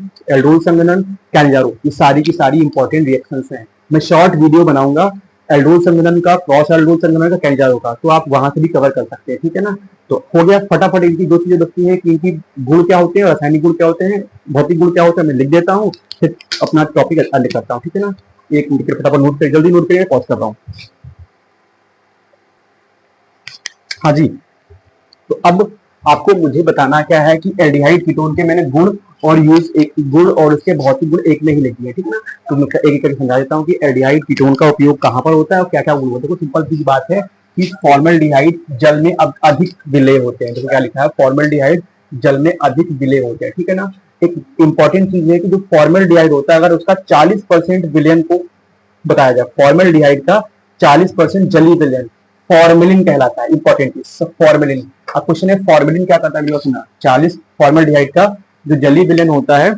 कैनिजारो, ये सारी की सारी इंपॉर्टेंट रिएक्शंस हैं। मैं शॉर्ट वीडियो बनाऊंगा एल्डोल संघनन का, क्रॉस एल्डोल संघनन का, कैनिजारो का, तो आप वहां से भी कवर कर सकते हैं, ठीक है ना। तो हो गया फटाफट। इनकी दो चीजें बचती हैं कि इनकी गुण क्या होते हैं, रासायनिक गुण क्या होते हैं, भौतिक गुण क्या होते हैं, मैं लिख देता हूँ, फिर अपना टॉपिक अच्छा लिख करता हूँ, ठीक है ना। एक मिनट के फटाफट नोट करिए, जल्दी नोट करिए, पॉज कर रहा हूँ। हाँ जी, तो अब आपको मुझे बताना क्या है कि एल्डिहाइड कीटोन के मैंने गुण और यूज, एक गुण और उसके भौतिक गुण एक में ही लिख दिए, ठीक है ना। तो मैं एक एक करके समझा देता हूँ कि एल्डिहाइड कीटोन का उपयोग कहाँ पर होता है और क्या क्या गुण होते हैं। सिंपल सी बात है कि फॉर्मल्डिहाइड जल में अधिक विलय होते हैं। देखो क्या लिखा है, फॉर्मल्डिहाइड जल में अधिक विलय होते हैं, ठीक है ना। एक इंपॉर्टेंट चीज है कि जो फॉर्मल्डिहाइड होता है अगर उसका 40% विलयन को बताया जाए, फॉर्मल्डिहाइड का 40% जलीय विलयन फॉर्मेलिन कहलाता है। इंपॉर्टेंट चीज फॉर्मेलिन। अब क्वेश्चन है फॉर्मेलिन क्या करता है, मेरे को सुना, 40 फॉर्मल्डिहाइड का जो जलीय विलयन होता है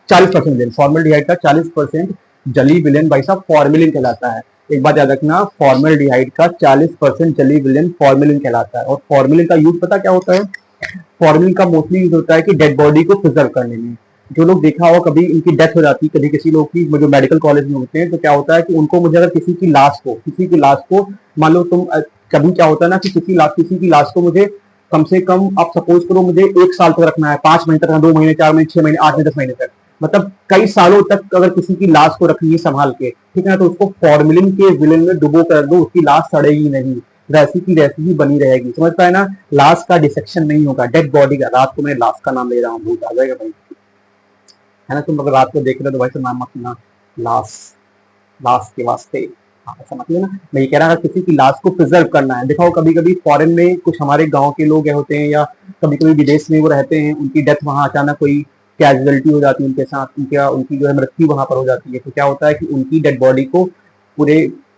40% विलयन, फॉर्मल्डिहाइड का 40% जलीय विलयन भाई साहब फॉर्मेलिन कहलाता है। एक बात याद रखना, फॉर्मल्डिहाइड का 40% जलीय विलयन फॉर्मेलिन कहलाता है। और फॉर्मेलिन का यूज पता क्या होता है, फॉर्मेलिन का मोस्टली यूज होता है कि डेड बॉडी को प्रिजर्व करने में। जो लोग देखा हो कभी इनकी डेथ हो जाती है, कभी किसी लोग की, जो मेडिकल कॉलेज में होते हैं, तो क्या होता है कि उनको, मुझे अगर किसी की लाश को मान लो तुम, कभी क्या होता है ना कि किसी की लाश को मुझे कम से कम आप सपोज करो मुझे 1 साल तक रखना है, 5 महीने तक, 2 महीने, 4 महीने, 6 महीने, 8 महीने, 10 महीने तक, मतलब कई सालों तक अगर किसी की लाश को रखनी है संभाल के, ठीक है ना, तो उसको फॉर्मेलिन के विलेन में डुबो कर दो, उसकी लाश सड़ेगी नहीं, वैसी की वैसी ही बनी रहेगी। समझ पाए ना, लाश का डिसेक्शन नहीं होगा, डेड बॉडी का। रात को मैं लाश का नाम ले रहा हूँ, भूत आ जाएगा भाई, है ना। तुम अगर रात को देख रहे हो तो भाई से नाम मत लेना, लाश, लाश के वास्ते। हाँ, ऐसा मतलब ना, मैं ये कह रहा था किसी की लाश को प्रिजर्व करना है। देखो कभी कभी फॉरेन में कुछ हमारे गांव के लोग होते हैं, या कभी कभी विदेश में वो रहते हैं, उनकी डेथ वहां अचानक कोई कैजुअलिटी हो जाती है उनके साथ, उनकी जो है मृत्यु वहां पर हो जाती है, तो क्या होता है कि उनकी डेड बॉडी को पूरे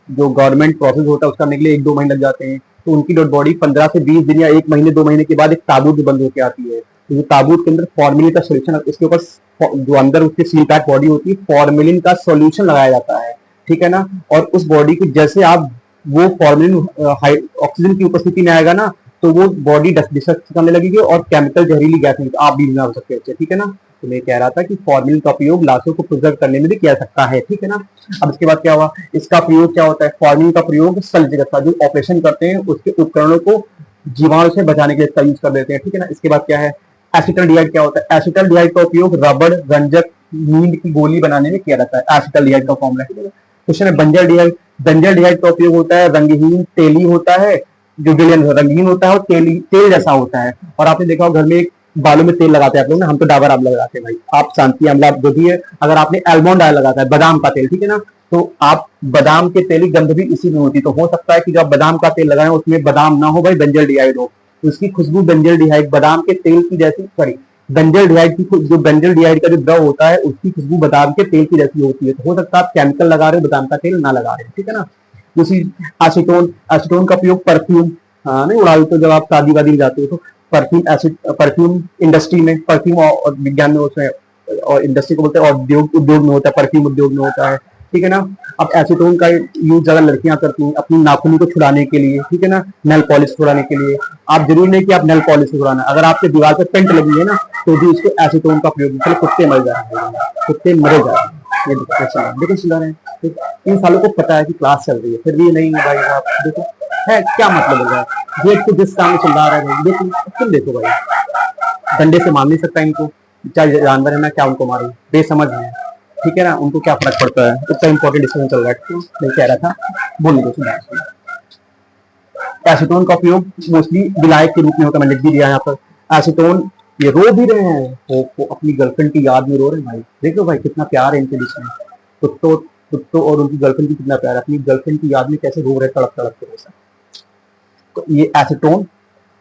जो गवर्नमेंट प्रोसेस होता है उसका करने के लिए 1-2 महीने लग जाते हैं। तो उनकी डेड बॉडी 15 से 20 दिन या 1 महीने 2 महीने के बाद एक ताबूत बंद होकर आती है। तो ये ताबूत के अंदर फॉर्मेलिन का सोल्यूशन, इसके ऊपर जो अंदर उसके सील पैक बॉडी होती है, फॉर्मेलिन का सोल्यूशन लगाया जाता है, ठीक है ना। और उस बॉडी को जैसे आप वो फॉर्मेलिन ऑक्सीजन की उपस्थिति में आएगा ना, तो वो बॉडी डिस्ट्रक्ट करने लगेगी और केमिकल जहरीली गैस नहीं, तो आप भी बीमार हो सकते हैं, ठीक है ना। तो मैं कह रहा था कि फॉर्मेलिन का उपयोग लाशों को प्रिजर्व करने में भी किया सकता है, ठीक है ना। अब इसके बाद क्या हुआ, इसका प्रयोग क्या होता है, फॉर्मेलिन का प्रयोग शल्य चिकित्सा, जो ऑपरेशन करते हैं उसके उपकरणों को जीवाणु से बचाने के लिए इसका यूज कर देते हैं, ठीक है ना। इसके बाद क्या है, एसिटल्डिहाइड क्या होता है, एसिटल्डिहाइड का उपयोग रबड़, रंजक, नींद की गोली बनाने में किया जाता है, एसिटल्डिहाइड का फॉर्मूला, ठीक है। क्वेश्चन है बंजल्डिहाइड, बंजल्डिहाइड का उपयोग होता है, रंगहीन तेली होता है, जो विलेन रंगीन होता है और तेल जैसा होता है। और आपने देखा घर में एक बालों में तेल लगाते हैं आप लोग ना, हम तो डाबर आमला लगाते हैं भाई, आप शांति आमला जो भी है, अगर आपने एल्मोंड ऑयल लगाता है, बादाम का तेल, ठीक है ना, तो आप बादाम के तेल की गंध भी इसी में होती, तो हो सकता है कि जो आप बादाम का तेल लगाएं उसमें बादाम ना हो भाई, बेंजल्डिहाइड हो, तो उसकी खुशबू बेंजल्डिहाइड, बादाम के तेल की जैसी, सॉरी, बेंजल्डिहाइड की जो बेंजल्डिहाइड का जो द्रव होता है उसकी खुशबू बादाम के तेल की जैसी होती है। तो हो सकता है आप केमिकल लगा रहे हो, बादाम का तेल ना लगा रहे हो, ठीक है ना। उसी एसीटोन, एसीटोन का उपयोग परफ्यूम, हाँ नहीं उड़ाई, तो जब आप शादी वादी में जाते हो तो परफ्यूम एसिड, परफ्यूम इंडस्ट्री में, परफ्यूम और विज्ञान में उसमें, और इंडस्ट्री को बोलते हैं, और उद्योग में होता है, परफ्यूम उद्योग में होता है, ठीक है ना। अब एसीटोन का यूज ज्यादा लड़कियां करती हैं अपनी नाखूनों को छुड़ाने के लिए, ठीक है ना, नेल पॉलिश छुड़ाने के लिए। आप जरूरी नहीं कि आप नेल पॉलिश छुड़ाना, अगर आपके दीवार पर पेंट लगी है ना, तो भी उसको एसीटोन का प्रयोग, चलो कुत्ते मर जाएंगे, कुत्ते मरे जाएंगे, ये देखो सुना रहे हैं। इन सालों को पता है कि क्लास चल रही है, फिर भी नहीं भाई आप देखो, है क्या मतलब होगा, गेट को जिस काम में चिल्ला रहे हैं, देखो तुम देखो भाई, डंडे से मार नहीं सकता इनको, चाहे जानवर है ना, क्या उनको मारो, बेसमझ है, ठीक है ना, उनको क्या फर्क पड़ता है, उसका इंपॉर्टेंट डिस्कशन चल रहा है, तो मैं कह रहा था, बोलने दो सुना। एसीटोन का उपयोग मोस्टली विलायक के रूप में होता है, मैंने लिख भी दिया यहाँ पर। एसीटोन, ये रो भी रहे हैं, वो अपनी गर्लफ्रेंड की याद में रो रहे हैं भाई, देखो भाई कितना प्यार है इनके बीच में, कुत्तों और उनकी गर्लफ्रेंड की कितना प्यार है, अपनी गर्लफ्रेंड की याद में कैसे रो रहे तड़प तड़प के वैसा। तो ये एसीटोन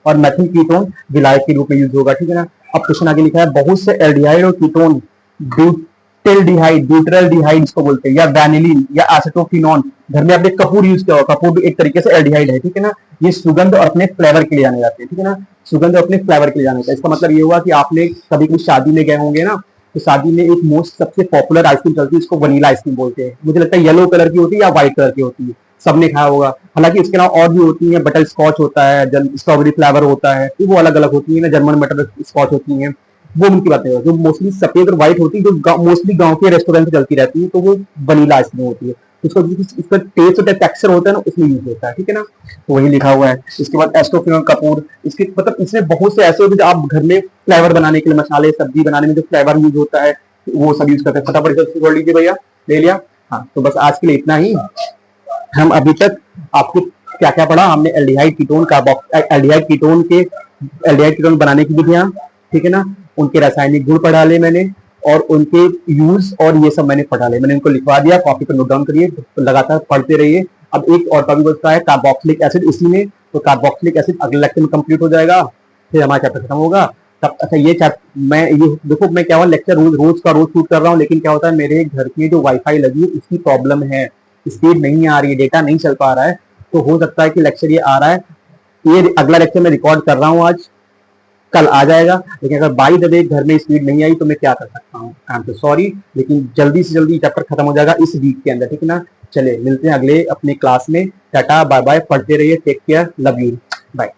और मेथिल कीटोन विलायक के रूप में यूज होगा, ठीक है ना। अब क्वेश्चन आगे लिखा है, बहुत से एल्डिहाइड और कीटोन, ब्यूटेल्डिहाइड, ब्यूटरल्डिहाइड इसको बोलते हैं, या वैनिलीन या एसिटोफिनोन, घर में आपने कपूर यूज किया होगा, कपूर भी एक तरीके से एल्डिहाइड है, ठीक है ना। ये सुगंध और अपने फ्लेवर के लिए जाने जाते हैं, ठीक है ना, सुगंध और अपने फ्लेवर के लिए जाने जाते हैं। इसका मतलब ये हुआ कि आपने कभी कभी शादी में गए होंगे ना, तो शादी में एक मोस्ट सबसे पॉपुलर आइसक्रीम चलती है, इसको वनीला आइसक्रीम बोलते हैं, मुझे लगता है येलो कलर की होती है या व्हाइट कलर की होती है, सबने खाया होगा। हालांकि इसके अलावा और भी होती है, बटर स्कॉच होता है, स्ट्रॉबेरी फ्लेवर होता है, वो अलग अलग होती है ना, जर्मन बटर स्कॉच होती है, वो उनकी बातें जो मोस्टली सफेद और व्हाइट होती है, जो मोस्टली गांव के रेस्टोरेंट में चलती रहती है, तो वो वनीला आइसक्रीम होती है, इसका इसका टेस्ट और टेक्सचर होता है ना, उसमें यूज होता है, ठीक है ना, तो वही लिखा हुआ है। इसके बाद एस्टोफिनोन कपूर, इसके मतलब इसमें बहुत से ऐसे होते हैं जो आप घर में फ्लेवर बनाने के लिए, मसाले सब्जी बनाने में जो फ्लेवर यूज होता है वो सब यूज करते हैं। फटाफट छोड़ लीजिए भैया, ले लिया। हाँ, तो बस आज के लिए इतना ही। हम अभी तक आपको क्या क्या पढ़ा, हमने एल्डिहाइड कीटोन, एल्डिहाइड कीटोन के, एल्डिहाइड कीटोन बनाने की विधियां, ठीक है ना, उनके रासायनिक गुण पढ़ा ले मैंने, और उनके यूज और ये सब मैंने पढ़ा ले, मैंने उनको लिखवा दिया, कॉपी पर नोट डाउन करिए, लगातार पढ़ते रहिए। अब एक और टॉपिक बचता है कार्बोक्सिलिक एसिड, इसी में, तो कार्बोक्सिलिक एसिड अगले लेक्चर में कंप्लीट हो जाएगा, फिर हमारा चैप्टर खत्म होगा। तब अच्छा ये मैं ये देखो, मैं क्या हुआ लेक्चर रोज का रोज शूट कर रहा हूँ, लेकिन क्या होता है मेरे घर की जो वाईफाई लगी है उसकी प्रॉब्लम है, स्पीड नहीं आ रही है, डेटा नहीं चल पा रहा है, तो हो सकता है कि लेक्चर ये आ रहा है, ये अगला लेक्चर मैं रिकॉर्ड कर रहा हूँ आज, कल आ जाएगा, लेकिन अगर बाई द वे घर में स्पीड नहीं आई तो मैं क्या कर सकता हूँ, आई एम सो सॉरी, लेकिन जल्दी से जल्दी चैप्टर खत्म हो जाएगा इस वीक के अंदर, ठीक है ना। चले मिलते हैं अगले अपने क्लास में, टाटा बाय बाय, पढ़ते रहिए, take care, love you, bye.